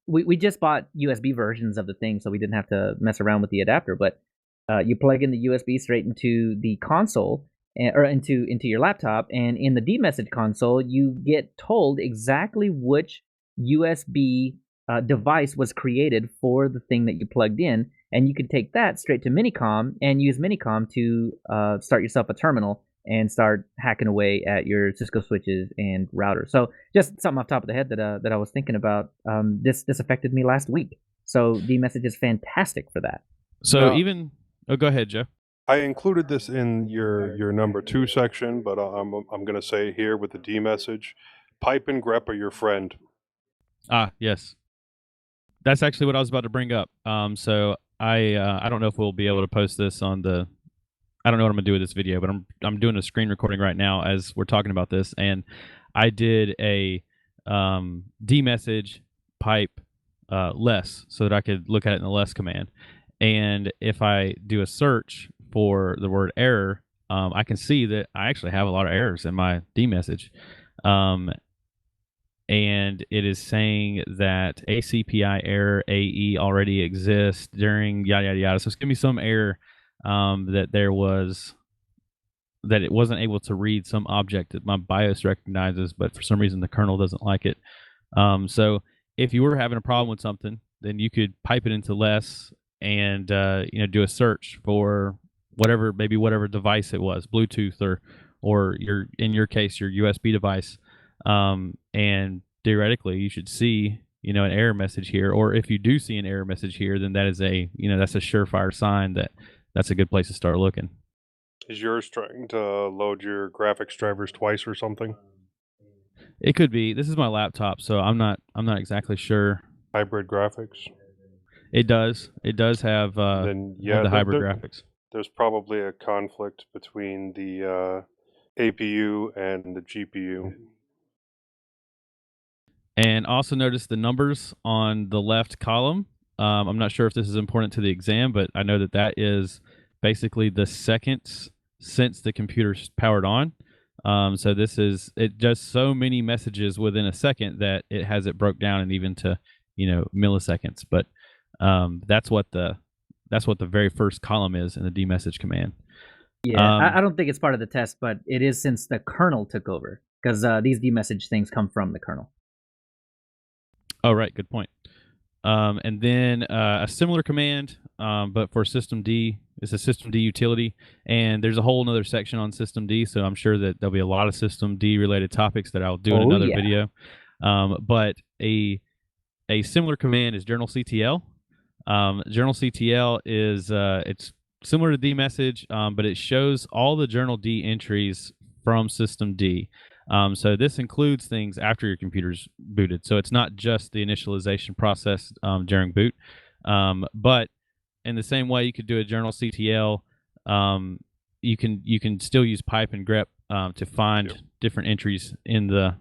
We just bought USB versions of the thing, so we didn't have to mess around with the adapter. But you plug in the USB straight into the console, or into your laptop, and in the dmessage console, you get told exactly which USB device was created for the thing that you plugged in, and you can take that straight to Minicom and use Minicom to start yourself a terminal and start hacking away at your Cisco switches and routers. So just something off the top of the head that I was thinking about. This affected me last week. So dmessage is fantastic for that. So No. go ahead, Joe. I included this in your number 2 section, but I'm going to say here with the dmessage, pipe and grep are your friend. Ah, yes. That's actually what I was about to bring up. So I don't know if we'll be able to post this on the. I don't know what I'm gonna do with this video, but I'm doing a screen recording right now as we're talking about this, and I did a dmessage pipe less so that I could look at it in the less command. And if I do a search for the word error, I can see that I actually have a lot of errors in my dmessage. And it is saying that ACPI error AE already exists during yada yada yada. So it's giving me some error that it wasn't able to read some object that my BIOS recognizes, but for some reason the kernel doesn't like it. So if you were having a problem with something, then you could pipe it into less and do a search for whatever device it was, Bluetooth or in your case your USB device. And theoretically, you should see, an error message here. Or if you do see an error message here, then that is that's a surefire sign that that's a good place to start looking. Is yours trying to load your graphics drivers twice or something? It could be. This is my laptop, so I'm not exactly sure. Hybrid graphics? It does have Then the hybrid graphics. There's probably a conflict between the APU and the GPU. And also notice the numbers on the left column. I'm not sure if this is important to the exam, but I know that that is basically the seconds since the computer's powered on. So it does so many messages within a second that it has it broke down and even to, milliseconds. But that's what the very first column is in the dmessage command. Yeah, I don't think it's part of the test, but it is since the kernel took over, because these dmessage things come from the kernel. Oh, right. Good point. And then a similar command, but for systemd, is a systemd utility. And there's a whole another section on systemd, so I'm sure that there'll be a lot of systemd related topics that I'll do in another video. But a similar command is journalctl. Journalctl is it's similar to dmessage, but it shows all the journal D entries from systemd. So this includes things after your computer's booted. So it's not just the initialization process during boot, but in the same way you could do a journalctl, you can still use pipe and grep to find different entries in the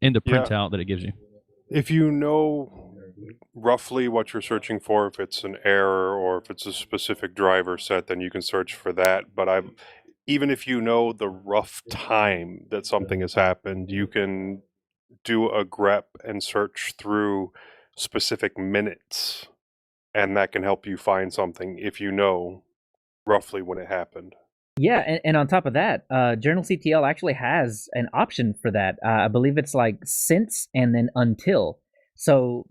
printout that it gives you. If you know roughly what you're searching for, if it's an error or if it's a specific driver set, then you can search for that. But even if you know the rough time that something has happened, you can do a grep and search through specific minutes, and that can help you find something if you know roughly when it happened. Yeah, and on top of that, journalctl actually has an option for that. I believe it's like since and then until. So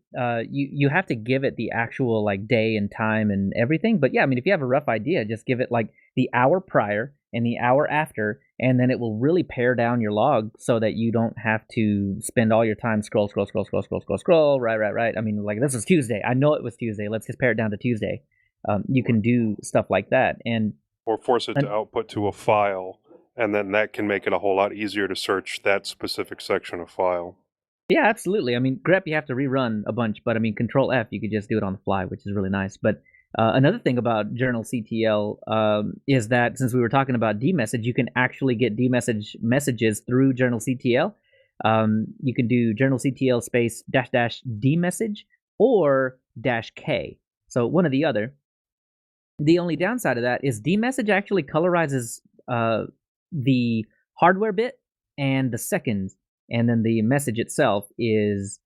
you have to give it the actual like day and time and everything. But yeah, I mean, if you have a rough idea, just give it like the hour prior and the hour after, and then it will really pare down your log so that you don't have to spend all your time scroll. Right. I mean, like this is Tuesday. I know it was Tuesday. Let's just pare it down to Tuesday. You can do stuff like that, or force it to output to a file, and then that can make it a whole lot easier to search that specific section of file. Yeah, absolutely. I mean, grep you have to rerun a bunch, but I mean, Control F you could just do it on the fly, which is really nice. But another thing about journalctl is that since we were talking about dmessage, you can actually get dmessage messages through journalctl. You can do journalctl space -- dmessage or -k. So one or the other. The only downside of that is dmessage actually colorizes the hardware bit and the seconds, and then the message itself is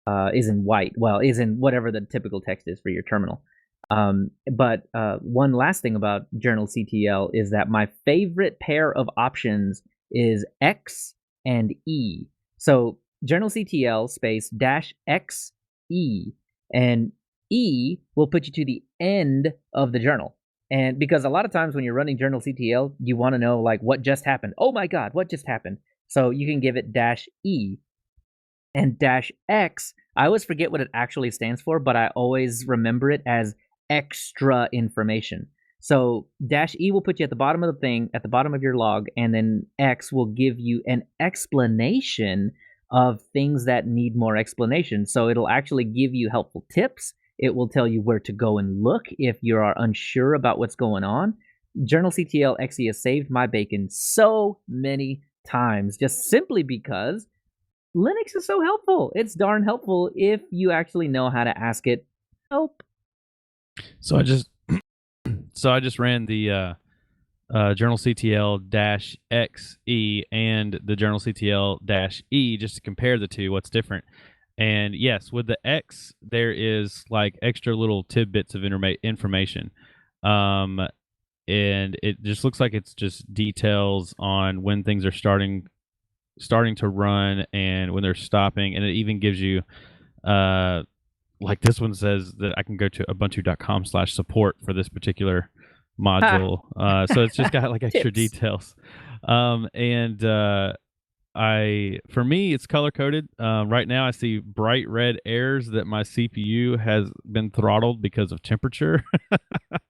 in white. Well, is in whatever the typical text is for your terminal. But one last thing about journalctl is that my favorite pair of options is X and E. So journalctl space -xe, and E will put you to the end of the journal. And because a lot of times when you're running journalctl, you want to know like what just happened. Oh my God, what just happened? So you can give it -e. And -x, I always forget what it actually stands for, but I always remember it as extra information. So -e will put you at the bottom of the thing, at the bottom of your log, and then X will give you an explanation of things that need more explanation. So it'll actually give you helpful tips. It will tell you where to go and look if you are unsure about what's going on. Journalctl XE has saved my bacon so many times, just simply because Linux is so helpful. It's darn helpful if you actually know how to ask it help. So I just ran the journalctl-xe and the journalctl-e just to compare the two, what's different. And yes, with the X, there is like extra little tidbits of information. And it just looks like it's just details on when things are starting to run and when they're stopping. And it even gives you, like this one says that I can go to ubuntu.com/support for this particular module. So it's just got like extra details. For me, it's color coded. Right now I see bright red errors that my CPU has been throttled because of temperature.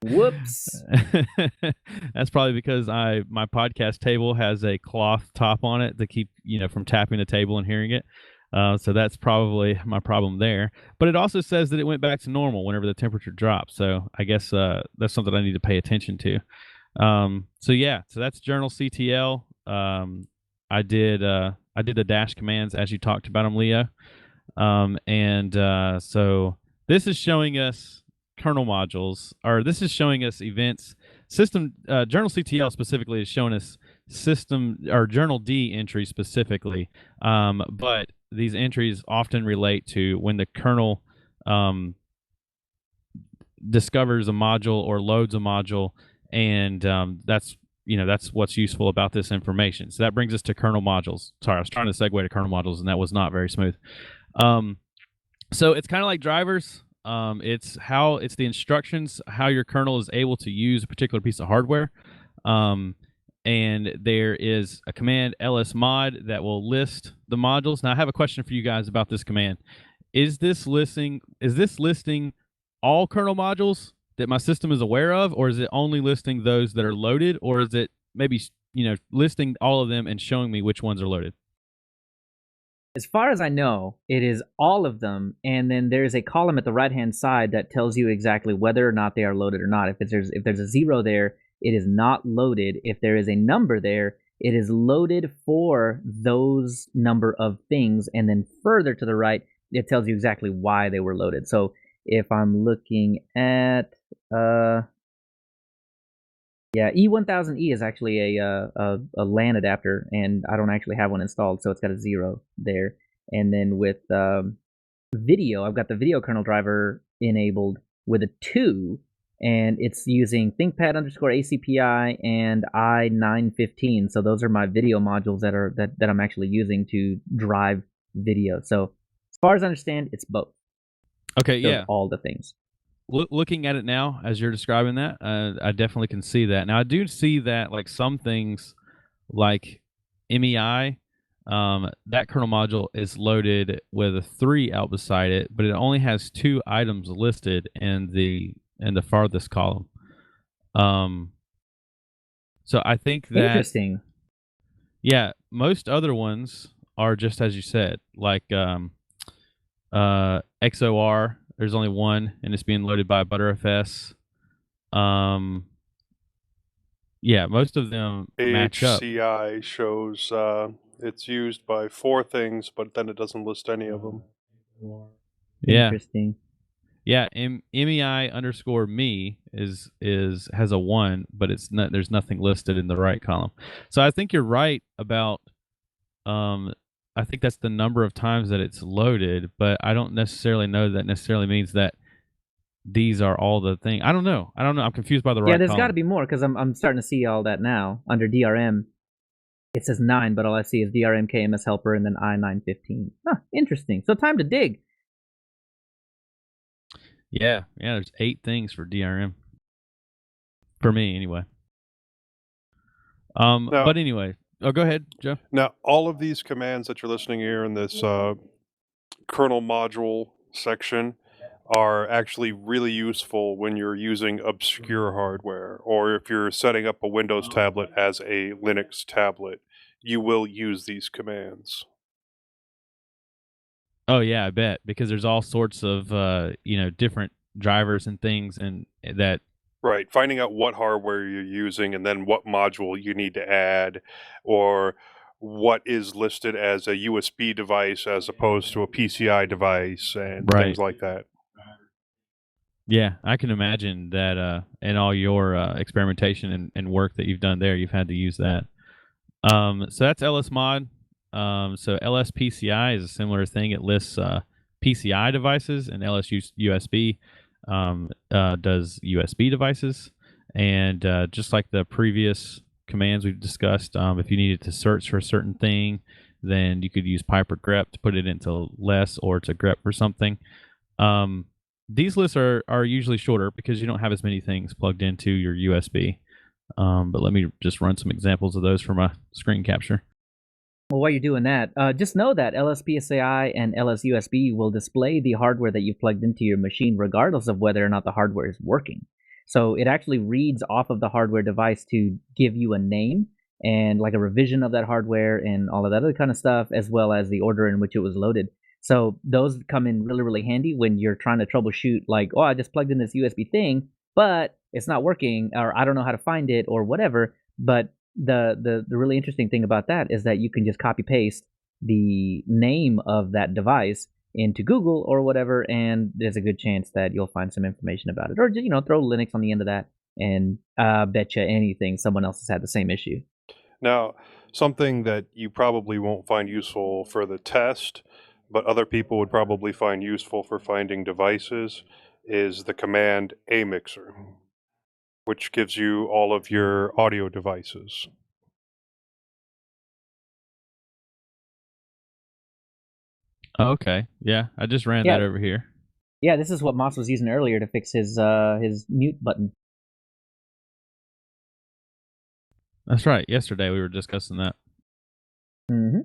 Whoops. That's probably because my podcast table has a cloth top on it to keep, from tapping the table and hearing it. So that's probably my problem there. But it also says that it went back to normal whenever the temperature drops. So I guess that's something I need to pay attention to. So that's journalctl. I did the dash commands as you talked about them, Leo. So this is showing us kernel modules, or this is showing us events. System journal CTL specifically is showing us system or journal D entries specifically, but these entries often relate to when the kernel discovers a module or loads a module, and that's what's useful about this information. So that brings us to kernel modules. Sorry, I was trying to segue to kernel modules, and that was not very smooth. So it's kind of like drivers. It's the instructions, how your kernel is able to use a particular piece of hardware. And there is a command lsmod that will list the modules. Now I have a question for you guys about this command. Is this listing all kernel modules that my system is aware of, or is it only listing those that are loaded, or is it maybe listing all of them and showing me which ones are loaded? As far as I know, it is all of them, and then there's a column at the right-hand side that tells you exactly whether or not they are loaded or not. If there's a 0 there, it is not loaded. If there is a number there, it is loaded for those number of things, and then further to the right, it tells you exactly why they were loaded. So if I'm looking at E1000E is actually a LAN adapter, and I don't actually have one installed, so it's got a 0 there. And then with video, I've got the video kernel driver enabled with a 2, and it's using ThinkPad_ACPI and i915. So those are my video modules that I'm actually using to drive video. So as far as I understand, it's both. Okay, So yeah. all the things. Looking at it now as you're describing that, I definitely can see that. Now I do see that like some things like MEI, that kernel module is loaded with a 3 out beside it, but it only has 2 items listed in the farthest column. So I think that Interesting. Yeah, most other ones are just as you said, like XOR. There's only 1, and it's being loaded by ButterFS. Yeah, most of them match up. HCI shows it's used by 4 things, but then it doesn't list any of them. Yeah, Interesting. yeah. MEI_me has a 1, but it's not. There's nothing listed in the right column. So I think you're right about. I think that's the number of times that it's loaded, but I don't necessarily know that necessarily means that these are all the things. I don't know. I'm confused by the right. Yeah, there's column. got to be more because I'm starting to see all that now under DRM. It says 9, but all I see is DRM KMS helper and then I915. Huh, interesting. So time to dig. Yeah. There's 8 things for DRM. For me, anyway. But anyway. Oh, go ahead, Joe. Now, all of these commands that you're listening here in this kernel module section are actually really useful when you're using obscure hardware, or if you're setting up a Windows tablet as a Linux tablet, you will use these commands. Oh yeah, I bet, because there's all sorts of different drivers and things, and that. Right, finding out what hardware you're using and then what module you need to add, or what is listed as a USB device as opposed to a PCI device, and things like that. Yeah, I can imagine that in all your experimentation and work that you've done there, you've had to use that. So that's lsmod. So LSPCI is a similar thing. It lists PCI devices, and LSUSB does USB devices. And just like the previous commands we've discussed, if you needed to search for a certain thing, then you could use pipe or grep to put it into less or to grep for something. These lists are usually shorter because you don't have as many things plugged into your USB. But let me just run some examples of those for my screen capture. Well, while you're doing that, just know that LSPCI and LSUSB will display the hardware that you've plugged into your machine regardless of whether or not the hardware is working. So it actually reads off of the hardware device to give you a name and like a revision of that hardware and all of that other kind of stuff, as well as the order in which it was loaded. So those come in really, really handy when you're trying to troubleshoot, like, oh, I just plugged in this USB thing, but it's not working, or I don't know how to find it, or whatever. But the really interesting thing about that is that you can just copy paste the name of that device into Google or whatever, and there's a good chance that you'll find some information about it. Or throw Linux on the end of that, and betcha anything, someone else has had the same issue. Now, something that you probably won't find useful for the test, but other people would probably find useful for finding devices, is the command amixer, which gives you all of your audio devices. Oh, okay. Yeah, I just ran Yeah. that over here. Yeah, this is what Moss was using earlier to fix his mute button. That's right. Yesterday we were discussing that. Mm-hmm.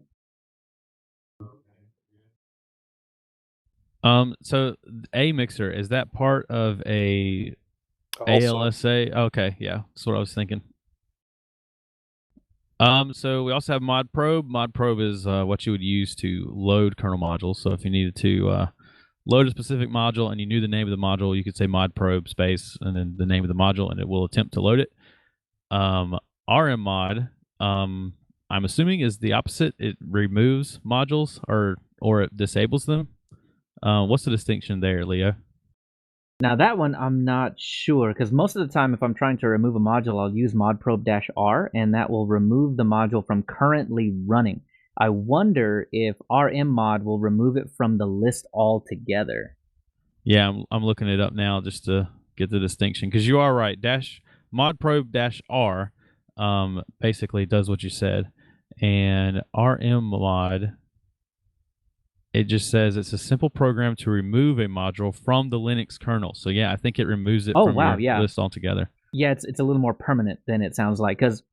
So a mixer, is that part of a Also, ALSA? Okay, yeah, that's what I was thinking. So we also have mod probe. Mod probe is what you would use to load kernel modules. So if you needed to load a specific module and you knew the name of the module, you could say mod probe space and then the name of the module, and it will attempt to load it. RM mod, I'm assuming, is the opposite. It removes modules or it disables them. What's the distinction there, Leo? Now that one I'm not sure, because most of the time if I'm trying to remove a module, I'll use modprobe-r, and that will remove the module from currently running. I wonder if rmmod will remove it from the list altogether. Yeah, I'm looking it up now just to get the distinction, because you are right. Modprobe-r basically does what you said, and rmmod, it just says it's a simple program to remove a module from the Linux kernel. So yeah, I think it removes it from your list altogether. Yeah, it's a little more permanent than it sounds like, because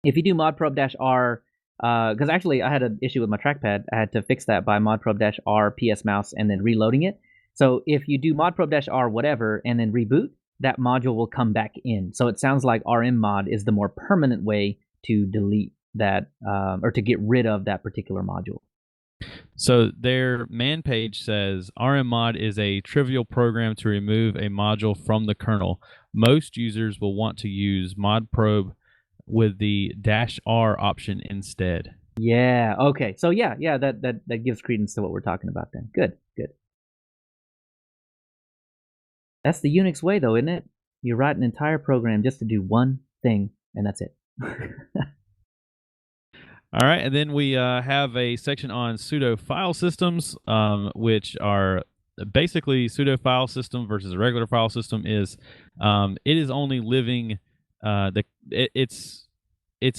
if you do modprobe-r, because actually I had an issue with my trackpad, I had to fix that by modprobe-r ps mouse and then reloading it. So if you do modprobe-r whatever and then reboot, that module will come back in. So it sounds like rmmod is the more permanent way to delete that or to get rid of that particular module. So their man page says rmmod is a trivial program to remove a module from the kernel. Most users will want to use modprobe with the -r option instead. Yeah. Okay. So yeah, that gives credence to what we're talking about then. Good. That's the Unix way, though, isn't it? You write an entire program just to do one thing, and that's it. All right, and then we have a section on pseudo file systems, which are basically pseudo file system versus a regular file system is it is only living it's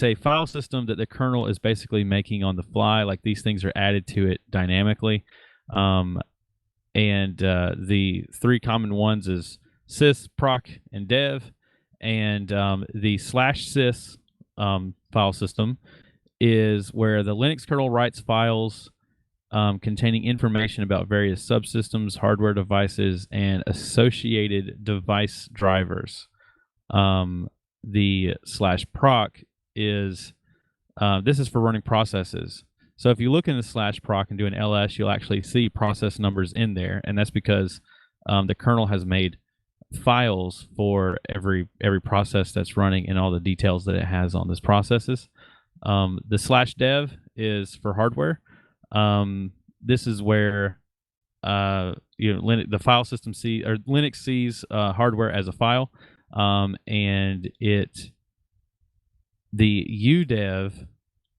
a file system that the kernel is basically making on the fly. Like these things are added to it dynamically, and the three common ones is sys, proc, and dev, and the /sys file system is where the Linux kernel writes files containing information about various subsystems, hardware devices, and associated device drivers. The /proc is this is for running processes. So if you look in the /proc and do an ls, you'll actually see process numbers in there, and that's because the kernel has made files for every process that's running and all the details that it has on those processes. The /dev is for hardware. This is where the file system Linux sees hardware as a file, and the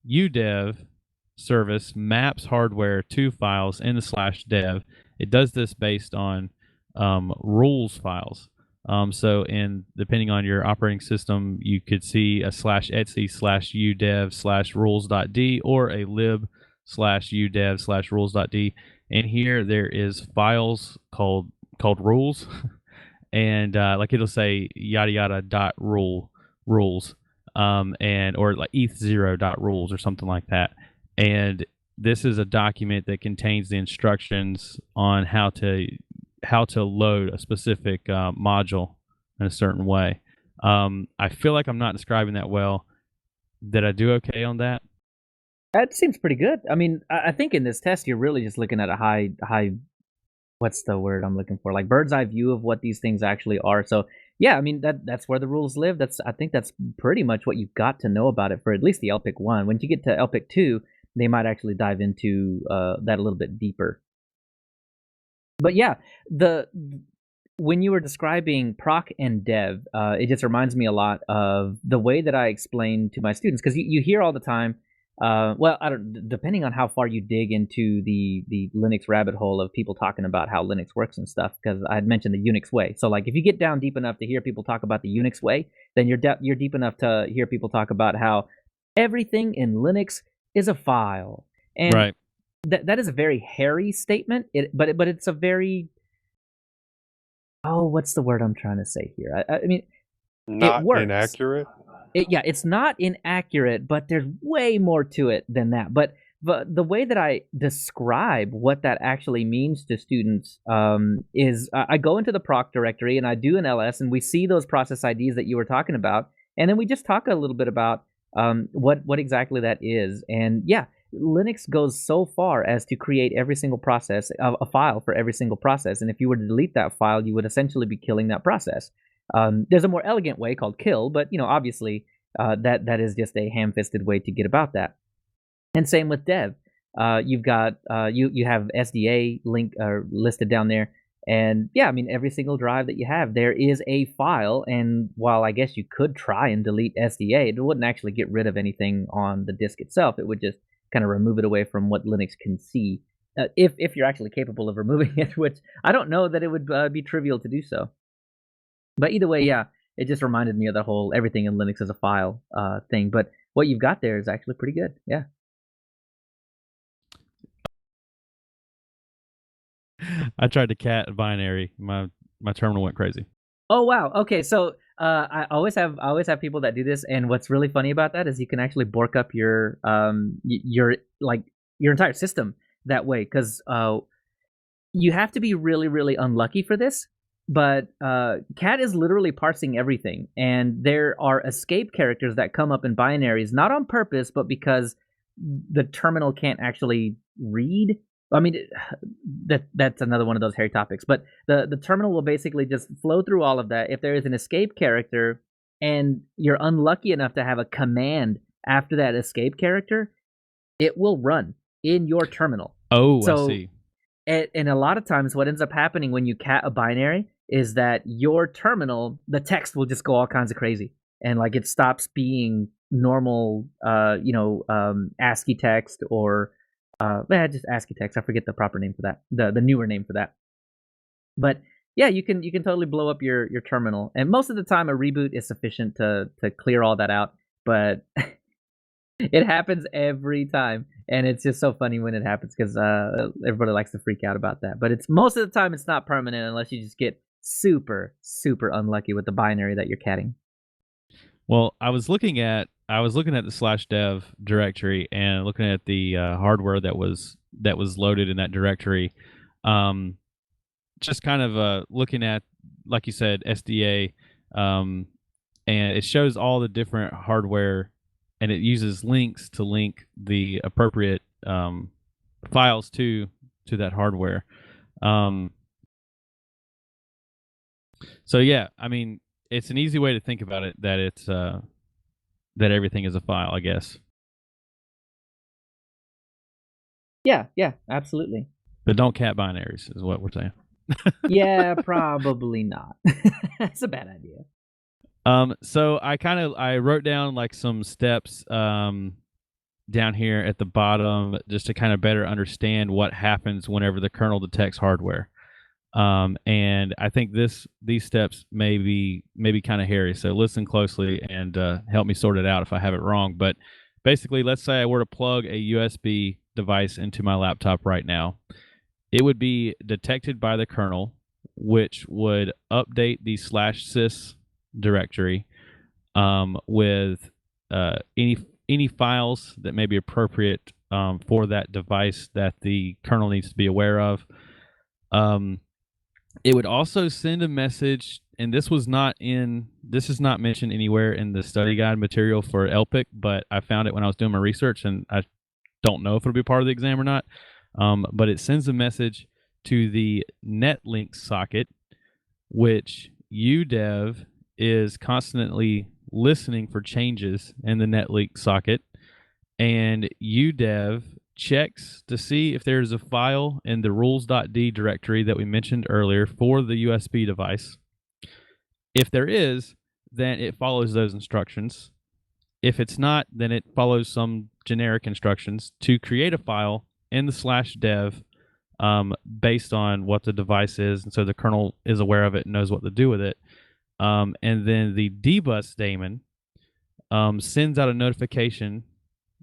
udev service maps hardware to files in the /dev. It does this based on rules files. So depending on your operating system, you could see a /etc/udev/rules.d or a lib/udev/rules.d. And here there is files called rules, and like it'll say yada yada dot rules, and or like eth0.rules or something like that. And this is a document that contains the instructions on how to load a specific module in a certain way. I feel like I'm not describing that well. Did I do okay on that? That seems pretty good. I mean, I think in this test you're really just looking at a high. What's the word I'm looking for? Like bird's eye view of what these things actually are. So yeah, I mean that's where the rules live. I think that's pretty much what you've got to know about it for at least the LPIC 1. When you get to LPIC 2, they might actually dive into that a little bit deeper. But yeah, when you were describing proc and dev, it just reminds me a lot of the way that I explain to my students, because you hear all the time. Well, I don't. Depending on how far you dig into the Linux rabbit hole of people talking about how Linux works and stuff, because I had mentioned the Unix way. So like, if you get down deep enough to hear people talk about the Unix way, then you're deep enough to hear people talk about how everything in Linux is a file, and Right. that is a very hairy statement. But it's a very, oh, what's the word I'm trying to say here? I mean, Not works. inaccurate. It's not inaccurate, but there's way more to it than that. But the way that I describe what that actually means to students is I go into the proc directory and I do an ls, and we see those process IDs that you were talking about, and then we just talk a little bit about what exactly that is. And yeah, Linux goes so far as to create every single process, a file for every single process. And if you were to delete that file, you would essentially be killing that process. There's a more elegant way called kill, but obviously that is just a ham-fisted way to get about that. And same with dev. You've got you have SDA link listed down there, and yeah, I mean, every single drive that you have, there is a file. And while I guess you could try and delete SDA, it wouldn't actually get rid of anything on the disk itself. It would just kind of remove it away from what Linux can see, if you're actually capable of removing it, which I don't know that it would be trivial to do so. But either way, yeah, it just reminded me of the whole everything in Linux is a file thing. But what you've got there is actually pretty good. Yeah. I tried to cat binary. My terminal went crazy. Oh wow. Okay, so I always have people that do this, and what's really funny about that is you can actually bork up your your entire system that way, because you have to be really, really unlucky for this. But cat is literally parsing everything, and there are escape characters that come up in binaries, not on purpose, but because the terminal can't actually read. I mean, that's another one of those hairy topics. But the terminal will basically just flow through all of that. If there is an escape character and you're unlucky enough to have a command after that escape character, it will run in your terminal. Oh, So- I see. And a lot of times what ends up happening when you cat a binary is that your terminal, the text will just go all kinds of crazy, and like it stops being normal ASCII text, or just ASCII text. I forget the proper name for that, the newer name for that. But yeah, you can totally blow up your terminal, and most of the time a reboot is sufficient to clear all that out. But it happens every time, and it's just so funny when it happens, because everybody likes to freak out about that. But it's most of the time it's not permanent unless you just get super, super unlucky with the binary that you're catting. Well, I was looking at the /dev directory and looking at the hardware that was loaded in that directory. Just kind of looking at, like you said, SDA, and it shows all the different hardware, and it uses links to link the appropriate files to that hardware. So yeah, I mean, it's an easy way to think about it, that it's that everything is a file, I guess. Yeah, absolutely. But don't cat binaries is what we're saying. Yeah, probably not. That's a bad idea. So I wrote down like some steps down here at the bottom, just to kind of better understand what happens whenever the kernel detects hardware. And I think these steps may be kind of hairy, so listen closely and help me sort it out if I have it wrong. But basically, let's say I were to plug a USB device into my laptop right now. It would be detected by the kernel, which would update the /sys directory with any files that may be appropriate for that device that the kernel needs to be aware of. It would also send a message, and this is not mentioned anywhere in the study guide material for LPIC, but I found it when I was doing my research, and I don't know if it'll be part of the exam or not. But it sends a message to the netlink socket, which UDev is constantly listening for changes in the netlink socket, and UDev checks to see if there's a file in the rules.d directory that we mentioned earlier for the USB device. If there is, then it follows those instructions. If it's not, then it follows some generic instructions to create a file in the /dev based on what the device is, and so the kernel is aware of it and knows what to do with it. And then the dbus daemon sends out a notification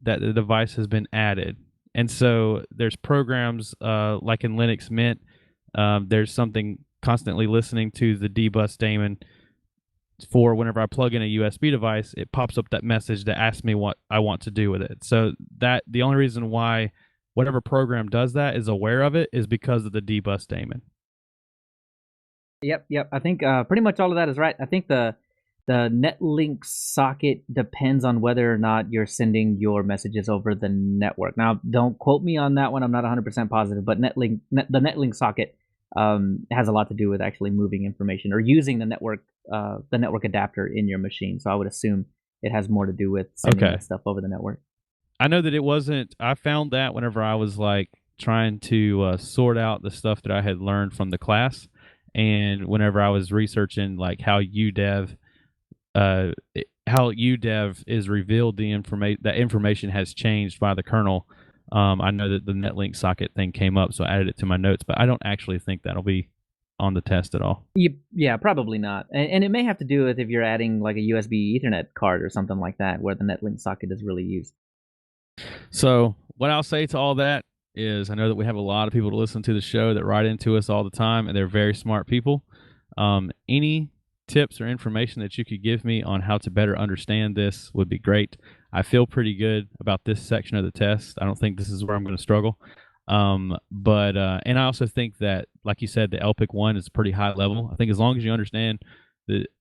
that the device has been added. And so there's programs like in Linux Mint, there's something constantly listening to the dbus daemon for whenever I plug in a USB device, it pops up that message that asks me what I want to do with it. So that the only reason why whatever program does that is aware of it is because of the dbus daemon. Yep. I think pretty much all of that is right. I think the netlink socket depends on whether or not you're sending your messages over the network. Now, don't quote me on that one. I'm not 100% positive, but the netlink socket has a lot to do with actually moving information or using the network adapter in your machine. So I would assume it has more to do with sending that stuff over the network. I know that it wasn't. I found that whenever I was like trying to sort out the stuff that I had learned from the class, and whenever I was researching like how UDEV is revealed the information, that information has changed by the kernel. I know that the netlink socket thing came up, so I added it to my notes, but I don't actually think that'll be on the test at all. Yeah, probably not. And it may have to do with if you're adding like a USB Ethernet card or something like that, where the netlink socket is really used. So what I'll say to all that is I know that we have a lot of people to listen to the show that write into us all the time, and they're very smart people. Any tips or information that you could give me on how to better understand this would be great. I feel pretty good about this section of the test. I don't think this is where I'm going to struggle. But I also think that, like you said, the LPIC 1 is pretty high level. I think as long as you understand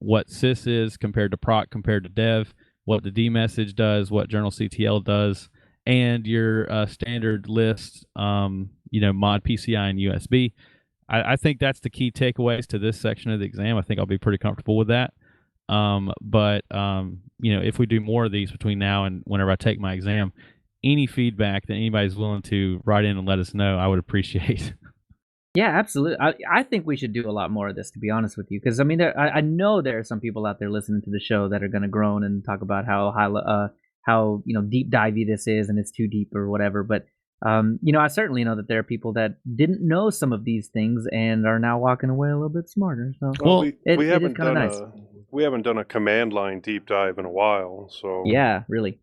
what sys is compared to proc compared to dev, what the D message does, what journal CTL does, and your standard list, mod PCI and USB. I think that's the key takeaways to this section of the exam. I think I'll be pretty comfortable with that. But if we do more of these between now and whenever I take my exam, any feedback that anybody's willing to write in and let us know, I would appreciate. Yeah, absolutely. I think we should do a lot more of this, to be honest with you, because I mean, I know there are some people out there listening to the show that are going to groan and talk about how deep divey this is and it's too deep or whatever. But I certainly know that there are people that didn't know some of these things and are now walking away a little bit smarter. So we haven't done a command line deep dive in a while. So yeah, really.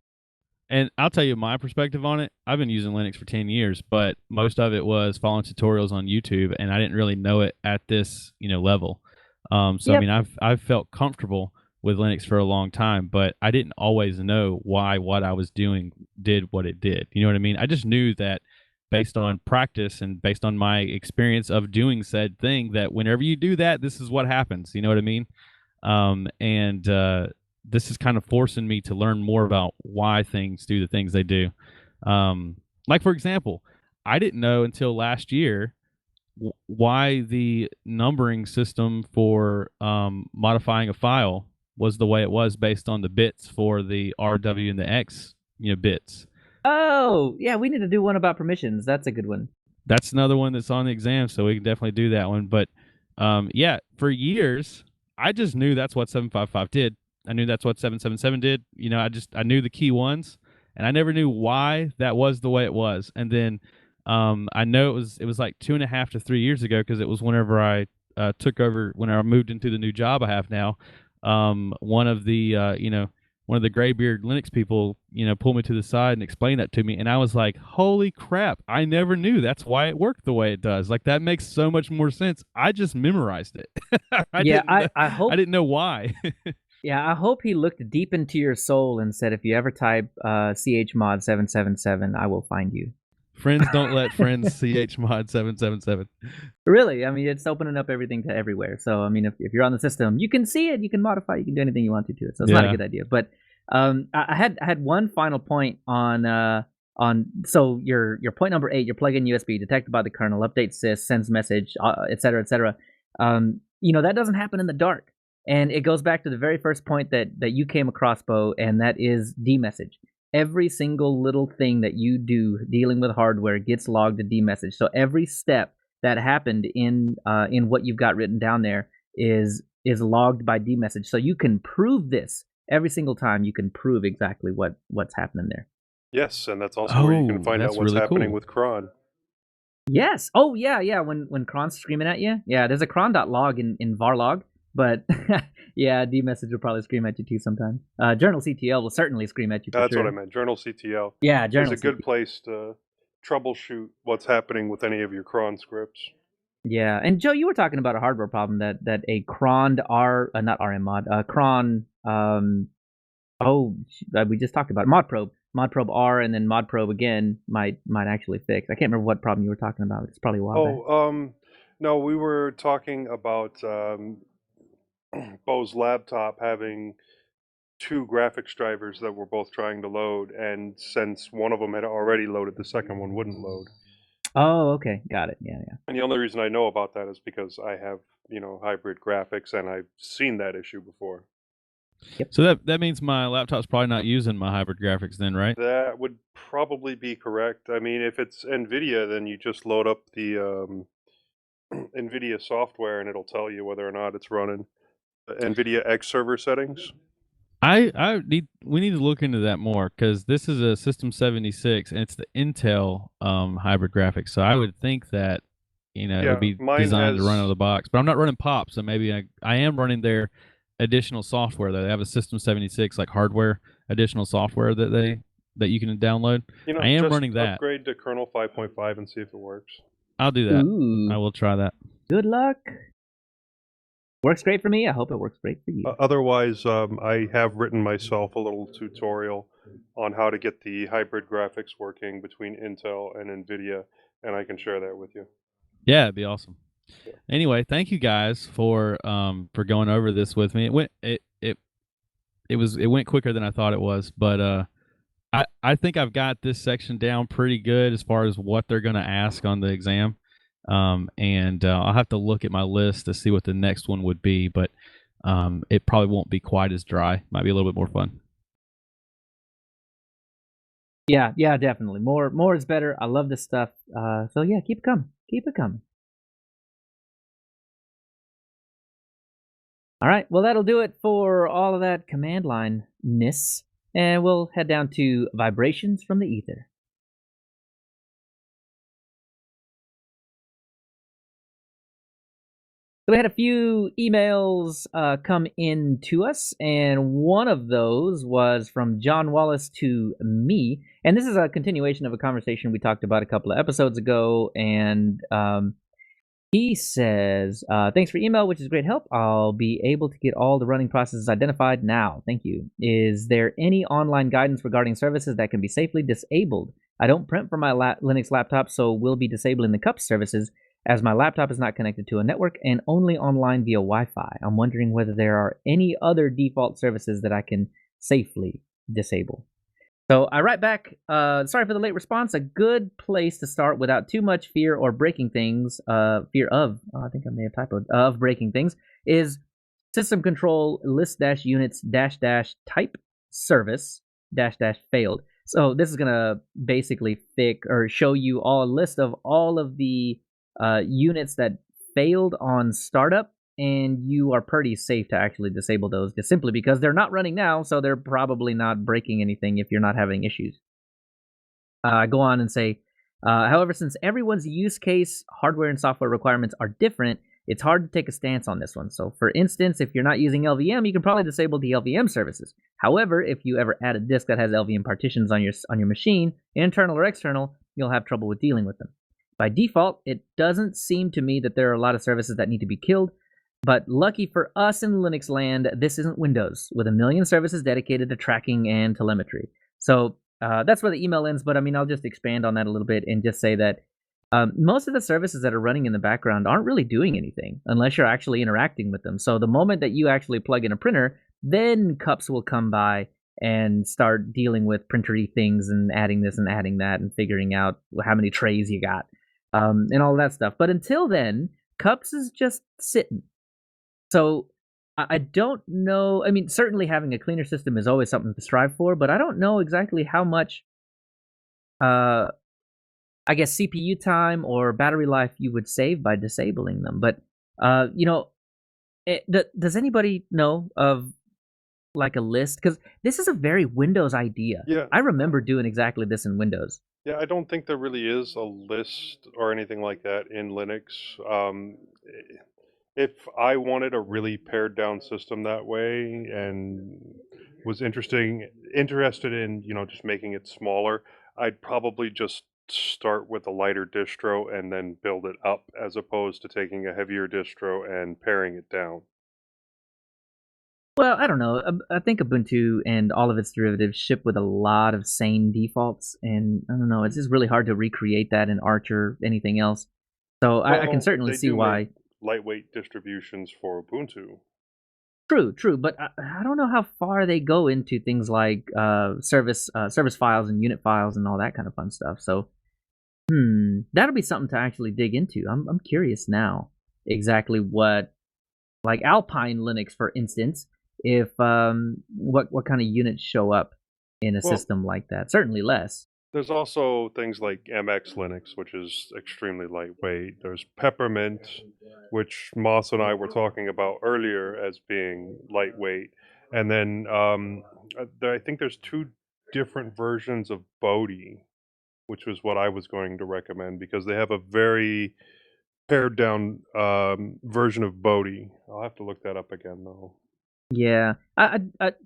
And I'll tell you my perspective on it. I've been using Linux for 10 years, but most of it was following tutorials on YouTube, and I didn't really know it at this, level. I mean, I've felt comfortable with Linux for a long time, but I didn't always know why what I was doing did what it did. You know what I mean? I just knew that based on practice and based on my experience of doing said thing, that whenever you do that, this is what happens. You know what I mean? This is kind of forcing me to learn more about why things do the things they do. Like, for example, I didn't know until last year why the numbering system for modifying a file was the way it was based on the bits for the R, W, and the X, bits. Oh, yeah, we need to do one about permissions. That's a good one. That's another one that's on the exam, so we can definitely do that one. But for years, I just knew that's what 755 did. I knew that's what 777 did. I knew the key ones, and I never knew why that was the way it was. And then I know it was like 2.5 to 3 years ago, because it was whenever I took over, when I moved into the new job I have now. One of the graybeard Linux people, pulled me to the side and explained that to me, and I was like, "Holy crap! I never knew that's why it worked the way it does. Like, that makes so much more sense. I just memorized it. I didn't know why." Yeah, I hope he looked deep into your soul and said, if you ever type chmod 777, I will find you. Friends don't let friends chmod 777. Really? I mean, it's opening up everything to everywhere. So, I mean, if you're on the system, you can see it, you can modify, you can do anything you want to it. So it's not a good idea. But I had one final point on so your point number 8, your plug-in USB detected by the kernel, update sys, sends message, et cetera, et cetera. That doesn't happen in the dark. And it goes back to the very first point that you came across, Bo, and that is D message. every single little thing that you do dealing with hardware gets logged and demessaged. So every step that happened in what you've got written down there is logged by demessage. So you can prove this every single time. You can prove exactly what's happening there. Yes, and that's also where you can Oh, find out that's what's really happening cool. with cron. Yes. Oh yeah. When cron's screaming at you, yeah. There's a cron.log in varlog, but yeah, demessage will probably scream at you too sometimes. Journal CTL will certainly scream at you for That's sure. what I meant. Journal CTL Yeah, is journal a good CTL. place to troubleshoot what's happening with any of your cron scripts. Yeah, and Joe, you were talking about a hardware problem that a cron not RM mod, cron we just talked about it. Mod probe R, and then mod probe again might actually fix. I can't remember what problem you were talking about. It's probably a while back. Oh, no, we were talking about Bo's laptop having two graphics drivers that were both trying to load, and since one of them had already loaded, the second one wouldn't load. Oh, okay, got it. Yeah. And the only reason I know about that is because I have, hybrid graphics, and I've seen that issue before. So that means my laptop's probably not using my hybrid graphics then, right? That would probably be correct. I mean, if it's NVIDIA, then you just load up the NVIDIA software, and it'll tell you whether or not it's running. NVIDIA X server settings. We need to look into that more, because this is a System 76 and it's the Intel hybrid graphics. So I would think that it would be mine designed to run out has- of the box. But I'm not running POP, so maybe I am running their additional software though. They have a System 76 like hardware additional software that you can download. I am just running that. upgrade to kernel 5.5 and see if it works. I'll do that. Ooh, I will try that. good luck. Works great for me. I hope it works great for you. Otherwise, I have written myself a little tutorial on how to get the hybrid graphics working between Intel and NVIDIA, and I can share that with you. Yeah, it'd be awesome. Yeah. Anyway, thank you guys for going over this with me. It went quicker than I thought it was, but I think I've got this section down pretty good as far as what they're going to ask on the exam. And I'll have to look at my list to see what the next one would be, but it probably won't be quite as dry. Might be a little bit more fun. Yeah, definitely. More is better. I love this stuff. So yeah, keep it coming. Keep it coming. All right, well, that'll do it for all of that command line-ness, and we'll head down to vibrations from the ether. So we had a few emails come in to us, and one of those was from John Wallace to me, and this is a continuation of a conversation we talked about a couple of episodes ago, and he says, thanks for email, which is great help. I'll be able to get all the running processes identified now. Thank you. Is there any online guidance regarding services that can be safely disabled? I don't print for my Linux laptop, so we'll be disabling the CUP services as my laptop is not connected to a network and only online via Wi-Fi. I'm wondering whether there are any other default services that I can safely disable. So I write back, sorry for the late response. A good place to start without too much fear or breaking things, I think I may have typoed, of breaking things, is system control list-units --type service --failed. So this is going to basically show you a list of all of the units that failed on startup, and you are pretty safe to actually disable those just simply because they're not running now, so they're probably not breaking anything if you're not having issues. I go on and say, however, since everyone's use case, hardware and software requirements are different, it's hard to take a stance on this one. So for instance, if you're not using LVM, you can probably disable the LVM services. However, if you ever add a disk that has LVM partitions on your machine, internal or external, you'll have trouble with dealing with them. By default, it doesn't seem to me that there are a lot of services that need to be killed, but lucky for us in Linux land, this isn't Windows, with 1 million services dedicated to tracking and telemetry. So that's where the email ends, but I mean, I'll just expand on that a little bit and just say that most of the services that are running in the background aren't really doing anything unless you're actually interacting with them. So the moment that you actually plug in a printer, then CUPS will come by and start dealing with printery things and adding this and adding that and figuring out how many trays you got and all that stuff. But until then, CUPS is just sitting. So I don't know. I mean, certainly having a cleaner system is always something to strive for, but I don't know exactly how much, uh, I guess, CPU time or battery life you would save by disabling them. But, does anybody know of like a list? Because this is a very Windows idea. Yeah. I remember doing exactly this in Windows. Yeah, I don't think there really is a list or anything like that in Linux. If I wanted a really pared down system that way and was interested in, just making it smaller, I'd probably just start with a lighter distro and then build it up as opposed to taking a heavier distro and paring it down. Well, I don't know. I think Ubuntu and all of its derivatives ship with a lot of sane defaults, and I don't know. It's just really hard to recreate that in Arch or anything else. So I can Well, certainly they see do why. make lightweight distributions for Ubuntu. True, but I don't know how far they go into things like service files and unit files and all that kind of fun stuff. So, that'll be something to actually dig into. I'm curious now exactly what, like Alpine Linux, for instance, if what kind of units show up in a Well, system like that. Certainly less. there's also things like MX Linux, which is extremely lightweight. There's Peppermint, which Moss and I were talking about earlier as being lightweight. And then I think there's two different versions of Bodhi, which was what I was going to recommend because they have a very pared down version of Bodhi. I'll have to look that up again though. Yeah,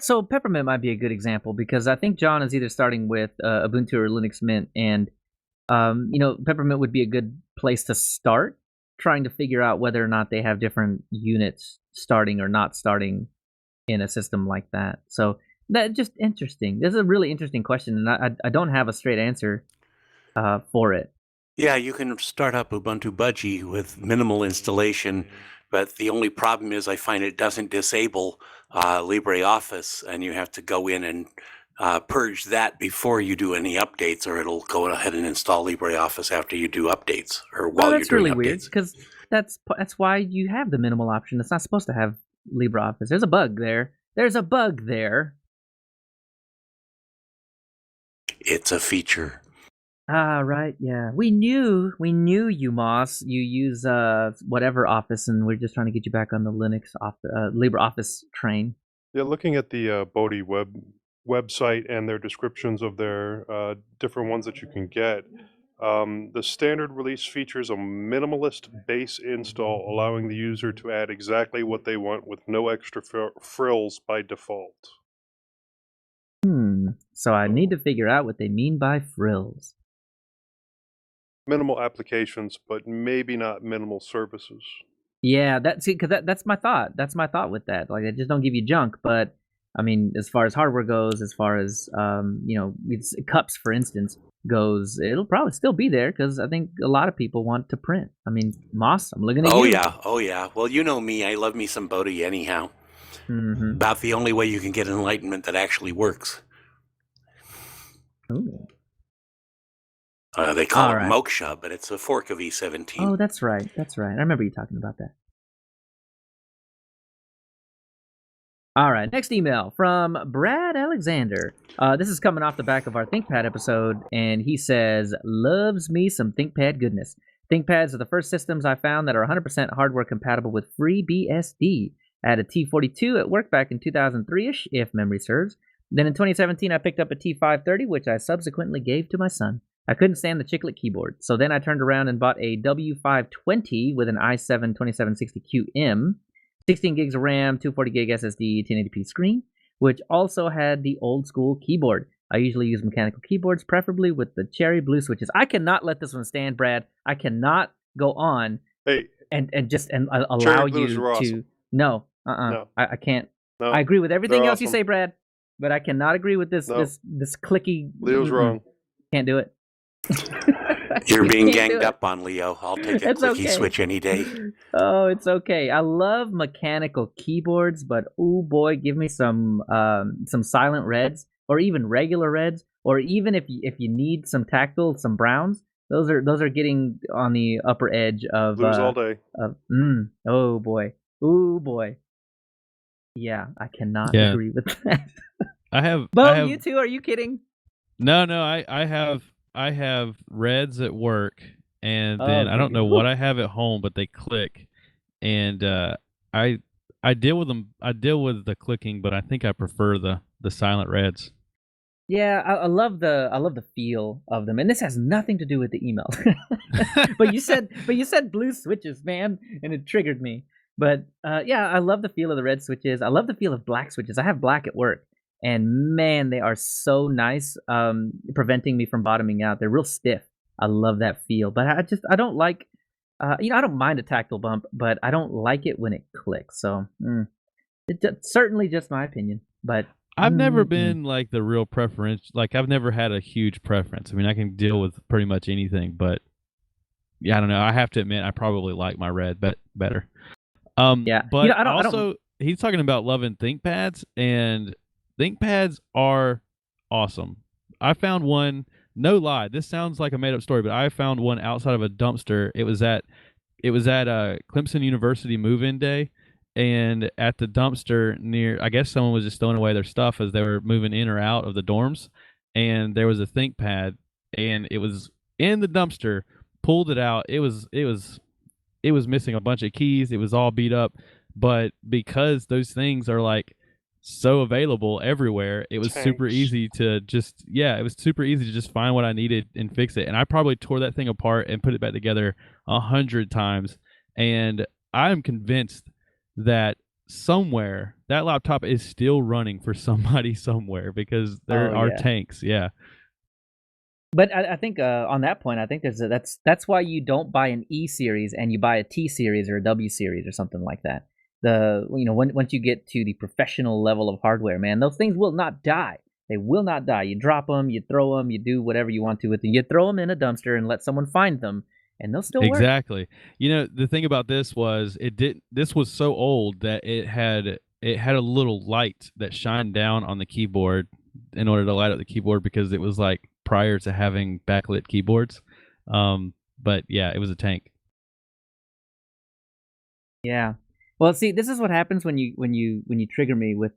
so Peppermint might be a good example because I think John is either starting with Ubuntu or Linux Mint, and Peppermint would be a good place to start, trying to figure out whether or not they have different units starting or not starting in a system like that. So that just interesting. This is a really interesting question, and I don't have a straight answer for it. Yeah, you can start up Ubuntu Budgie with minimal installation, but the only problem is I find it doesn't disable LibreOffice, and you have to go in and purge that before you do any updates, or it'll go ahead and install LibreOffice after you do updates, or while That's you're doing really weird updates. because that's why you have the minimal option. It's not supposed to have LibreOffice. There's a bug there. There's a bug there. It's a feature. Ah, right, yeah. We knew you, Moss. You use whatever Office, and we're just trying to get you back on the LibreOffice train. Yeah, looking at the Bodhi website and their descriptions of their different ones that you can get, the standard release features a minimalist base install, allowing the user to add exactly what they want with no extra frills by default. So I need to figure out what they mean by frills. Minimal applications, but maybe not minimal services. Yeah, that's my thought. That's my thought with that. Like, they just don't give you junk, but I mean, as far as hardware goes, as far as it's cups, for instance, goes, it'll probably still be there because I think a lot of people want to print. I mean, Moss, I'm looking at you. Oh yeah. Well, you know me. I love me some Bodhi anyhow. Mm-hmm. About the only way you can get enlightenment that actually works. Ooh. They call All it right. Moksha, but it's a fork of E17. Oh, that's right. That's right. I remember you talking about that. All right. Next email from Brad Alexander. This is coming off the back of our ThinkPad episode, and he says, loves me some ThinkPad goodness. ThinkPads are the first systems I found that are 100% hardware compatible with FreeBSD. I had a T42 at work back in 2003-ish, if memory serves. Then in 2017, I picked up a T530, which I subsequently gave to my son. I couldn't stand the chiclet keyboard, so then I turned around and bought a W520 with an i7 2760QM, 16 gigs of RAM, 240 gig SSD, 1080p screen, which also had the old school keyboard. I usually use mechanical keyboards, preferably with the cherry blue switches. I cannot let this one stand, Brad. I cannot go on and allow you to. Awesome. No, no. I can't. No. I agree with everything else you say, Brad, but I cannot agree with this this clicky. Leo's wrong. Can't do it. You're being ganged up on, Leo. I'll take a clicky switch any day. Oh, it's okay. I love mechanical keyboards, but oh boy, give me some silent reds or even regular reds, or even if you need some tactile, some browns. Those are getting on the upper edge of blues all day. Oh boy. Yeah, I cannot Yeah. agree with that. I have. Bo, you too? Are you kidding? No. I have Reds at work, and then Oh, I don't goodness. know what I have at home, but they click, and I I deal with them. I deal with the clicking, but I think I prefer the silent Reds. Yeah, I love the feel of them, and this has nothing to do with the email. but you said blue switches, man, and it triggered me. But yeah, I love the feel of the red switches. I love the feel of black switches. I have black at work, and man, they are so nice, preventing me from bottoming out. They're real stiff. I love that feel, but I don't like, I don't mind a tactile bump, but I don't like it when it clicks. So it's certainly just my opinion, but. I've never been like the real preference. Like I've never had a huge preference. I mean, I can deal with pretty much anything, but yeah, I don't know. I have to admit, I probably like my red better. Yeah, But I don't. also, he's talking about loving ThinkPads, and ThinkPads are awesome. I found one. No lie, this sounds like a made up story, but I found one outside of a dumpster. It was at Clemson University move-in day, and at the dumpster near, I guess someone was just throwing away their stuff as they were moving in or out of the dorms, and there was a ThinkPad, and it was in the dumpster. Pulled it out. It was missing a bunch of keys. It was all beat up, but because those things are like so available everywhere, it was super Tanks. easy to just it was super easy to just find what I needed and fix it. And I probably tore that thing apart and put it back together 100 times. And I'm convinced that somewhere that laptop is still running for somebody somewhere because there are tanks. Yeah. But I think on that point, I think that's why you don't buy an E series and you buy a T series or a W series or something like that. Once you get to the professional level of hardware, man, those things will not die. They will not die. You drop them, you throw them, you do whatever you want to with them. You throw them in a dumpster and let someone find them, and they'll still work. Exactly. The thing about this was this was so old that it had a little light that shined down on the keyboard in order to light up the keyboard because it was like prior to having backlit keyboards. But yeah, it was a tank. Yeah. Well, see, this is what happens when you trigger me with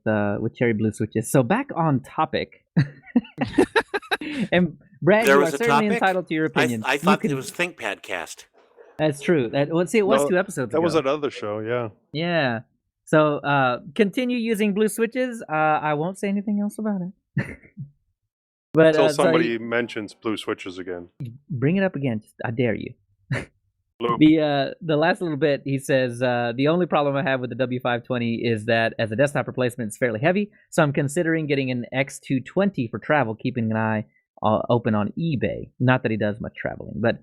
cherry blue switches. So back on topic. And Brad, There you was are a certainly topic? entitled to your opinion. I thought it was ThinkPad Cast. That's true. It was 2 episodes ago. That was another show, yeah. Yeah. So continue using blue switches. I won't say anything else about it. But Until somebody mentions blue switches again. Bring it up again. I dare you. Blue. The last little bit, he says, the only problem I have with the W520 is that as a desktop replacement, it's fairly heavy, so I'm considering getting an X220 for travel, keeping an eye open on eBay. Not that he does much traveling, but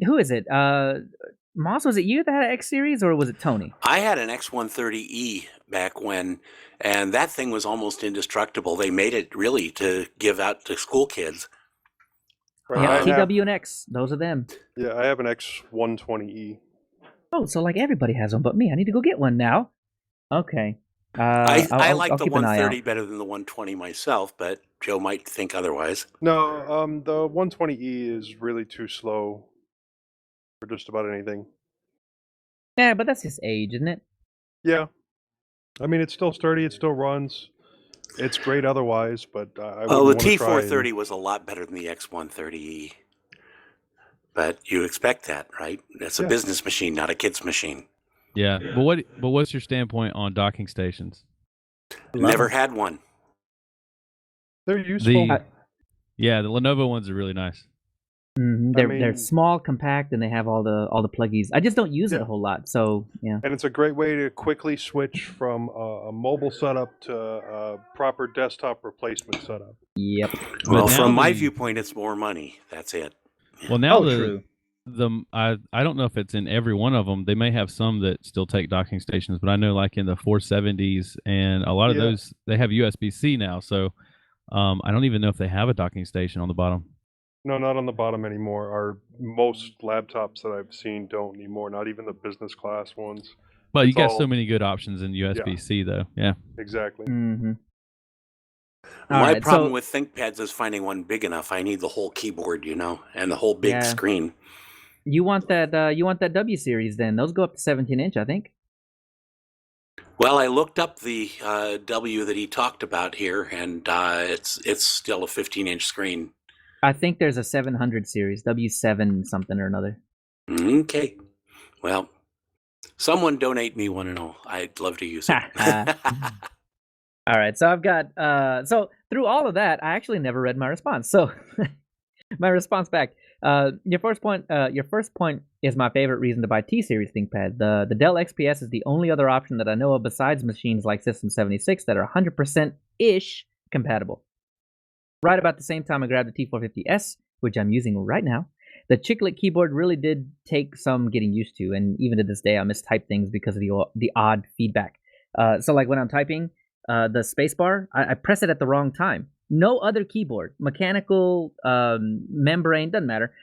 who is it? Moss, was it you that had an X series, or was it Tony? I had an X130E back when, and that thing was almost indestructible. They made it really to give out to school kids. Right, Yeah, TW and X, those are them. Yeah, I have an X120E. Oh, so like everybody has one but me. I need to go get one now. Okay. I like I'll the keep an eye 130 out. better than the 120 myself, but Joe might think otherwise. No, the 120E is really too slow for just about anything. Yeah, but that's just age, isn't it? Yeah. I mean, it's still sturdy, it still runs. It's great otherwise, but I Well, the wouldn't want to try T430 was a lot better than the X130E. But you expect that, right? It's a business machine, not a kid's machine. Yeah. But what's your standpoint on docking stations? Never had one. They're useful. The Lenovo ones are really nice. Mm-hmm. They're small, compact, and they have all the pluggies. I just don't use it a whole lot, so yeah. And it's a great way to quickly switch from a mobile setup to a proper desktop replacement setup. Yep. Well, from my viewpoint, it's more money. That's it. Well, now true. I don't know if it's in every one of them. They may have some that still take docking stations, but I know like in the 470s and a lot of those, they have USB-C now. So I don't even know if they have a docking station on the bottom. No, not on the bottom anymore. Most laptops that I've seen don't anymore, not even the business class ones. But you got so many good options in USB-C though. Yeah. Exactly. Mm-hmm. My problem with ThinkPads is finding one big enough. I need the whole keyboard, and the whole big screen. You want that W series then? Those go up to 17-inch, I think. Well, I looked up the W that he talked about here, and it's still a 15-inch screen. I think there's a 700 series, W7 something or another. Okay. Well, someone donate me one and all. I'd love to use it. All right, so I've got so through all of that, I actually never read my response. So my response back, your first point is my favorite reason to buy T-Series ThinkPad. The Dell XPS is the only other option that I know of besides machines like System 76 that are 100%-ish compatible. Right about the same time I grabbed the T450S, which I'm using right now. The chiclet keyboard really did take some getting used to, and even to this day I mistype things because of the odd feedback. So like when I'm typing the spacebar, I press it at the wrong time. No other keyboard, mechanical, membrane, doesn't matter.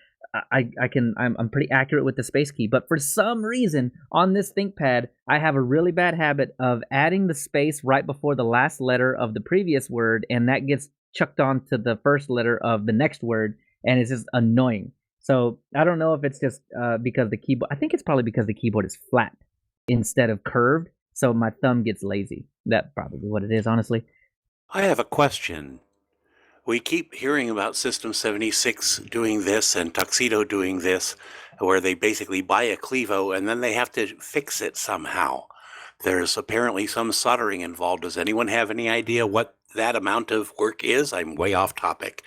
I'm pretty accurate with the space key, but for some reason on this ThinkPad, I have a really bad habit of adding the space right before the last letter of the previous word, and that gets chucked onto the first letter of the next word, and it's just annoying. So I don't know if it's just because the keyboard. I think it's probably because the keyboard is flat instead of curved, so my thumb gets lazy. That's probably what it is, honestly. I have a question. We keep hearing about System 76 doing this and Tuxedo doing this, where they basically buy a Clevo and then they have to fix it somehow. There's apparently some soldering involved. Does anyone have any idea what that amount of work is? I'm way off topic.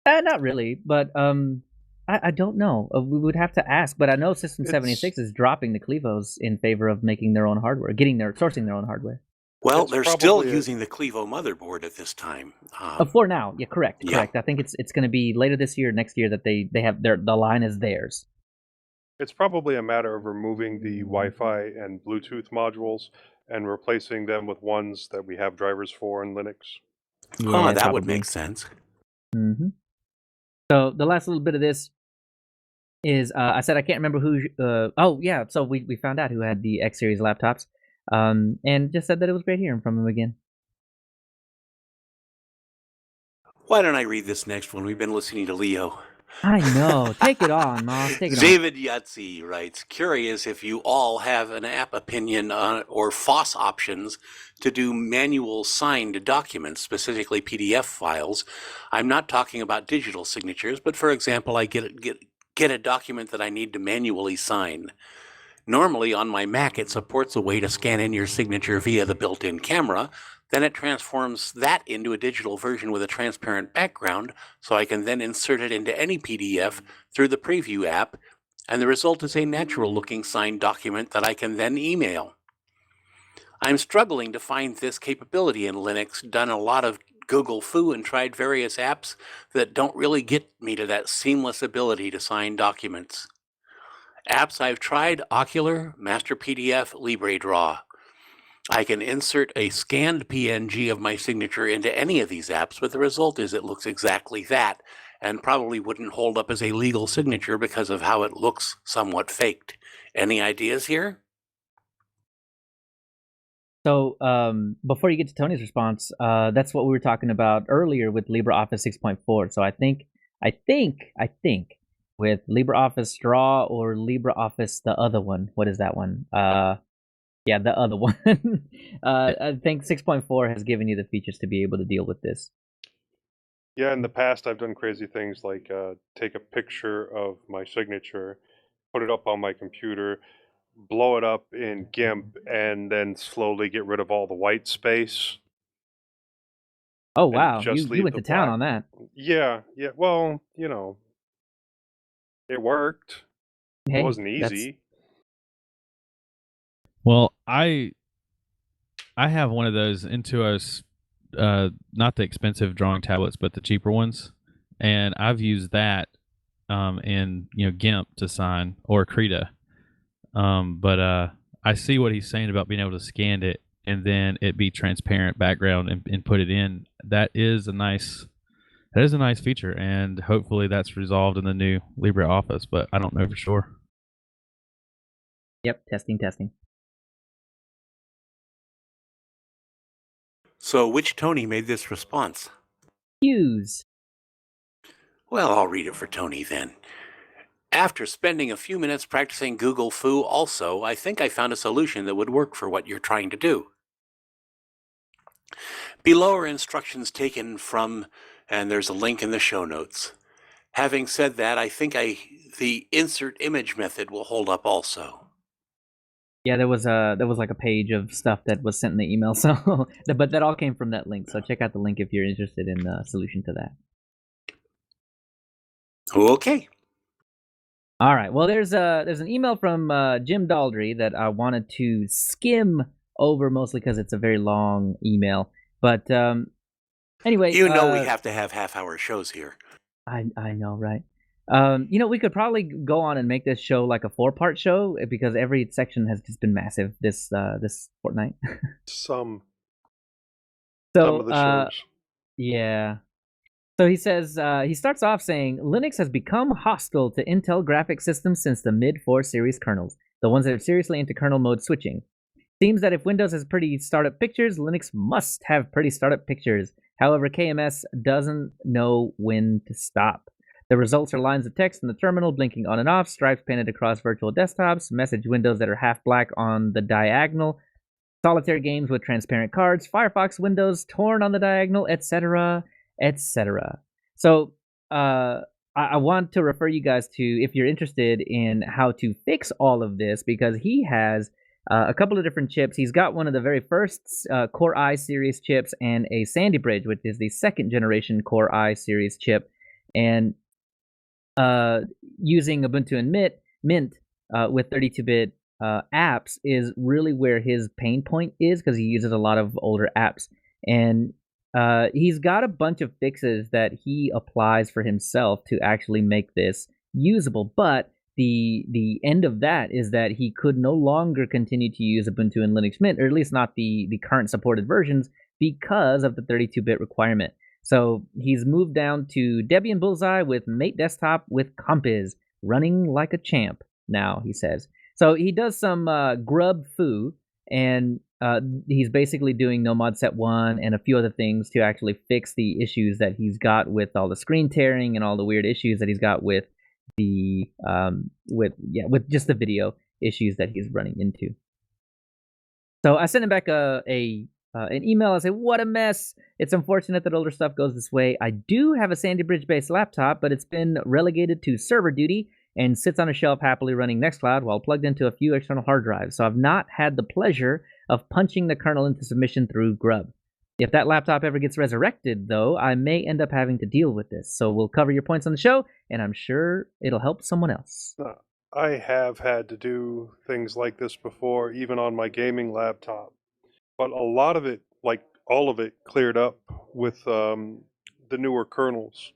Not really, but I don't know. We would have to ask, but I know System 76 is dropping the Clevos in favor of making their own hardware, sourcing their own hardware. Well, It's they're still probably a- using the Clevo motherboard at this time. For now, yeah, correct. Yeah. I think it's going to be later this year, next year that they have the line is theirs. It's probably a matter of removing the Wi-Fi and Bluetooth modules and replacing them with ones that we have drivers for in Linux. Yeah, that would probably. make sense. Mm-hmm. So the last little bit of this is I said I can't remember who. Oh yeah, so we found out who had the X series laptops, and just said that it was great hearing from him again. Why don't I read this next one? We've been listening to Leo. I know. Take it on, Moss. Take it on. David Yahtzee writes, curious if you all have an app opinion or FOSS options to do manual signed documents, specifically PDF files. I'm not talking about digital signatures, but for example, I get a document that I need to manually sign. Normally on my Mac, it supports a way to scan in your signature via the built-in camera. Then it transforms that into a digital version with a transparent background, so I can then insert it into any PDF through the Preview app, and the result is a natural-looking signed document that I can then email. I'm struggling to find this capability in Linux, done a lot of Google Foo and tried various apps that don't really get me to that seamless ability to sign documents. Apps I've tried: Ocular, Master PDF, LibreDraw. I can insert a scanned PNG of my signature into any of these apps, but the result is it looks exactly that, and probably wouldn't hold up as a legal signature because of how it looks somewhat faked. Any ideas here? So before you get to Tony's response, that's what we were talking about earlier with LibreOffice 6.4. So I think with LibreOffice Draw or LibreOffice the other one, what is that one? Yeah, the other one. I think 6.4 has given you the features to be able to deal with this. Yeah, in the past I've done crazy things like take a picture of my signature, put it up on my computer, blow it up in GIMP, and then slowly get rid of all the white space. Oh and wow, just you leave went the to town black. on that. Yeah, well, it worked. Hey, It wasn't that's- easy. Well, I have one of those Intuos, not the expensive drawing tablets, but the cheaper ones, and I've used that in GIMP to sign, or Krita. But I see what he's saying about being able to scan it and then it be transparent background and put it in. That is a nice feature, and hopefully that's resolved in the new LibreOffice, but I don't know for sure. Yep, testing. So which Tony made this response? Hughes. Well, I'll read it for Tony then. After spending a few minutes practicing Google Foo also, I think I found a solution that would work for what you're trying to do. Below are instructions taken from, and there's a link in the show notes. Having said that, I think the insert image method will hold up also. Yeah, there was like a page of stuff that was sent in the email, so but that all came from that link. So check out the link if you're interested in the solution to that. Okay. All right. Well, there's an email from Jim Daldry that I wanted to skim over mostly because it's a very long email. But anyway, You know we have to have half-hour shows here. I know, right? We could probably go on and make this show like a 4-part show because every section has just been massive this fortnight. Some So of the shows. yeah. So he says, he starts off saying, Linux has become hostile to Intel graphic systems since the mid-4 series kernels, the ones that are seriously into kernel mode switching. Seems that if Windows has pretty startup pictures, Linux must have pretty startup pictures. However, KMS doesn't know when to stop. The results are lines of text in the terminal blinking on and off, stripes painted across virtual desktops, message windows that are half black on the diagonal, solitaire games with transparent cards, Firefox windows torn on the diagonal, etc., etc. So I want to refer you guys to, if you're interested in how to fix all of this, because he has a couple of different chips. He's got one of the very first Core i series chips and a Sandy Bridge, which is the second generation Core i series chip. And using Ubuntu and Mint with 32-bit apps is really where his pain point is, because he uses a lot of older apps. And he's got a bunch of fixes that he applies for himself to actually make this usable. But the end of that is that he could no longer continue to use Ubuntu and Linux Mint, or at least not the current supported versions, because of the 32-bit requirement. So he's moved down to Debian Bullseye with Mate Desktop with Compiz, running like a champ now, he says. So he does some grub foo, and he's basically doing no mod set 1 and a few other things to actually fix the issues that he's got with all the screen tearing and all the weird issues that he's got with the with just the video issues that he's running into. So I sent him back an email. I say, what a mess. It's unfortunate that older stuff goes this way. I do have a Sandy Bridge based laptop, but it's been relegated to server duty and sits on a shelf happily running Nextcloud while plugged into a few external hard drives. So I've not had the pleasure of punching the kernel into submission through Grub. If that laptop ever gets resurrected, though, I may end up having to deal with this. So we'll cover your points on the show, and I'm sure it'll help someone else. I have had to do things like this before, even on my gaming laptop. But a lot of it, like all of it, cleared up with the newer kernels.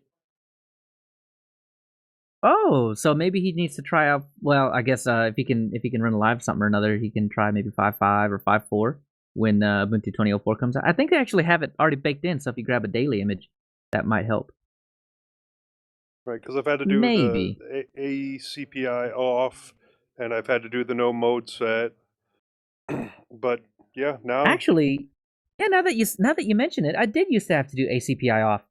Oh, so maybe he needs to try out. Well, I guess if he can run live something or another, he can try maybe 5.5 or 5.4 when Ubuntu 20.04 comes out. I think they actually have it already baked in, so if you grab a daily image, that might help. Right, because I've had to do Maybe. the ACPI off, and I've had to do the no mode set. But yeah, now Actually, yeah. Now that you mention it, I did used to have to do ACPI off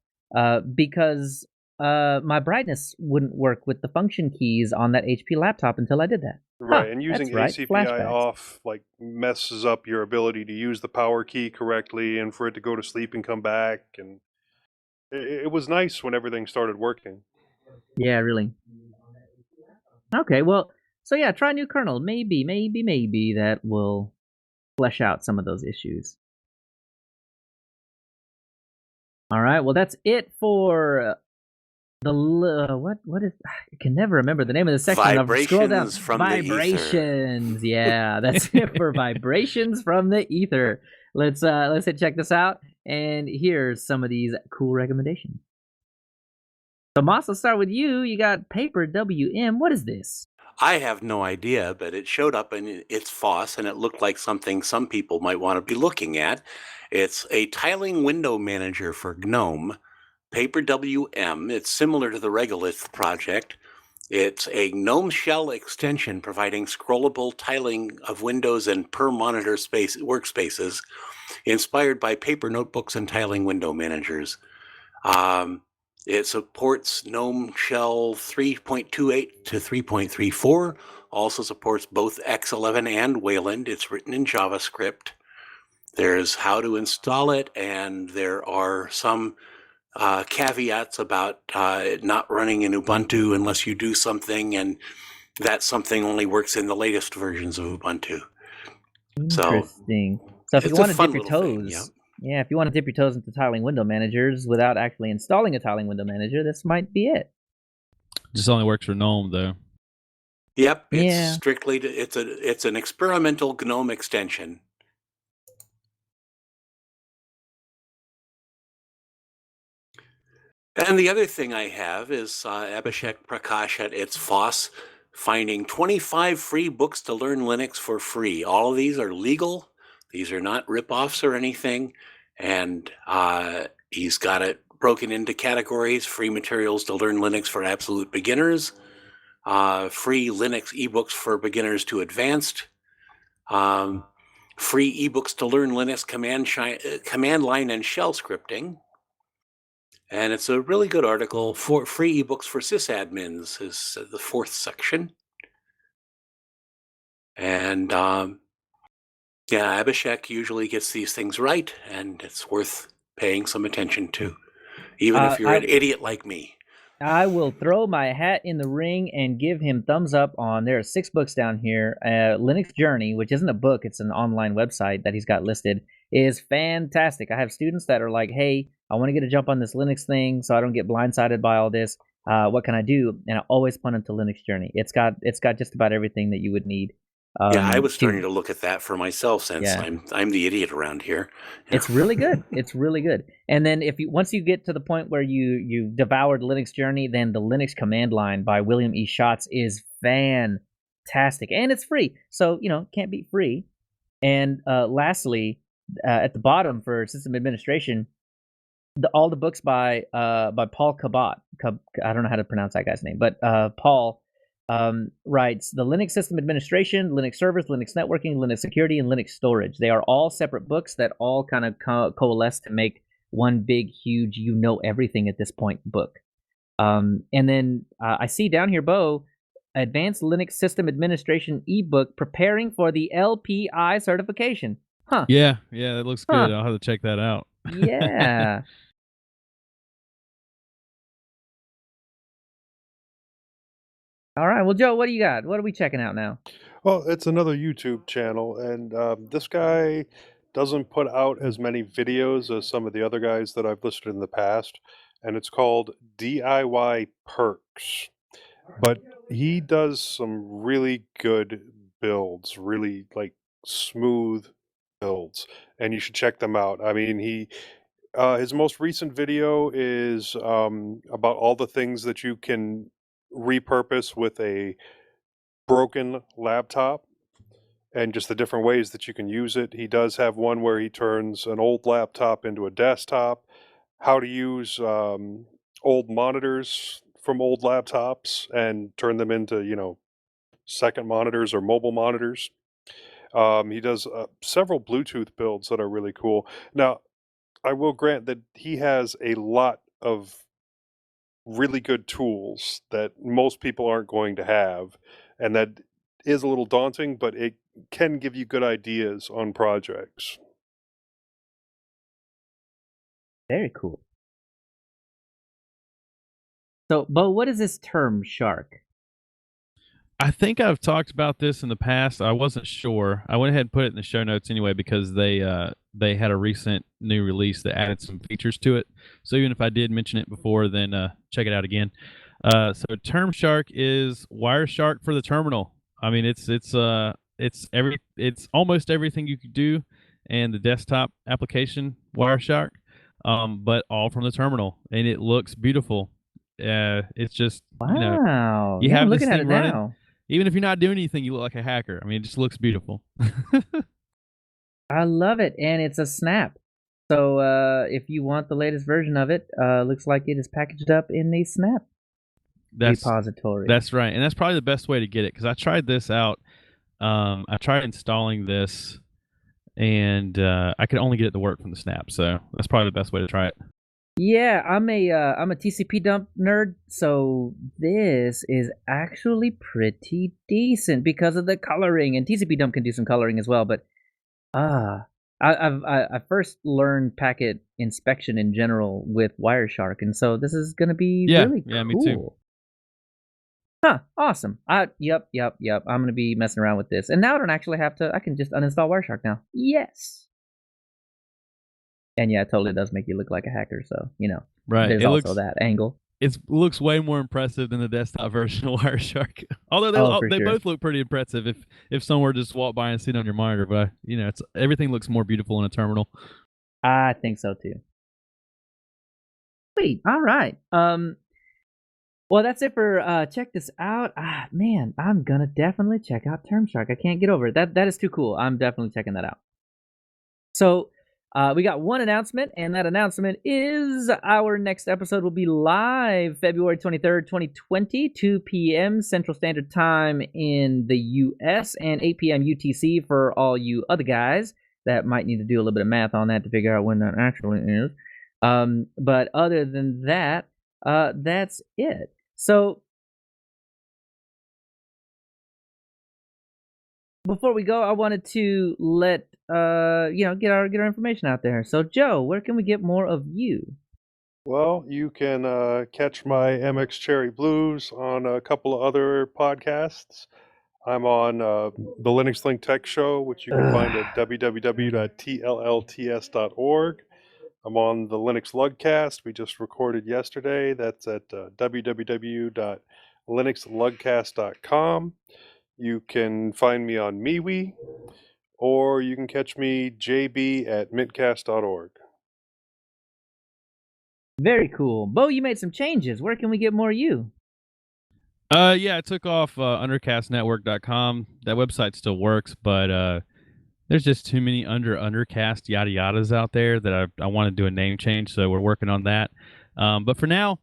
because my brightness wouldn't work with the function keys on that HP laptop until I did that. right, Huh, and using that's right, ACPI flashbacks. off like messes up your ability to use the power key correctly and for it to go to sleep and come back. And it was nice when everything started working. Yeah, really. Okay, well, so yeah, try new kernel. Maybe that will flesh out some of those issues. All right, well, that's it for the what is, I can never remember the name of the section. Vibrations Scroll down. from the ether. Vibrations. Yeah, that's it for vibrations from the ether. Let's check this out, and here's some of these cool recommendations. So Moss, let's start with you. You got Paper WM. What is this? I have no idea, but it showed up in its FOSS, and it looked like something some people might want to be looking at. It's a tiling window manager for GNOME, Paper WM. It's similar to the Regolith project. It's a GNOME shell extension providing scrollable tiling of windows and per monitor space workspaces, inspired by paper notebooks and tiling window managers. It supports GNOME Shell 3.28 to 3.34. Also supports both X11 and Wayland. It's written in JavaScript. There's how to install it, and there are some caveats about it not running in Ubuntu unless you do something, and that something only works in the latest versions of Ubuntu. So Interesting. So if you it's a want to fun dip your little thing, toes, yeah, if you want to dip your toes into tiling window managers without actually installing a tiling window manager, this might be it. Just only works for GNOME though. Yep, it's Yeah. strictly it's an experimental GNOME extension. And the other thing I have is Abhishek Prakash at It's Foss finding 25 free books to learn Linux for free. All of these are legal. These are not rip-offs or anything. And he's got it broken into categories: free materials to learn Linux for absolute beginners, free Linux ebooks for beginners to advanced, free ebooks to learn Linux command line and shell scripting. And it's a really good article. For free ebooks for sysadmins is the fourth section. And yeah, Abhishek usually gets these things right, and it's worth paying some attention to, even if you're an idiot like me. I will throw my hat in the ring and give him thumbs up on, there are 6 books down here. Linux Journey, which isn't a book, it's an online website that he's got listed, is fantastic. I have students that are like, hey, I want to get a jump on this Linux thing so I don't get blindsided by all this. What can I do? And I always punt into Linux Journey. It's got just about everything that you would need. Yeah, I was starting to look at that for myself since I'm the idiot around here. It's really good. It's really good. And then once you get to the point where you devoured Linux Journey, then the Linux Command Line by William E. Schatz is fantastic, and it's free. So can't beat free. And lastly, at the bottom for system administration, all the books by Paul Cabot. I don't know how to pronounce that guy's name, but Paul writes the Linux system administration, Linux servers, Linux networking, Linux security, and Linux storage. They are all separate books that all kind of coalesce to make one big, huge, everything at this point book. And then I see down here, Bo, Advanced Linux System Administration ebook preparing for the LPI certification. Huh. Yeah, that looks good. I'll have to check that out. Yeah. All right. Well, Joe, what do you got? What are we checking out now? Well, it's another YouTube channel, and this guy doesn't put out as many videos as some of the other guys that I've listed in the past, and it's called DIY Perks. But he does some really good builds, really like smooth builds, and you should check them out. I mean, his most recent video is about all the things that you can repurpose with a broken laptop and just the different ways that you can use it. He does have one where he turns an old laptop into a desktop, how to use old monitors from old laptops and turn them into, second monitors or mobile monitors. He does several Bluetooth builds that are really cool. Now, I will grant that he has a lot of really good tools that most people aren't going to have, and that is a little daunting, but it can give you good ideas on projects. Very cool. So, Bo, what is this term shark? I think I've talked about this in the past. I wasn't sure. I went ahead and put it in the show notes anyway because they had a recent new release that added some features to it. So even if I did mention it before, then check it out again. So Term Shark is Wireshark for the terminal. I mean, it's almost everything you could do in the desktop application Wireshark, but all from the terminal, and it looks beautiful. It's just wow. You have I'm this looking at thing it running. now. Even if you're not doing anything, you look like a hacker. I mean, it just looks beautiful. I love it, and it's a snap. So if you want the latest version of it, looks like it is packaged up in the snap repository. That's right, and that's probably the best way to get it because I tried this out. I tried installing this, and I could only get it to work from the snap. So that's probably the best way to try it. Yeah, I'm a TCP dump nerd, so this is actually pretty decent because of the coloring, and TCP dump can do some coloring as well. But I first learned packet inspection in general with Wireshark, and so this is gonna be really cool. Me too. Huh, awesome. Yep. I'm gonna be messing around with this. And now I don't actually have to, I can just uninstall Wireshark now. Yes. And yeah, it totally does make you look like a hacker, so, Right. there's It also that angle. It looks way more impressive than the desktop version of Wireshark. Although they sure. both look pretty impressive if someone were to just walk by and see it on your monitor, but it's everything looks more beautiful in a terminal. I think so too. Sweet. All right. Well, that's it for check this out. Man, I'm gonna definitely check out Termshark. I can't get over it. That is too cool. I'm definitely checking that out. So, we got one announcement, and that announcement is our next episode will be live February 23rd, 2020, 2 p.m. Central Standard Time in the U.S. and 8 p.m. UTC for all you other guys that might need to do a little bit of math on that to figure out when that actually is. But other than that, that's it. So, before we go, I wanted to let get our information out there. So, Joe, where can we get more of you? Well, you can catch my MX Cherry Blues on a couple of other podcasts. I'm on the Linux Link Tech Show, which you can find at www.tllts.org. I'm on the Linux Lugcast. We just recorded yesterday. That's at www.linuxlugcast.com. You can find me on MeWe, or you can catch me, JB, at mintcast.org. Very cool. Bo, you made some changes. Where can we get more of you? Yeah, I took off undercastnetwork.com. That website still works, but there's just too many undercast yada yadas out there that I want to do a name change, so we're working on that. But for now,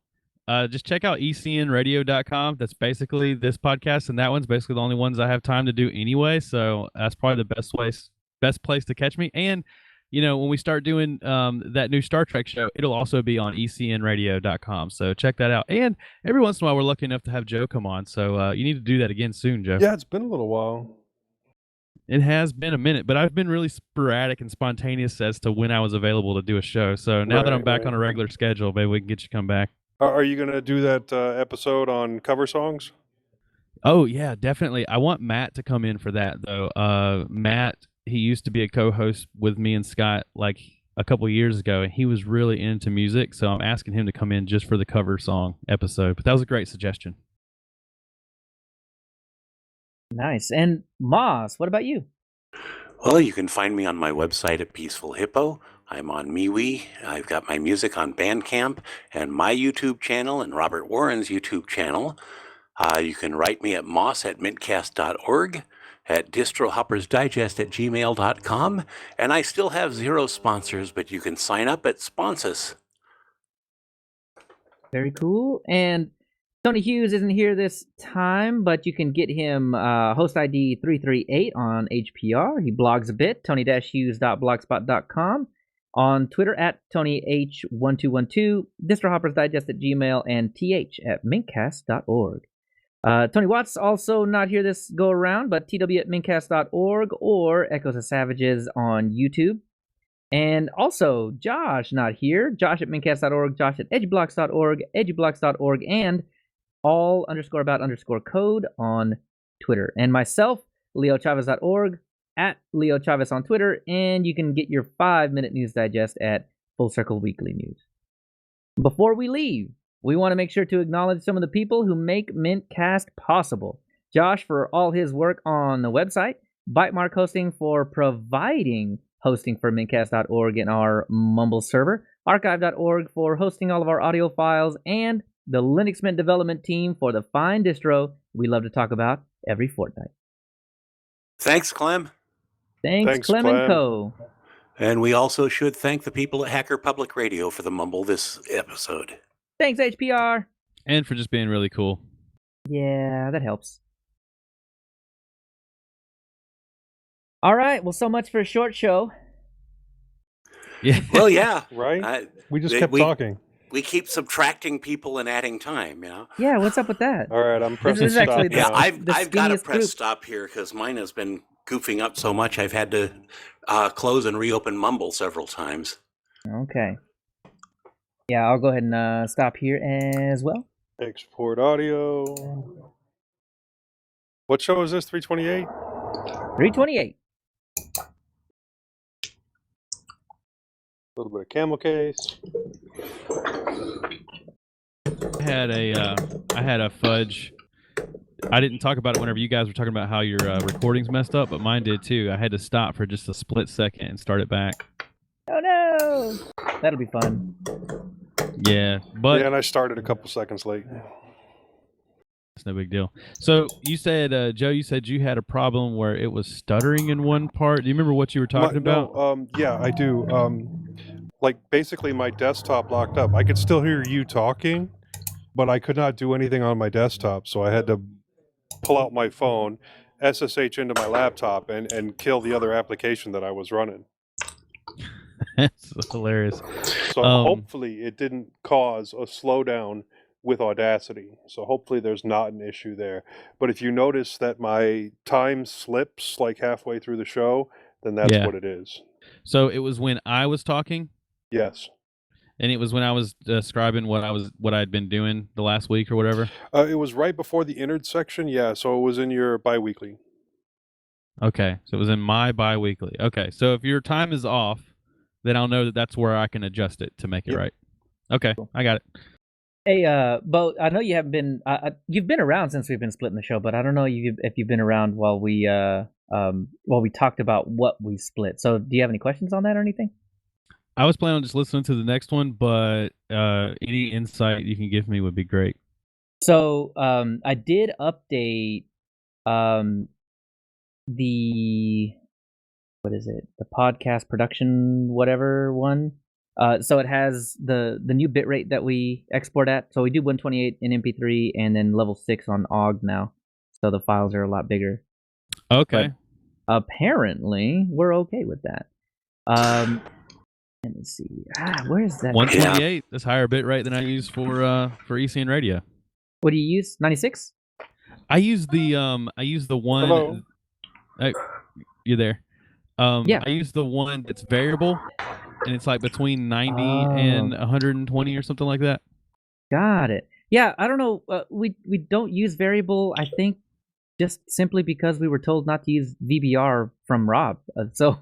just check out ecnradio.com. That's basically this podcast, and that one's basically the only ones I have time to do anyway. So that's probably the best place to catch me. And when we start doing that new Star Trek show, it'll also be on ecnradio.com. So check that out. And every once in a while, we're lucky enough to have Joe come on. So you need to do that again soon, Joe. Yeah, it's been a little while. It has been a minute, but I've been really sporadic and spontaneous as to when I was available to do a show. So now that I'm back on a regular schedule, maybe we can get you to come back. Are you going to do that episode on cover songs? Oh, yeah, definitely. I want Matt to come in for that, though. Matt, he used to be a co-host with me and Scott like a couple years ago, and he was really into music, so I'm asking him to come in just for the cover song episode. But that was a great suggestion. Nice. And Moss, what about you? Well, you can find me on my website at Peaceful Hippo. I'm on MeWe. I've got my music on Bandcamp and my YouTube channel and Robert Warren's YouTube channel. You can write me at moss@mintcast.org, at distrohoppersdigest@gmail.com, and I still have 0 sponsors, but you can sign up at Sponsus. Very cool. And Tony Hughes isn't here this time, but you can get him host ID 338 on HPR. He blogs a bit, tony-hughes.blogspot.com. On Twitter at TonyH1212, DistroHoppersDigest at Gmail, and th@mintcast.org. Tony Watts also not here this go around, but tw@mintcast.org or Echoes of Savages on YouTube. And also, Josh not here. Josh at mintcast.org, Josh at edgeblocks.org, edgeblocks.org, and all_about_code on Twitter. And myself, leochavez.org, at Leo Chavez on Twitter, and you can get your 5-minute news digest at Full Circle Weekly News. Before we leave, we want to make sure to acknowledge some of the people who make mintCast possible. Josh for all his work on the website, Bytemark Hosting for providing hosting for mintcast.org and our Mumble server, archive.org for hosting all of our audio files, and the Linux Mint development team for the fine distro we love to talk about every fortnight. Thanks, Clem. Thanks Clem and Co. And we also should thank the people at Hacker Public Radio for the mumble this episode. Thanks, HPR. And for just being really cool. Yeah, that helps. All right, well, so much for a short show. Yeah. Well, yeah. Right? We just kept talking. we keep subtracting people and adding time. Yeah, what's up with that? All right, I'm This pressing is stop actually Yeah, now. I've the got to skinniest press group. stop here because mine has been goofing up so much. I've had to close and reopen Mumble several times. Okay. Yeah, I'll go ahead and stop here as well. Export audio. What show is this? 328? 328. A little bit of camel case. I had a fudge. I didn't talk about it whenever you guys were talking about how your recordings messed up, but mine did too. I had to stop for just a split second and start it back. Oh no! That'll be fun. Yeah, but Yeah, and I started a couple seconds late. it's no big deal. So you said, Joe, you said you had a problem where it was stuttering in one part. Do you remember what you were talking about? No, yeah, I do. Like basically my desktop locked up. I could still hear you talking, but I could not do anything on my desktop, so I had to pull out my phone, SSH into my laptop, and kill the other application that I was running. That's hilarious. So hopefully it didn't cause a slowdown with Audacity. So hopefully there's not an issue there. But if you notice that my time slips like halfway through the show, then that's Yeah. what it is. So it was when I was talking, Yes. and it was when I was describing what I'd been doing the last week or whatever. It was right before the innards section. Yeah, so it was in your biweekly. Okay, so it was in my bi-weekly. Okay, so if your time is off, then I'll know that that's where I can adjust it to make it Yep. right. Okay, I got it. Hey, Bo, I know you haven't been. You've been around since we've been splitting the show, but I don't know if you've been around while we talked about what we split. So, do you have any questions on that or anything? I was planning on just listening to the next one, but any insight you can give me would be great. So, I did update the what is it? The podcast production whatever one. So it has the new bitrate that we export at. So we do 128 in MP3 and then level 6 on OGG now. So the files are a lot bigger. Okay. But apparently we're okay with that. Let me see. Where is that? 128. That's higher bit rate than I use for ECN radio. What do you use? 96? I use the one. Hello. You're there. Yeah. I use the one that's variable, and it's like between 90 and 120 or something like that. Got it. Yeah, I don't know. We don't use variable, I think, just simply because we were told not to use VBR from Rob. So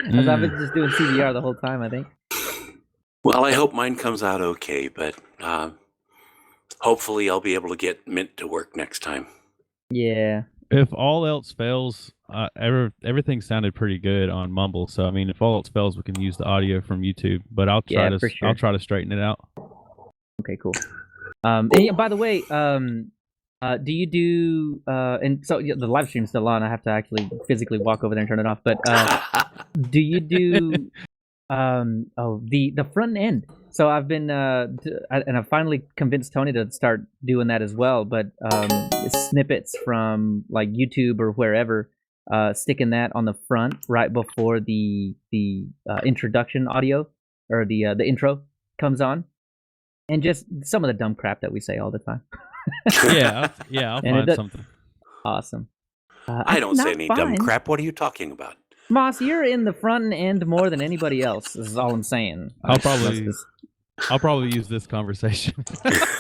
I've been just doing CBR the whole time, I think. Well, I hope mine comes out okay, but hopefully I'll be able to get Mint to work next time. Yeah. If all else fails, everything sounded pretty good on Mumble. So I mean, if all else fails, we can use the audio from YouTube. But I'll try to for sure. I'll try to straighten it out. Okay, cool. And yeah, by the way, do you do and so yeah, the live stream's still on. I have to actually physically walk over there and turn it off. But do you do the front end? So I've been and I've finally convinced Tony to start doing that as well. But snippets from like YouTube or wherever, sticking that on the front right before the introduction audio or the intro comes on, and just some of the dumb crap that we say all the time. I'll find something. Awesome. I don't say any dumb find- crap. What are you talking about? Moss, you're in the front end more than anybody else. This is all I'm saying. I'll probably use this conversation.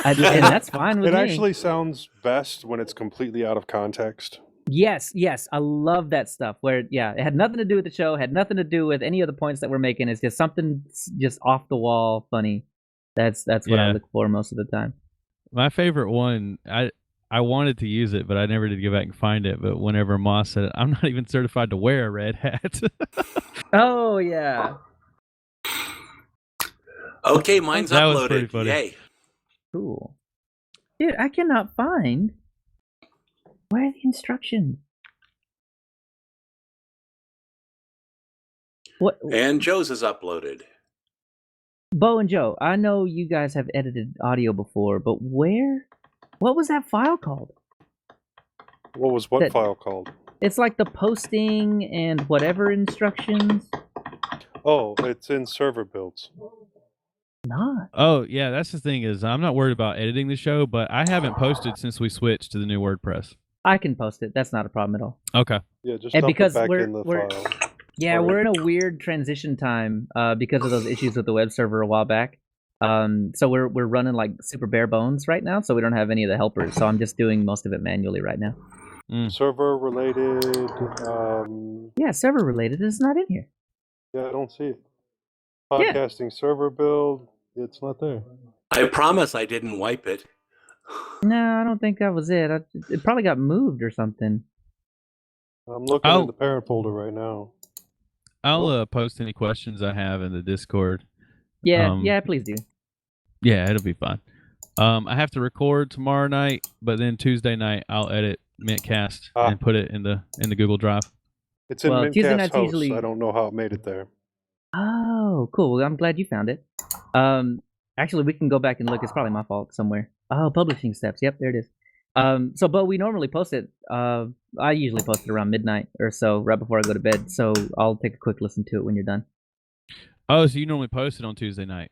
And that's fine with It me. actually sounds best when it's completely out of context. Yes, I love that stuff. Where it had nothing to do with the show, had nothing to do with any of the points that we're making. It's just something just off the wall, funny. That's what I look for most of the time. My favorite one, I wanted to use it, but I never did go back and find it. But whenever Moss said, "I'm not even certified to wear a red hat." Oh yeah. Okay, mine's That was uploaded. pretty funny. Yay. Cool. Dude, I cannot find where are the instructions. What? And Joe's is uploaded. Bo and Joe, I know you guys have edited audio before, but where? What was that file called? What was what file called? It's like the posting and whatever instructions. Oh, it's in server builds. not. Oh yeah, that's the thing is I'm not worried about editing the show, but I haven't posted since we switched to the new WordPress. I can post it. That's not a problem at all. Okay. Yeah, just And dump because it back we're- in the we're- file. Yeah, Alright. we're in a weird transition time because of those issues with the web server a while back. So we're running like super bare bones right now, so we don't have any of the helpers. So I'm just doing most of it manually right now. Server related. Yeah, server related. It's not in here. Yeah, I don't see it. Yeah. Podcasting server build. It's not there. I promise I didn't wipe it. No, I don't think that was it. It probably got moved or something. I'm looking Oh. in the parent folder right now. I'll post any questions I have in the Discord. Yeah, yeah, please do. Yeah, it'll be fine. I have to record tomorrow night, but then Tuesday night I'll edit mintCast and put it in the Google Drive. It's in Well, Tuesday mintCast night's hosts. usually- I don't know how it made it there. Oh, cool. Well, I'm glad you found it. Actually, we can go back and look. It's probably my fault somewhere. Oh, publishing steps. Yep, there it is. But we normally post it. I usually post it around midnight or so, right before I go to bed. So I'll take a quick listen to it when you're done. Oh, so you normally post it on Tuesday night?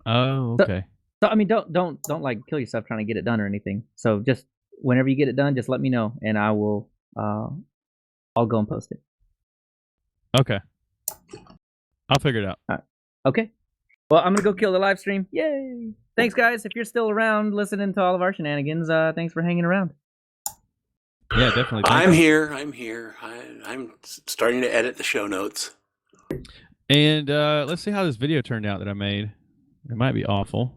Oh, okay. So I mean, don't like kill yourself trying to get it done or anything. So just whenever you get it done, just let me know, and I will. I'll go and post it. Okay. I'll figure it out. Okay. Well, I'm gonna go kill the live stream. Yay! Thanks, guys. If you're still around listening to all of our shenanigans, thanks for hanging around. Yeah, definitely. I'm here. I'm starting to edit the show notes. And let's see how this video turned out that I made. It might be awful.